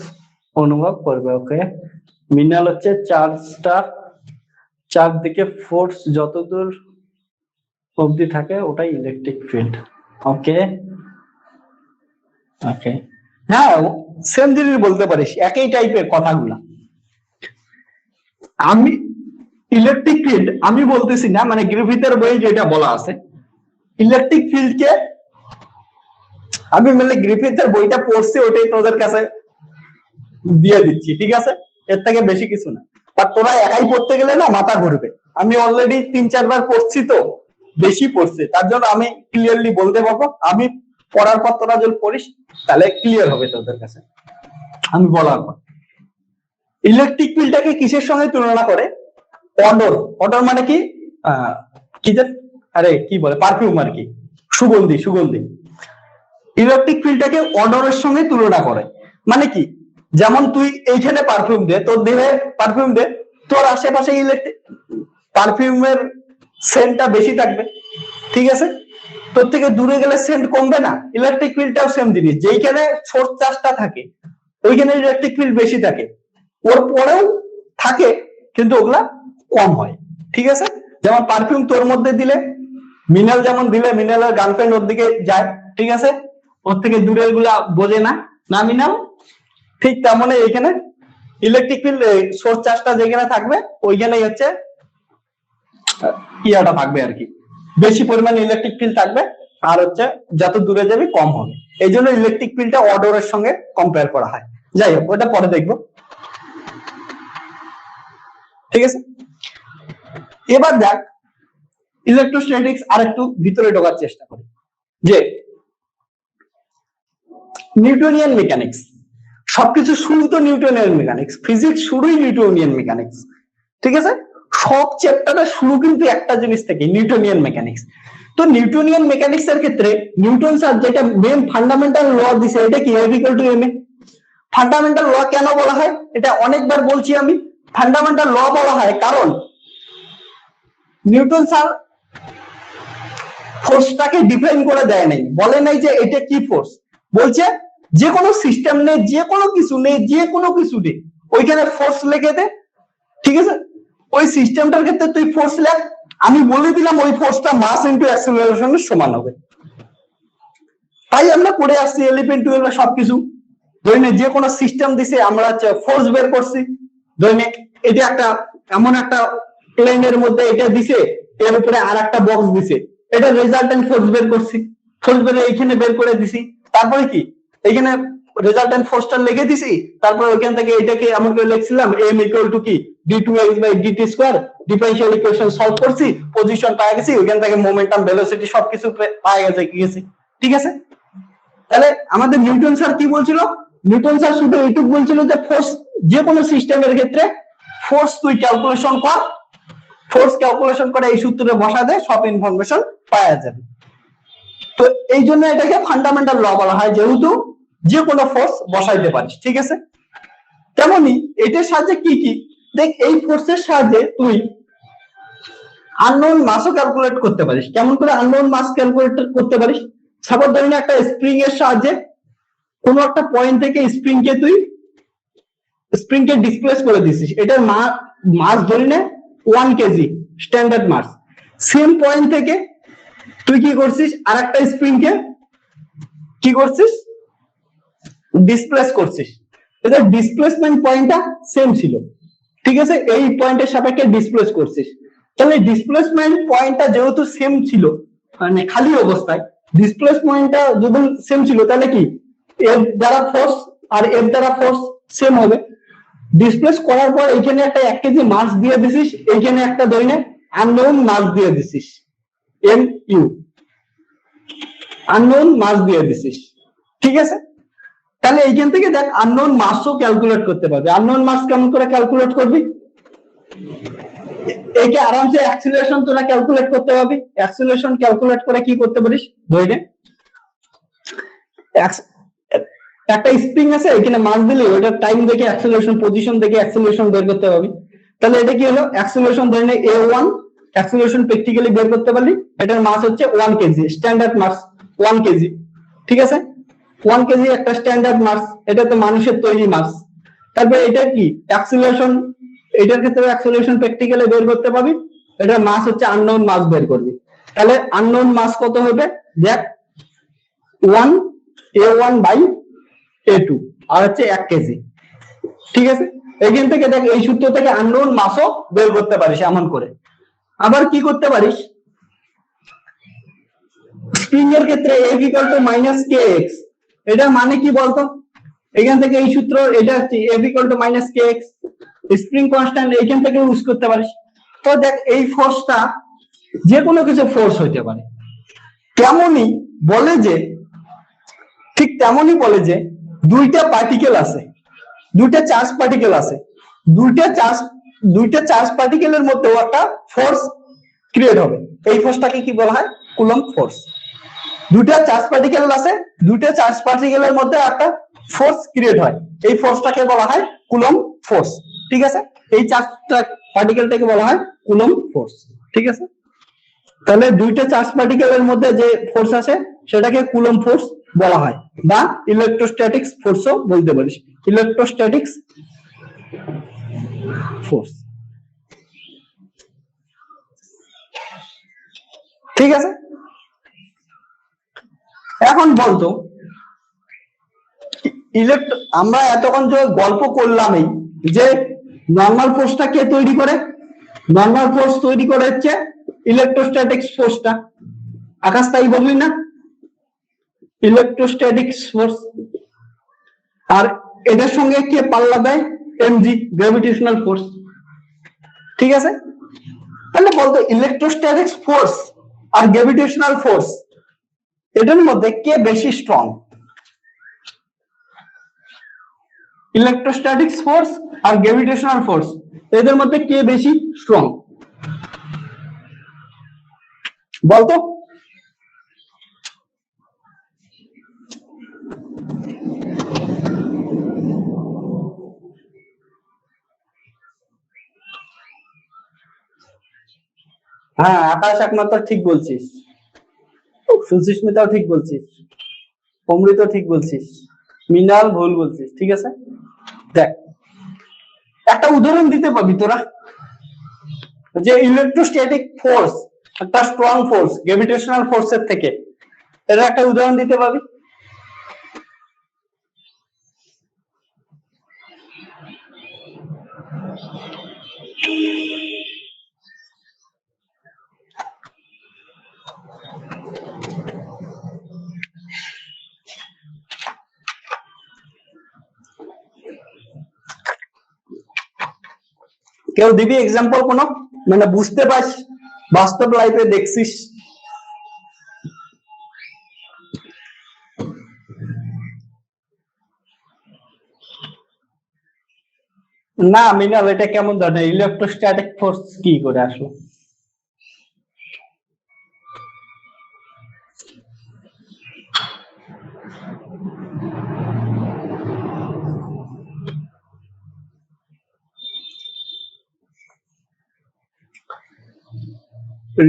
অনুভব করবে। ওকে, মিনাল হচ্ছে চার্জটা চারদিকে ফোর্স যতদূর অবধি থাকে ওটাই ইলেকট্রিক ফিল্ড। ওকে ওকে, হ্যাঁ সেম জিনিস বলতে পারিস, একই টাইপের কথাগুলা। আমি ইলেকট্রিক ফিল্ড আমি বলতেছি না, মানে গ্রিফিথের বই যেটা বলা আছে ইলেকট্রিক ফিল্ডকে আমি মানে গ্রিফিথের বইটা পড়ছি ওটাই তোদের কাছে দিয়ে দিচ্ছি। ঠিক আছে, এর থেকে বেশি কিছু না, আর তোরা একাই পড়তে গেলে না মাথা ঘুরবে। আমি অলরেডি 3-4 বার পড়ছি তো, বেশি পড়ছে, তার জন্য আমি ক্লিয়ারলি বলতে পারবো। আমি পড়ার পর তোরা যদি পড়িস তাহলে ক্লিয়ার হবে তোদের কাছে। আমি বলার পর ইলেকট্রিক ফিল্ডটাকে কিসের সঙ্গে তুলনা করে? অডর। অডর মানে কি কি যে আরে কি বলে পারফিউম আর কি, সুগন্ধি। সুগন্ধি ইলেকট্রিক ফিল্ডটাকে অডরের সঙ্গে তুলনা করে। মানে কি, যেমন তুই এইখানে পারফিউম দে, তোর দেহে পারফিউম দে, তোর আশেপাশে ইলেকট্রিক পারফিউমের সেন্টটা বেশি থাকবে। ঠিক আছে, তোর থেকে দূরে গেলে সেন্ট কমবে না। ইলেকট্রিক ফিল্ডটাও সেম জিনিস, যেইখানে সোর্স চার্জটা থাকে ওইখানে ইলেকট্রিক ফিল্ড বেশি থাকে, ওর পরেও থাকে কিন্তু ওগুলা কম হয়। ঠিক আছে, যেমন পারফিউম তোর মধ্যে দিলে, মিনাল যেমন দিলে মিনালের গার্লফ্রেন্ড ওর দিকে যায়, ঠিক আছে, ওর থেকে দূরের গুলা বোঝে না, না মিনাল? ঠিক তেমন এইখানে ইলেকট্রিক ফিল্ড সোর্স চার্জটা যেখানে থাকবে ওইখানেই হচ্ছে ইয়াটা থাকবে আর কি, বেশি পরিমাণে ইলেকট্রিক ফিল্ড থাকবে, আর হচ্ছে যত দূরে যাবে কম হবে। এই জন্য ইলেকট্রিক ফিল্ডটা অডরের সঙ্গে কম্পেয়ার করা হয়। যাই হোক, ওটা পরে দেখবো। ঠিক আছে, এবার দেখ ইলেকট্রোস্ট্যাটিক্স আর একটু ভিতরে ঢোকার চেষ্টা করি, যে নিউটনিয়ান মেকানিক্স। সবকিছু শুরু তো নিউটনিয়ান মেকানিক্স, ফিজিক্স শুরুই নিউটনিয়ান মেকানিক্স। ঠিক আছে, সব চ্যাপ্টারের শুরু কিন্তু একটা জিনিস থেকে, নিউটনিয়ান মেকানিক্স। তো নিউটনিয়ান মেকানিক্স এর ক্ষেত্রে নিউটন স্যার যেটা মেন ফান্ডামেন্টাল ল দিছে, এটা কি F = ma। ফান্ডামেন্টাল ল কেন বলা হয় এটা অনেকবার বলছি আমি। ফান্ডামেন্টাল ল বলা হয় কারণ নিউটন স্যার ফোর্সটাকে ডিফাইন করে দেয় নাই, বলে নাই যে এটা কি ফোর্স, বলছে যে কোনো সিস্টেম নেই, যে কোনো কিছু নেই, যে কোনো কিছু নেই ওইখানে ফোর্স লিখে দে। ঠিক আছে, ওই সিস্টেমটার ক্ষেত্রে তুই ফোর্স লেখ, আমি বলে দিলাম ওই ফোর্সটা মাস ইনটু অ্যাক্সেলারেশনের সমান হবে। তাই আমরা করে আসছি 11-12 সবকিছু। ধরে যে কোনো সিস্টেম দিছে আমরা ফোর্স বের করছি। ধরে এটা একটা এমন একটা প্লেনের মধ্যে এটা দিছে, এর উপরে আর একটা বক্স দিছে, এটা রেজাল্টেন্ট ফোর্স বের করছি, ফোর্স বের এইখানে বের করে দিছি। তারপরে কি এখানে রেজাল্টেন্ট ফোর্সটা লিখে দিছি, তারপর ওইখান থেকে এটাকে এমন করে লিখছিলাম m ইকুয়াল টু কি d2x by dt square, differential equation solve করছি, পজিশন পাই গেছি, ওইখান থেকে মোমেন্টাম ভেলোসিটি সবকিছু পাই গেছে। ঠিক আছে, তাহলে আমাদের নিউটন স্যার কি বলছিল? নিউটন স্যার শুধু এইটুকু বলছিল যে ফোর্স, যে কোনো সিস্টেমের ক্ষেত্রে ফোর্স তুই ক্যালকুলেশন কর, ফোর্স ক্যালকুলেশন করে এই সূত্রে বসা দে, সব ইনফরমেশন পাওয়া যাবে। তো এই জন্য এটাকে ফান্ডামেন্টাল ল বলা হয়, যেহেতু যে কোনো ফোর্স বসাইতে পারিস। ঠিক আছে, তেমনি এটার সাহায্যে কি কি দেখ, এই ফোর্সের সাহায্যে তুই আননোন মাসও ক্যালকুলেট করতে পারিস। কেমন করে আননোন মাস ক্যালকুলেট করতে পারিস? সাপোজ ধরি না একটা স্প্রিং এর সাহায্যে কোন একটা পয়েন্ট থেকে স্প্রিং কে ডিসপ্লেস করে দিছিস, এটার মাস ধরি না 1 কেজি স্ট্যান্ডার্ড মাস। সেম পয়েন্ট থেকে তুই কি করছিস, আরেকটা স্প্রিং কে কি করছিস, ডিসপ্লেস করছিস, এদের ডিসপ্লেসমেন্ট পয়েন্টটা সেম ছিল। ঠিক আছে, এই পয়েন্টের সাপেক্ষে ডিসপ্লেস করছিস, তাহলে ডিসপ্লেসমেন্ট পয়েন্টটা যেহেতু সেম ছিল, মানে খালি অবস্থায় ডিসপ্লেসমেন্টটা যদি সেম ছিল, তাহলে কি এর দ্বারা ফোর্স আর এর দ্বারা ফোর্স সেম হবে। ডিসপ্লেস করার পর এখানে একটা 1 কেজি মাস দিয়ে দিছিস, এইখানে একটা ধরে আননোন মাস দিয়ে দিছিস, এম ইউ আননোন মাস দিয়ে দিছিস। ঠিক আছে, তাহলে এইখান থেকে দেখ আননোন মাসও ক্যালকুলেট করতে পারবে। আননোন মাস কেমন করে ক্যালকুলেট করবি? একে আরামসে অ্যাক্সিলারেশন তোরা ক্যালকুলেট করতে পারবি। অ্যাক্সিলারেশন ক্যালকুলেট করে কি করতে পারিস, ধরে একটা স্প্রিং আছে, এখানে মাস দিলে ওটা টাইম দেখে অ্যাক্সিলারেশন পজিশন দেখে অ্যাক্সিলারেশন বের করতে পারবি। তাহলে এটা কি হলো, অ্যাক্সিলারেশন ধরে নে a1, অ্যাক্সিলারেশন প্র্যাকটিক্যালি বের করতে পারলি, এটার মাস হচ্ছে 1 কেজি, স্ট্যান্ডার্ড মাস 1 কেজি। ঠিক আছে, 1 কেজি একটা স্ট্যান্ডার্ড মাস, এটা তো মানুষের তৈরি মাস। তারপরে এটা কি অ্যাক্সিলারেশন, এটার ক্ষেত্রে অ্যাক্সিলারেশন প্র্যাকটিক্যালি বের করতে পারবি, এটার মাস হচ্ছে আননোন মাস বের করবি। তাহলে আননোন মাস কত হবে দেখ, 1 a1 বাই a2 আর হচ্ছে 1 কেজি। ঠিক আছে, এখান থেকে দেখ এই সূত্র থেকে আননোন মাসও বের করতে পারিস এমন করে। আবার কি করতে পারিস, স্প্রিং এর ক্ষেত্রে F equal two minus kx, এটা মানে কি বলতো? এখান থেকে এই সূত্র, এটা হচ্ছে F equal two minus kx, spring constant, এইখান থেকে ইউজ করতে পারিস। তো দেখ এই ফোর্সটা যে কোনো কিছু ফোর্স হইতে পারে। তেমনি বলে যে, ঠিক তেমনই বলে যে দুইটা পার্টিকেল আছে, দুইটা চার্জ পার্টিকেল আছে, দুইটা চার্জ পার্টিকেলের মধ্যে একটা ফোর্স ক্রিয়েট হবে, এই ফোর্সটাকে কি বলা হয়, কুলম্ব ফোর্স। দুইটা চার্জ পার্টিকেল আছে, দুইটা চার্জ পার্টিকেলের মধ্যে একটা ফোর্স ক্রিয়েট হয়, এই ফোর্সটাকে বলা হয় কুলম্ব ফোর্স। ঠিক আছে, এই চার্জটা পার্টিকেলটাকে বলা হয় কুলম্ব ফোর্স। ঠিক আছে, তাহলে দুইটা চার্জ পার্টিকেলের মধ্যে যে ফোর্স আছে সেটাকে কুলম্ব ফোর্স বলা হয়, বা ইলেকট্রোস্ট্যাটিক্স ফোর্সও বলতে পারিস, ইলেকট্রোস্ট্যাটিক্স ফোর্স। ঠিক আছে, এখন বলতো আমরা এতক্ষণ যে গল্প করলাম এই যে নর্মাল ফোর্সটা কে তৈরি করে, নর্মাল ফোর্স তৈরি করে হচ্ছে ইলেকট্রোস্ট্যাটিক্স ফোর্সটা। আকাশ তাই বললি না, ইলেকট্রোস্ট্যাটিক্স ফোর্স। আর এটার সঙ্গে কে পাল্লা দেয়, এমজি, গ্র্যাভিটেশনাল ফোর্স। ঠিক আছে, তাহলে বলতো ইলেকট্রোস্ট্যাটিক্স ফোর্স আর গ্র্যাভিটেশনাল ফোর্স এটার মধ্যে কে বেশি স্ট্রং? ইলেকট্রোস্ট্যাটিক্স ফোর্স আর গ্র্যাভিটেশনাল ফোর্স এদের মধ্যে কে বেশি স্ট্রং বলতো? হ্যাঁ, আকাশ একমাত্র ঠিক বলছিস, সুচিস্মিতাও ঠিক বলছিস, অমৃত ঠিক বলছিস, মৃণাল ভুল বলছিস। ঠিক আছে, দেখ একটা উদাহরণ দিতে পারবি তোরা, যে ইলেকট্রোস্ট্যাটিক ফোর্স একটা স্ট্রং ফোর্স গ্র্যাভিটেশনাল ফোর্সের থেকে, এটা একটা উদাহরণ দিতে পারবি? কেউ দিবি এক্সাম্পল কোনো, মানে বুঝতে পারছ, বাস্তব লাইফে দেখছিস? না মিনাল, এটা কেমন ধরনের ইলেকট্রোস্ট্যাটিক ফোর্স কি করে আসলো?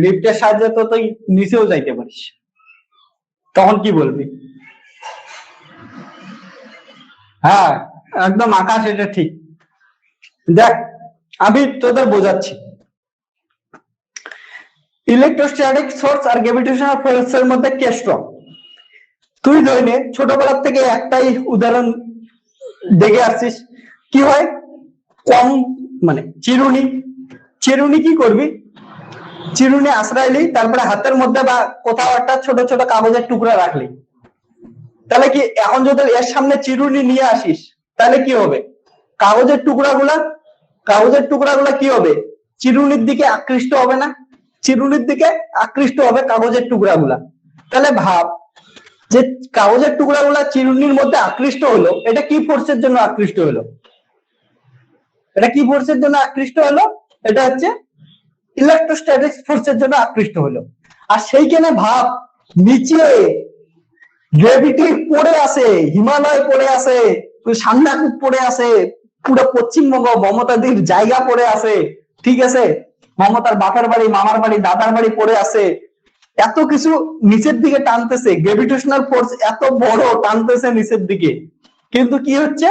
লিফটের সাহায্যে তো তুই নিচেও যাইতে পারিস, তখন কি বলবি? হ্যাঁ একদম আকাশ, এটা ঠিক। দেখ আমি তোদের বোঝাচ্ছি, ইলেকট্রোস্ট্যাটিক ফোর্স আর গ্র্যাভিটেশনাল ফোর্সের মধ্যে কে স্ট্রং? তুই ধরে ছোটবেলা থেকে একটাই উদাহরণ দেখে আসছিস, কি হয় কম, মানে চিরুনি, চিরুনি কি করবি, চিরুনি আশ্রাইলি, তারপরে হাতের মধ্যে বা কোথাও একটা ছোট ছোট কাগজের টুকরা রাখলি, তাহলে কি এখন যদি এর সামনে চিরুনি নিয়ে আসিস তাহলে কি হবে? কাগজের টুকরাগুলা কি হবে? চিরুনির দিকে আকৃষ্ট হবে না? চিরুনির দিকে আকৃষ্ট হবে কাগজের টুকরাগুলা। তাহলে ভাব যে কাগজের টুকরাগুলা চিরুনির মধ্যে আকৃষ্ট হলো, এটা কি ফোর্সের জন্য আকৃষ্ট হলো? এটা কি ফোর্সের জন্য আকৃষ্ট হলো? এটা হচ্ছে ইলেকট্রোস্ট্যাটিক ফোর্সের জন্য আকৃষ্ট হলো। আর সেইখানে ভাব নিচে গ্র্যাভিটি পড়ে আছে, হিমালয় পড়ে আছে, সান্দাকূপ পড়ে আছে, পুরো পশ্চিমবঙ্গ মমতাদির জায়গা পড়ে আছে, ঠিক আছে, মমতার বাপের বাড়ি, মামার বাড়ি, দাদার বাড়ি পড়ে আছে, এত কিছু নিচের দিকে টানতেছে, গ্র্যাভিটেশনাল ফোর্স এত বড় টানতেছে নিচের দিকে, কিন্তু কি হচ্ছে?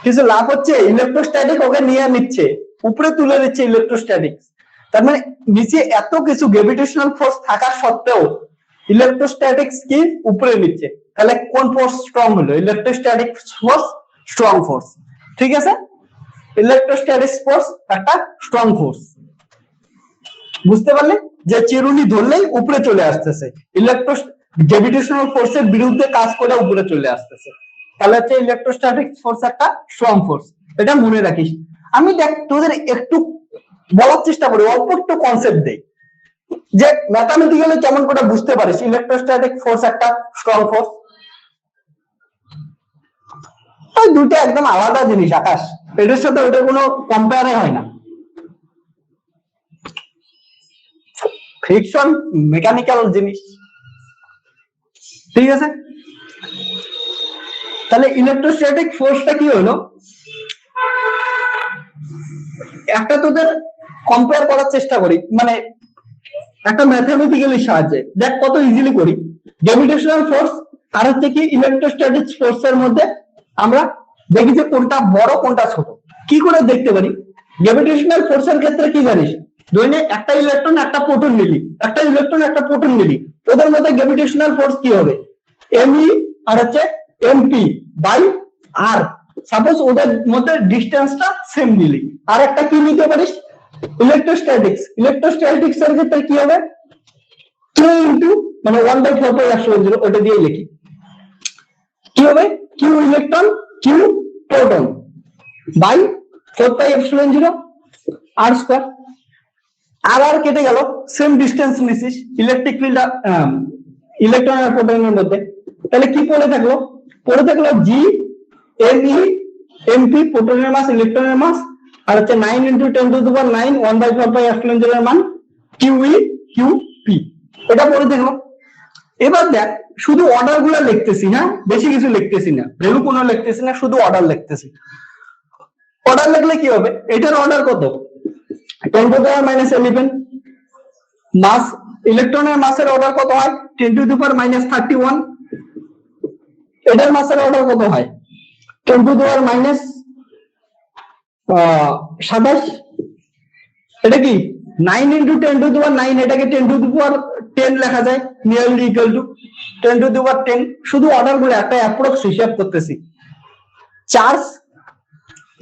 কিছু লাভ হচ্ছে? ইলেকট্রোস্ট্যাটিক ওকে নিয়ে নিচ্ছে, উপরে তুলে নিচ্ছে ইলেকট্রোস্ট্যাটিক। তার মানে নিচে এত কিছু গ্র্যাভিটেশনাল ফোর্স থাকা সত্ত্বেও ইলেকট্রোস্ট্যাটিক্স কি উপরে নিচ্ছে। তাহলে কোন ফোর্স স্ট্রং হলো? ইলেকট্রোস্ট্যাটিক ফোর্স স্ট্রং ফোর্স, ঠিক আছে, ইলেকট্রোস্ট্যাটিক ফোর্স একটা স্ট্রং ফোর্স। বুঝতে পারলে যে চিরুনি ধরলেই উপরে চলে আসতেছে, গ্র্যাভিটেশনাল ফোর্সের বিরুদ্ধে কাজ করে উপরে চলে আসতেছে, তাহলে হচ্ছে ইলেকট্রোস্ট্যাটিক ফোর্স একটা স্ট্রং ফোর্স। এটা মনে রাখিস। আমি দেখ তোদের একটু বলার চেষ্টা করি, অল্প একটু কনসেপ্ট দেই যে ম্যাথমেটিক্যালি কেমন করে বুঝতে পারিস ইলেকট্রোস্ট্যাটিক ফোর্স একটা স্ট্রং ফোর্স। ওই দুটো একদম আলাদা জিনিস আকাশ, এটার সাথে ওটা কোনো কম্পেয়ারে হয় না। ফ্রিকশন মেকানিক্যাল জিনিস, ঠিক আছে। তাহলে ইলেকট্রোস্ট্যাটিক ফোর্সটা কি হলো? একটা তোদের কম্পেয়ার করার চেষ্টা করি, মানে একটা ম্যাথমেটিক্যালি সাহায্যে দেখ কত ইজিলি করি। গ্র্যাভিটেশনাল ফোর্স আর হচ্ছে কি ইলেকট্রোস্ট্যাটিক ফোর্স এর মধ্যে আমরা দেখি যে কোনটা বড় কোনটা ছোট। কি করে দেখতে পারি? গ্র্যাভিটেশনাল ফোর্স এর ক্ষেত্রে কি জানিস, ধরে একটা ইলেকট্রন একটা প্রোটন নিলি, একটা ইলেকট্রন একটা প্রোটন নিলি, ওদের মধ্যে গ্র্যাভিটেশনাল ফোর্স কি হবে? এমই আর হচ্ছে এমপি বাই আর। সাপোজ ওদের মধ্যে ডিসটেন্সটা সেম নিলি। আর একটা কি নিতে পারিস? ইলেকট্রোস্ট্যাটিক্স। ইলেকট্রোস্ট্যাটিক্স এর ক্ষেত্রে কি হবে? কিউ ইনটু মানে 1/4πε0, ওটা দিয়ে লিখি। কি হবে? Q electron Q proton by 4πε0 R square. R কেটে গেল, সেম ডিসটেন্স নিছিস ইলেকট্রিক ফিল্ড ইলেকট্রন আর প্রোটনের মধ্যে, তাহলে কি পড়ে থাকলো? পড়ে থাকলো জি এমই এমপি, প্রোটনের মাস ইলেকট্রনের মাস, আর হচ্ছে 9 × 10⁹ 1/4πε0 এর মান কিউই কিউপি, এটা পড়ে দেখলো। এবার দেখ শুধু অর্ডার গুলো লিখতেছি, হ্যাঁ বেশি কিছু লিখতেছি না, ভ্যালু কোনো লিখতেছি না, শুধু অর্ডার লিখতেছি। অর্ডার লিখলে কি হবে? এটার অর্ডার কত? 10⁻11। মাস, ইলেকট্রনের মাসের অর্ডার কত হয়? 10⁻31। এটার মাসের অর্ডার কত হয়? 10⁻27। এটা কি 9 × 10⁹, এটাকে 10⁻10 লেখা যায়, নিয়ারলি ইকুয়াল টু 10⁻10। শুধু অর্ডার গুলো একটা অ্যাপ্রক্স হিসাব করতেছি। চার্জ,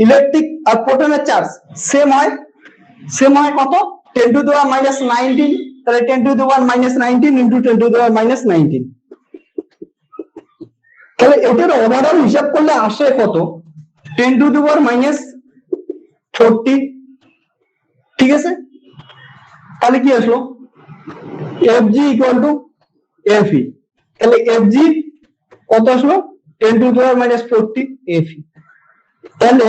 ইলেকট্রিক আর প্রোটনের চার্জ সেম হয় কত? 10⁻19। তাহলে 10⁻19 × 10⁻19। তাহলে এটার ওভারঅল হিসাব করলে আসে কত? 10⁻ 40, ঠিক আছে? তাহলে কি আসলো? Fg ইকুয়াল টু Fe, তাহলে Fg কত আসলো? 10 টু দি পাওয়ার -40 Fe। তাহলে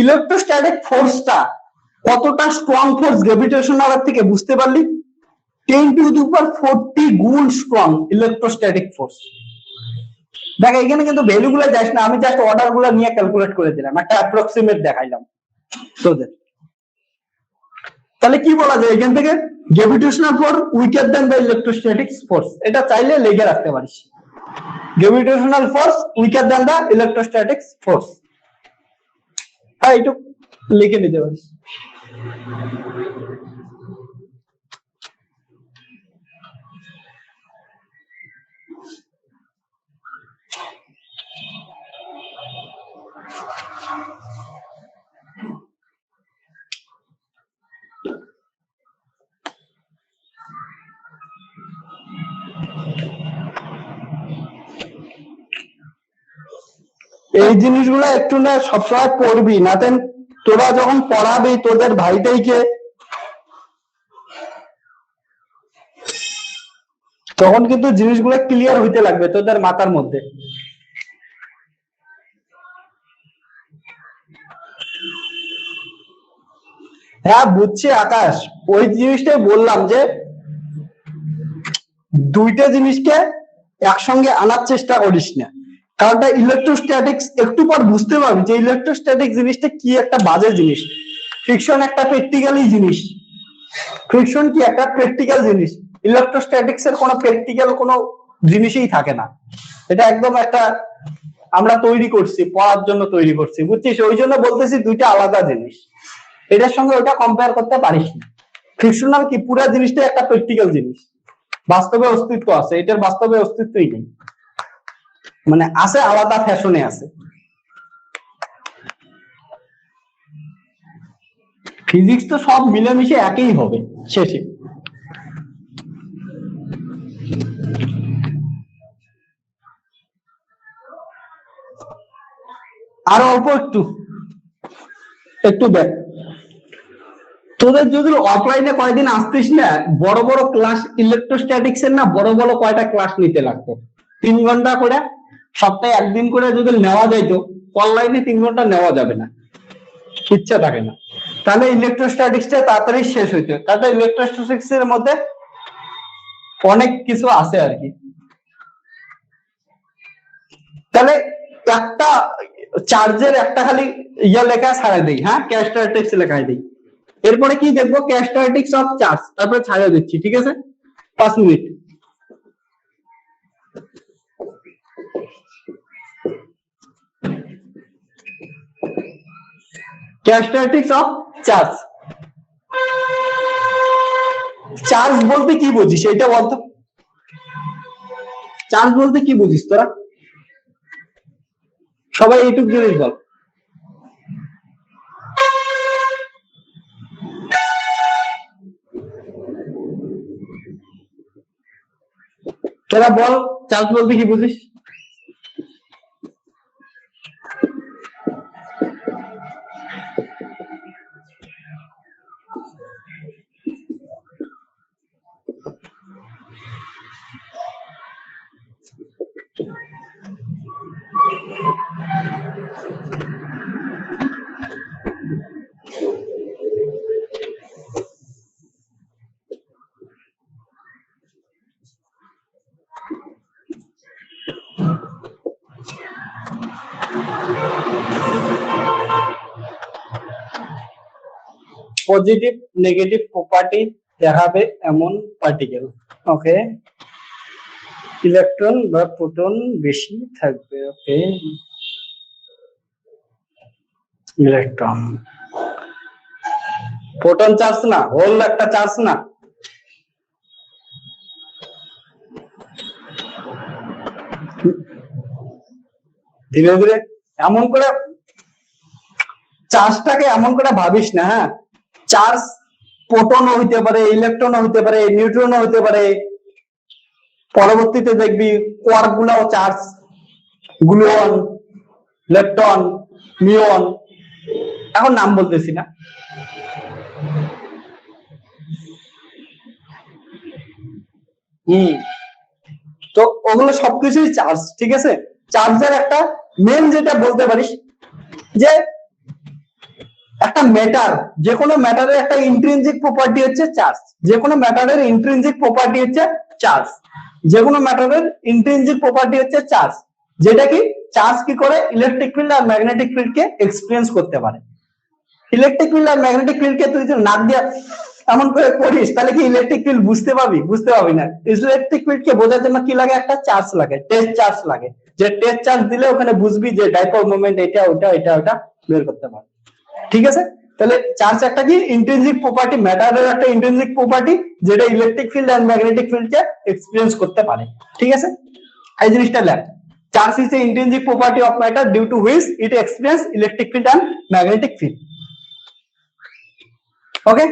ইলেকট্রোস্ট্যাটিক ফোর্সটা কতটা স্ট্রং ফোর্স গ্র্যাভিটেশনাল থেকে বুঝতে পারলি? 10 টু দি পাওয়ার 40 গুণ স্ট্রং ইলেকট্রোস্ট্যাটিক ফোর্স। দেখ এখানে কিন্তু ভ্যালু গুলো যাস না, আমি জাস্ট অর্ডার গুলো নিয়ে ক্যালকুলেট করে দিলাম, একটা অ্যাপ্রক্সিমেট দেখাইলাম তোদের। তাহলে কি বলা যায় এখান থেকে? Gravitational force weaker than the electrostatic force, এটা চাইলে লিখে রাখতে পারিস। Gravitational force weaker than the electrostatic force, হ্যাঁ এইটুকু লিখে নিতে পারিস। এই জিনিসগুলো একটু না সবসময় পড়বি, না তেন তোরা যখন পড়াবি তোদের ভাইটাইকে তখন কিন্তু জিনিসগুলো ক্লিয়ার হইতে লাগবে তোদের মাথার মধ্যে। হ্যাঁ বুঝছি আকাশ, ওই জিনিসটাই বললাম যে দুইটা জিনিসকে একসঙ্গে আনার চেষ্টা করিস না, কারণ ইলেকট্রোস্ট্যাটিক্স একটু পর বুঝতে পারবি যে ইলেকট্রোস্ট্যাটিক জিনিসটা কি একটা বাজে জিনিস। ফ্রিকশন একটা প্র্যাকটিক্যালি জিনিস, ফ্রিকশন কি একটা প্র্যাকটিক্যাল জিনিস, ইলেকট্রোস্ট্যাটিক্স এর কোনো প্র্যাকটিক্যাল কোনো জিনিসই থাকে না। এটা একদম একটা আমরা তৈরি করছি, পড়ার জন্য তৈরি করছি, বুঝছিস? ওই জন্য বলতেছি দুইটা আলাদা জিনিস, এটার সঙ্গে ওটা কম্পেয়ার করতে পারিস না। ফ্রিকশনাল কি পুরা জিনিসটা একটা প্র্যাকটিক্যাল জিনিস, বাস্তবে অস্তিত্ব আছে, এটার বাস্তবে অস্তিত্বই নেই, মানে আছে আলাদা ফ্যাশনে আছে। ফিজিক্স তো সব মিলেমিশে একই হবে শেষে। আরো অল্প একটু একটু দেখ, তোদের যদি অফলাইনে কয়দিন আসতিস না, বড় বড় ক্লাস ইলেকট্রোস্ট্যাটিক্স এর না বড় বড় কয়টা ক্লাস নিতে লাগতো, 3 ঘন্টা করে সপ্তাহে একদিন করে যদি নেওয়া যাইতো, অনলাইনে 3 ঘন্টা নেওয়া যাবে না, ইচ্ছা থাকে না। তাহলে ইলেকট্রোস্ট্যাটিক্সটা তাড়াতাড়ি শেষ হইতো, তাহলে ইলেকট্রোস্ট্যাটিক্স এর মধ্যে অনেক কিছু আছে আর কি। তাহলে একটা চার্জের একটা খালি ইয়া লেখা ছাড়াই দেই, হ্যাঁ ক্যারেক্টারিস্টিক্স লেখাই দেই, এরপরে কি দেখবো? ক্যারেক্টারিস্টিক্স অফ চার্জ, তারপরে ছাড়িয়ে দিচ্ছি, ঠিক আছে? 5 minute. Characteristics of charge, charge বলতে কি বুঝিস এটা বলতো? চার্জ বলতে কি বুঝিস তোরা সবাই? এইটুকু জিনিস বল। তোরা বল চার্জ বলতে কি বুঝিস? পজিটিভ নেগেটিভ প্রপার্টি দেখাবে এমন পার্টিকেল, ওকে, ইলেকট্রন বা প্রোটন বেশি থাকবে, ওকে, ইলেকট্রন প্রোটন চার্জ না, হোল একটা চার্জ না, ধীরে ধীরে এমন করে চার্জটাকে এমন করে ভাবিস না, হ্যাঁ চার্জ প্রোটনও হইতে পারে, ইলেকট্রনও হইতে পারে, নিউট্রনও হইতে পারে, পরবর্তীতে দেখবি কোয়ার্ক গুলাও চার্জ, গ্লুয়ন, লেপটন, মিউন, এখন নাম বলতেছি না। তো ওগুলো সবকিছুই চার্জ, ঠিক আছে। চার্জের একটা মেন যেটা বলতে পারিস যে একটা ম্যাটার, যে কোনো ম্যাটারের একটা ইন্ট্রিনজিক প্রপার্টি হচ্ছে চার্জ। যে কোনো ম্যাটারের ইন্ট্রিনজিক প্রপার্টি হচ্ছে চার্জ। যে কোনো ম্যাটারের ইন্ট্রিনজিক প্রপার্টি হচ্ছে চার্জ, যেটা কি চার্জ কি করে ইলেকট্রিক ফিল্ড আর ম্যাগনেটিক ফিল্ড কে এক্সপেরিয়েন্স করতে পারে। ইলেকট্রিক ফিল্ড আর ম্যাগনেটিক ফিল্ড কে তুই যদি নাক দিয়ে এমন করে করিস তাহলে কি ইলেকট্রিক ফিল্ড বুঝতে পাবি? বুঝতে পাবি না। ইলেকট্রিক ফিল্ড কে বোঝার জন্য কি লাগে? একটা চার্জ লাগে, টেস্ট চার্জ লাগে। যে টেস্ট চার্জ দিলে ওখানে বুঝবি যে ডাইপোল মোমেন্ট এটা ওটা এটা ওটা বের করতে পারবে, ঠিক আছে। তাহলে চার্জ একটা কি ইন্ট্রিনজিক প্রপার্টি, ম্যাটারের একটা ইন্ট্রিনজিক প্রপার্টি যেটা electric field and magnetic field কে এক্সপেরিয়েন্স করতে পারে, ঠিক আছে। এই জিনিসটা লেখ, charge is a intrinsic property of matter due to which it experience electric field and magnetic field. Okay,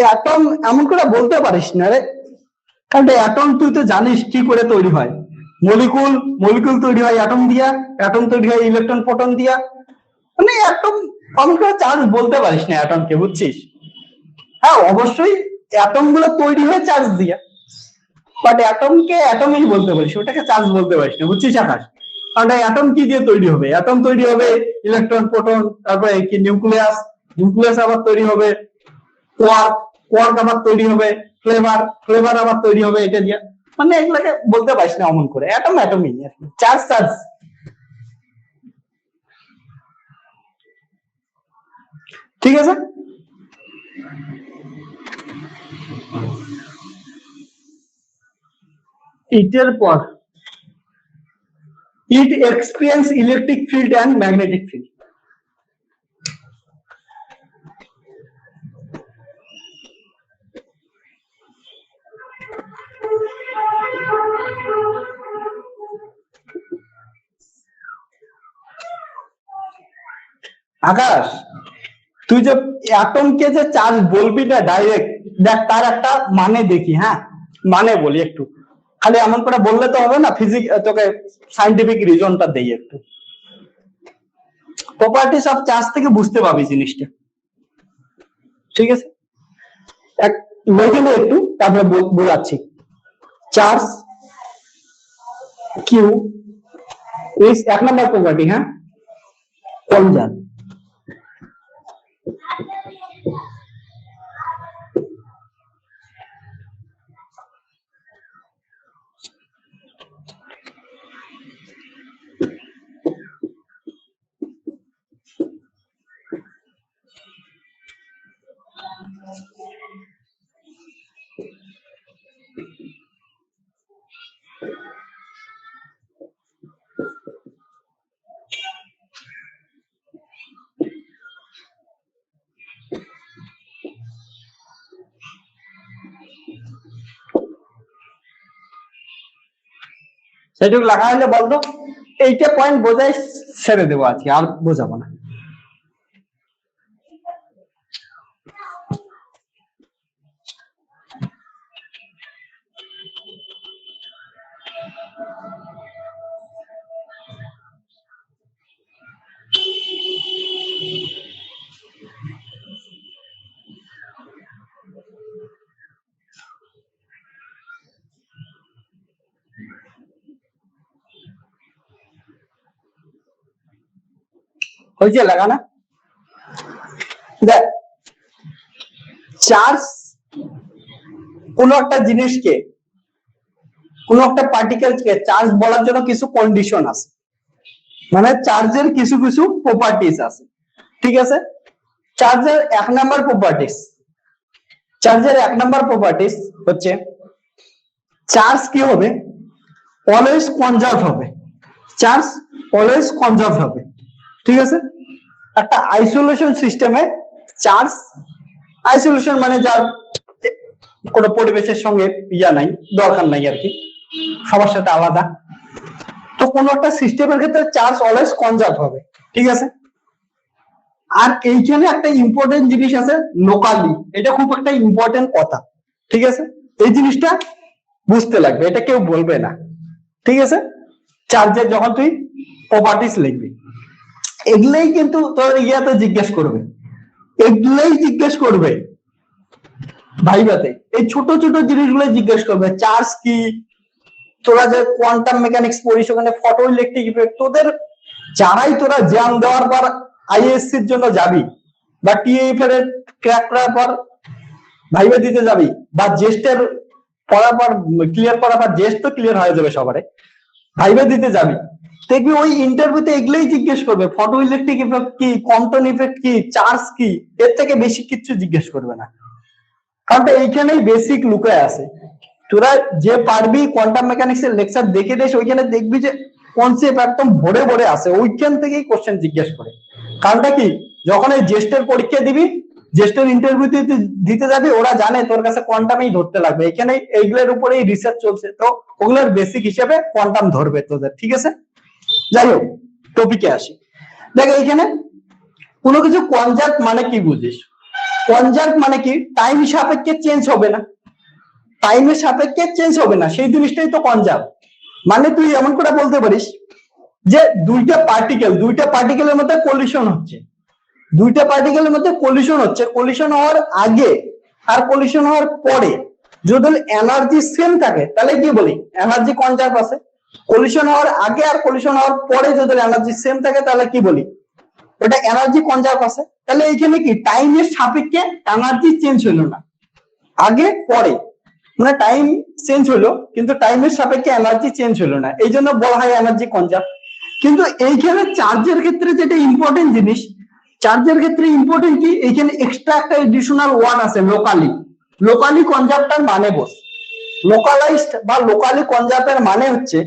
atom এমন করে বলতে পারিস না রে, কারণ অ্যাটম তুই তো জানিস কি করে তৈরি হয়। মলিকুল মলিকুল তৈরি হয় অ্যাটম দিয়া, অ্যাটম তৈরি হয় ইলেকট্রন প্রোটন দিয়া। মানে অ্যাটম এমন করে চার্জ বলতে পারিস না অ্যাটমকে, বুঝছিস? হ্যাঁ অবশ্যই অ্যাটম গুলো তৈরি হয় চার্জ দিয়া, বাট অ্যাটমকে অ্যাটমই বলতে পারিস, ওটাকে চার্জ বলতে পারিস না, বুঝছিস আকাশ? কারণ অ্যাটম কি দিয়ে তৈরি হবে? অ্যাটম তৈরি হবে ইলেকট্রন প্রোটন, তারপরে কি নিউক্লিয়াস, নিউক্লিয়াস আবার তৈরি হবে কোয়ার্ক, কোয়ার্ক আবার তৈরি হবে ফ্লেভার, ফ্লেভার আবার তৈরি হবে এটা দিয়ে। মানে এগুলাকে বলতে পারিস না অমন করে, অ্যাটম অ্যাটমই, চার্জ চার্জ, ঠিক আছে। এটার পর it experience electric field and magnetic field. Akash তুই যে অ্যাটমকে যে চার্জ বলবি না ডাইরেক্ট, দেখ তার একটা মানে দেখি, হ্যাঁ মানে বলি একটু, খালি এমন করে বললে তো হবে না, ফিজিক্স তোকে সাইন্টিফিক রিজনটা দেই একটু। প্রপার্টিস অফ চার্জ থেকে বুঝতে পাবি জিনিসটা, ঠিক আছে। এক লিখে নে একটু, তারপরে বোঝাচ্ছি। চার্জ কিউ ইজ এক নম্বর প্রপার্টি, হ্যাঁ কনজার্ভ। সেটুকু লেখা হলে বলতো, এইটা পয়েন্ট বোঝাই ছেড়ে দেবো আজকে, আর বোঝাবো না। হয়েছে লেখা না? দেখ চার্জ কোন একটা জিনিসকে, কোন একটা পার্টিকেলকে চার্জ বলার জন্য কিছু কন্ডিশন আছে, মানে চার্জের কিছু কিছু প্রপার্টিজ আছে, ঠিক আছে। চার্জের এক নাম্বার প্রপার্টিস হচ্ছে চার্জ কি হবে, অলওয়েজ কনজার্ভ হবে, চার্জ অলওয়েজ কনজার্ভ হবে, ঠিক আছে। একটা আইসোলেশন সিস্টেমে চার্জ, আইসোলেশন মানে যার কোনো পরিবেশের সঙ্গে নাই, দরকার নাই আর কি, সবার সাথে আলাদা, তো কোন একটা সিস্টেমের ক্ষেত্রে চার্জ অলওয়েজ কনজার্ভ হবে, ঠিক আছে। আর এইখানে একটা ইম্পর্টেন্ট জিনিস আছে লোকালি, এটা খুব একটা ইম্পর্টেন্ট কথা, ঠিক আছে। এই জিনিসটা বুঝতে লাগবে, এটা কেউ বলবে না, ঠিক আছে। চার্জের যখন তুই প্রপার্টিস লিখবি, এগুলাই কিন্তু তোর ইয়াতে জিজ্ঞেস করবে, ভাইবাতে এই ছোট ছোট জিনিসগুলো জিজ্ঞেস করবে। চার্জ কি, তোরা যে কোয়ান্টাম মেকানিক্স পড়িস ওখানে ফটো ইলেকট্রিক ইফেক্ট, তোদের যারাই তোরা জ্যাম দেওয়ার পর আইএসসি এর জন্য যাবি বা টিএফ এর ক্র্যাক করার পর ভাইবা দিতে যাবি, বা জেস্টের পড়ার পর ক্লিয়ার করার পর, জেস্ট তো ক্লিয়ার হয়ে যাবে সবারে, ভাইবা দিতে যাবি, দেখবি ওই ইন্টারভিউতে এগুলোই জিজ্ঞেস করবে, ফটো ইলেকট্রিক ইফেক্ট কি, কম্পন ইফেক্ট কি, চার্জ কি, এর থেকে বেশি কিছু জিজ্ঞেস করবে না, কারণ এইখানেই বেসিক লুকায় আছে। তোরা যে পারবি কোয়ান্টাম মেকানিক্স এর লেকচার দেখে দেশ, ওইখানে দেখবি যে কনসেপ্ট একদম ভরে ভরে আছে, ওইখান থেকেই কোশ্চেন জিজ্ঞেস করে। কারণটা কি, যখন এই জেস্টের পরীক্ষা দিবি, জেস্টের ইন্টারভিউ দিতে যাবি, ওরা জানে তোর কাছে কোয়ান্টামই ধরতে লাগবে, এখানে এইগুলোর উপরেই রিসার্চ চলছে, তো ওগুলোর বেসিক হিসেবে কোয়ান্টাম ধরবে তোদের, ঠিক আছে। যাই হোক, টপিকে আসি। দেখ এইখানে কোনো কিছু কনজার্ভ মানে কি বুঝিস, কনজার্ভ মানে কি, টাইম সাপেক্ষে চেঞ্জ হবে না, টাইমের সাপেক্ষে চেঞ্জ হবে না, সেই জিনিসটাই তো কনজার্ভ। মানে তুই এমন করে বলতে পারিস যে দুইটা পার্টিকেলের মধ্যে কলিশন হচ্ছে, কলিশন হওয়ার আগে আর কলিশন হওয়ার পরে যদি এনার্জি সেম থাকে তাহলে কি বলি, এনার্জি কনজার্ভ আছে। কলিশন হওয়ার আগে আর কলিশন হওয়ার পরে যদি এনার্জি সেম থাকে তাহলে কি বলি, ওটা এনার্জি কনজার্ভ আছে। তাহলে এইখানে কি, টাইমের সাপেক্ষে এনার্জি চেঞ্জ হলো না, আগে পরে মানে টাইম চেঞ্জ হলো কিন্তু টাইমের সাপেক্ষে এনার্জি চেঞ্জ হলো না, এই জন্য বলা হয় এনার্জি কনজার্ভ। কিন্তু এইখানে চার্জের ক্ষেত্রে যেটা ইম্পর্টেন্ট জিনিস, চার্জের ক্ষেত্রে ইম্পর্টেন্ট কি, এইখানে এক্সট্রা একটা এডিশনাল ওয়ার্ড আছে লোকালি কনজার্ভটার মানে বস, লোকালাইজড বা লোকালি কনজার্ভের মানে হচ্ছে,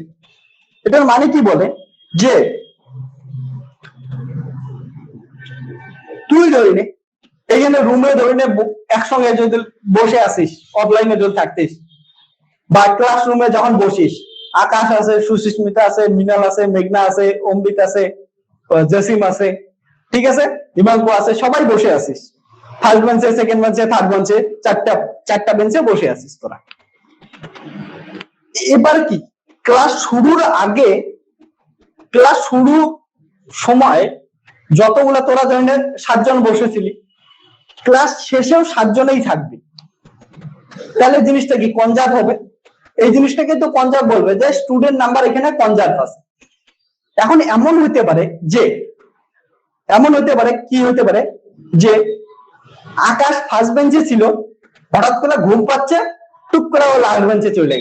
এটার মানে কি বলে যে তুই ধরে নে এখানে রুমে ধরে নে একসঙ্গে যদি বসে আসিস, অফলাইনে যদি থাকতিস, বা ক্লাসরুমে যখন বসিস, আকাশ আছে, সুস্মিতা আছে, মিনাল আছে, মেঘনা আছে, অমৃত আছে, জসিম আছে, ঠিক আছে, হিমাঙ্কু আছে, সবাই বসে আছিস, ফার্স্ট বেঞ্চে, সেকেন্ড বেঞ্চে, থার্ড বেঞ্চে, চারটা বেঞ্চে বসে আছিস তোরা। এবার কি, ক্লাস শুরুর আগে, ক্লাস শুরু সময় যতগুলো তোরা ধরনের 7 জন বসেছিলি, ক্লাস শেষেও 7 জনেই থাকবি, তাহলে জিনিসটা কি কনজার্ভ হবে। এই জিনিসটাকে তো কনজার্ভ বলবে যে স্টুডেন্ট নাম্বার এখানে কনজার্ভ আছে। এখন এমন হইতে পারে কি হইতে পারে যে আকাশ ফার্স্ট বেঞ্চে ছিল, হঠাৎ করে ঘুম পাচ্ছে, টুক করে ও লাস্ট বেঞ্চে চলে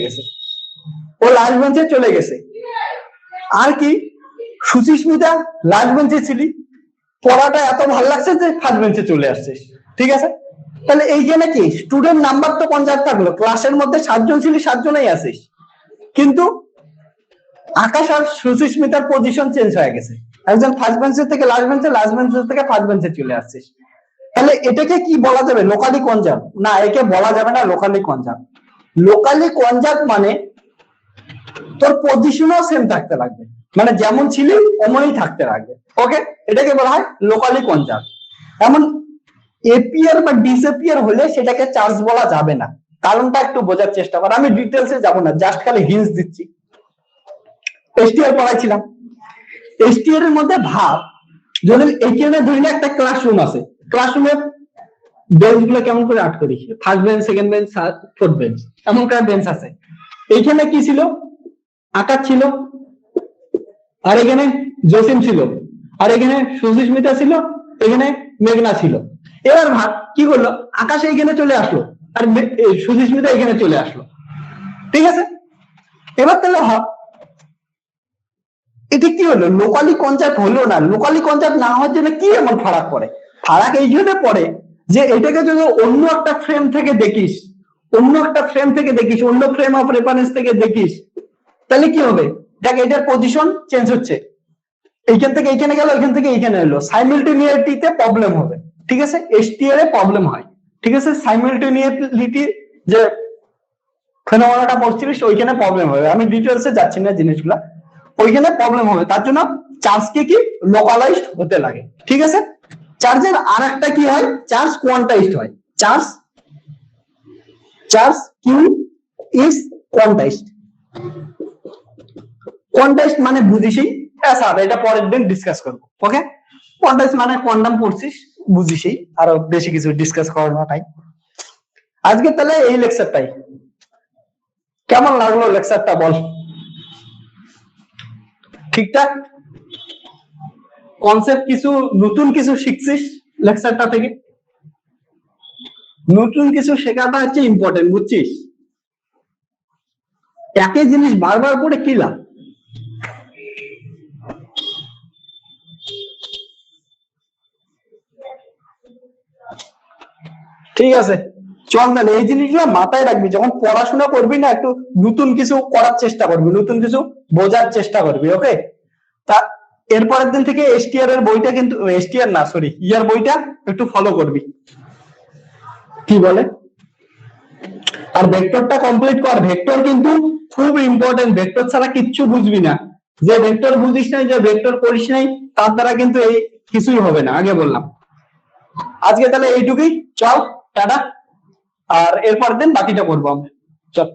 গেছে, আর কি সুচিস্মিতা লাস্ট বেঞ্চে ছিলি, পড়াটা এত ভালো লাগছে যে ফার্স্ট বেঞ্চে চলে আসছিস, ঠিক আছে। তাহলে এইখানে কি, স্টুডেন্ট নাম্বার তো কনজার্ভ থাকলো, ক্লাসের মধ্যে 7 জন ছিলি, 7 জনেই আসিস, কিন্তু আকাশ আর সুচিস্মিতার পজিশন চেঞ্জ হয়ে গেছে, একজন ফার্স্ট বেঞ্চের থেকে লাস্ট বেঞ্চে, লাস্ট বেঞ্চের থেকে ফার্স্ট বেঞ্চে চলে আসছিস। তাহলে এটাকে কি বলা যাবে, লোকালি কনজার্ভ? না, একে বলা যাবে না লোকালি কনজার্ভ। লোকালি কনজার্ভ মানে তোর পজিশনও সেম থাকতে লাগবে, মানে যেমন ছিলি অমনই থাকতে লাগবে, ওকে, এটাকে বলা হয় লোকালি কনজার্ভ। এমন এপিয়ার বা ডিসএপিয়ার হলে সেটাকে চার্জ বলা যাবে না, কারণটা একটু বোঝার চেষ্টা কর, আমি ডিটেলসে যাব না, জাস্ট খালি হিন্টস দিচ্ছি। এসটিআর পড়াইছিলাম, এসটিআর এর মধ্যে ভাব, যদি এইখানে ধরি না একটা ক্লাসরুম আছে, ক্লাসরুমের বেঞ্চ গুলো কেমন করে আর্ট করি, first bench, second bench, fourth bench, এমন করে বেঞ্চ আছে। এইখানে কি ছিল, আকাশ ছিল, আর এখানে জসিম ছিল, আর এখানে সুস্মিতা ছিল, এখানে মেঘনা ছিল। এবার ভাব কি করলো, আকাশ এইখানে চলে আসলো আর সুস্মিতা এখানে চলে আসলো, ঠিক আছে। এবার তাহলে ভাব এটা কি হলো, লোকালি কনসেপ্ট হলো না। লোকালি কনসেপ্ট না হওয়ার জন্য কি এমন ফারাক পড়ে? ফারাক এই জন্য পড়ে যে এটাকে যদি অন্য একটা ফ্রেম থেকে দেখিস, অন্য একটা ফ্রেম থেকে দেখিস, অন্য ফ্রেম অফ রেফারেন্স থেকে দেখিস, তাহলে কি হবে, দেখ এটার পজিশন চেঞ্জ হচ্ছে, এইখান থেকে এইখানে গেল, এখান থেকে এইখানে এলো, সাইমালটেনিয়াসিতে প্রবলেম হবে, ঠিক আছে। এসটিআর এ প্রবলেম হয়, ঠিক আছে। সাইমালটেনিয়াসিটি যে ফেনোমেনাটা পড়ছিলিস ওইখানে প্রবলেম হবে, আমি ডিটেলসে যাচ্ছি না জিনিসগুলা, ওইখানে প্রবলেম হবে। তার জন্য চার্জকে কি লোকালাইজড হতে লাগে, ঠিক আছে। চার্জের আর একটা কি হয়, চার্জ কোয়ান্টাইজড হয়। Charge q is quantized. Quantized মানে বুঝিসই, স্যার এটা পরের দিন ডিসকাস করবো, ওকে। কোয়ান্টাইজ মানে কোয়ান্টাম পড়ছিস, বুঝিসই, আরো বেশি কিছু ডিসকাস করার না টাইম। আজকে তাহলে এই লেকচারটাই কেমন লাগলো, লেকচারটা বল, ঠিকঠাক? কনসেপ্ট কিছু নতুন কিছু শিখছিস লেকচারটা থেকে? নতুন কিছু শেখাটা হচ্ছে ইম্পর্টেন্ট, বুঝছিস? একই জিনিস বারবার পড়ে কি লাভ? ঠিক আছে, চল না, এই জিনিসগুলো মাথায় রাখবি, যখন পড়াশোনা করবি না একটু নতুন কিছু করার চেষ্টা করবি, নতুন কিছু বোঝার চেষ্টা করবি, ওকে। তা এরপরের দিন থেকে এসটিআর এর বইটা কিন্তু, এসটিআর না সরি ইয়ার বইটা একটু ফলো করবি, কি বলে। আর ভেক্টরটা কমপ্লিট কর, ভেক্টর কিন্তু খুব ইম্পর্টেন্ট, ভেক্টর ছাড়া কিচ্ছু বুঝবি না। যে ভেক্টর বুঝিস নাই, যে ভেক্টর করিস নাই, তার দ্বারা কিন্তু এই কিছুই হবে না, আগে বললাম। আজকে তাহলে এইটুকুই, চল টাটা, আর এরপর দিন বাকিটা করবো আমরা, চল।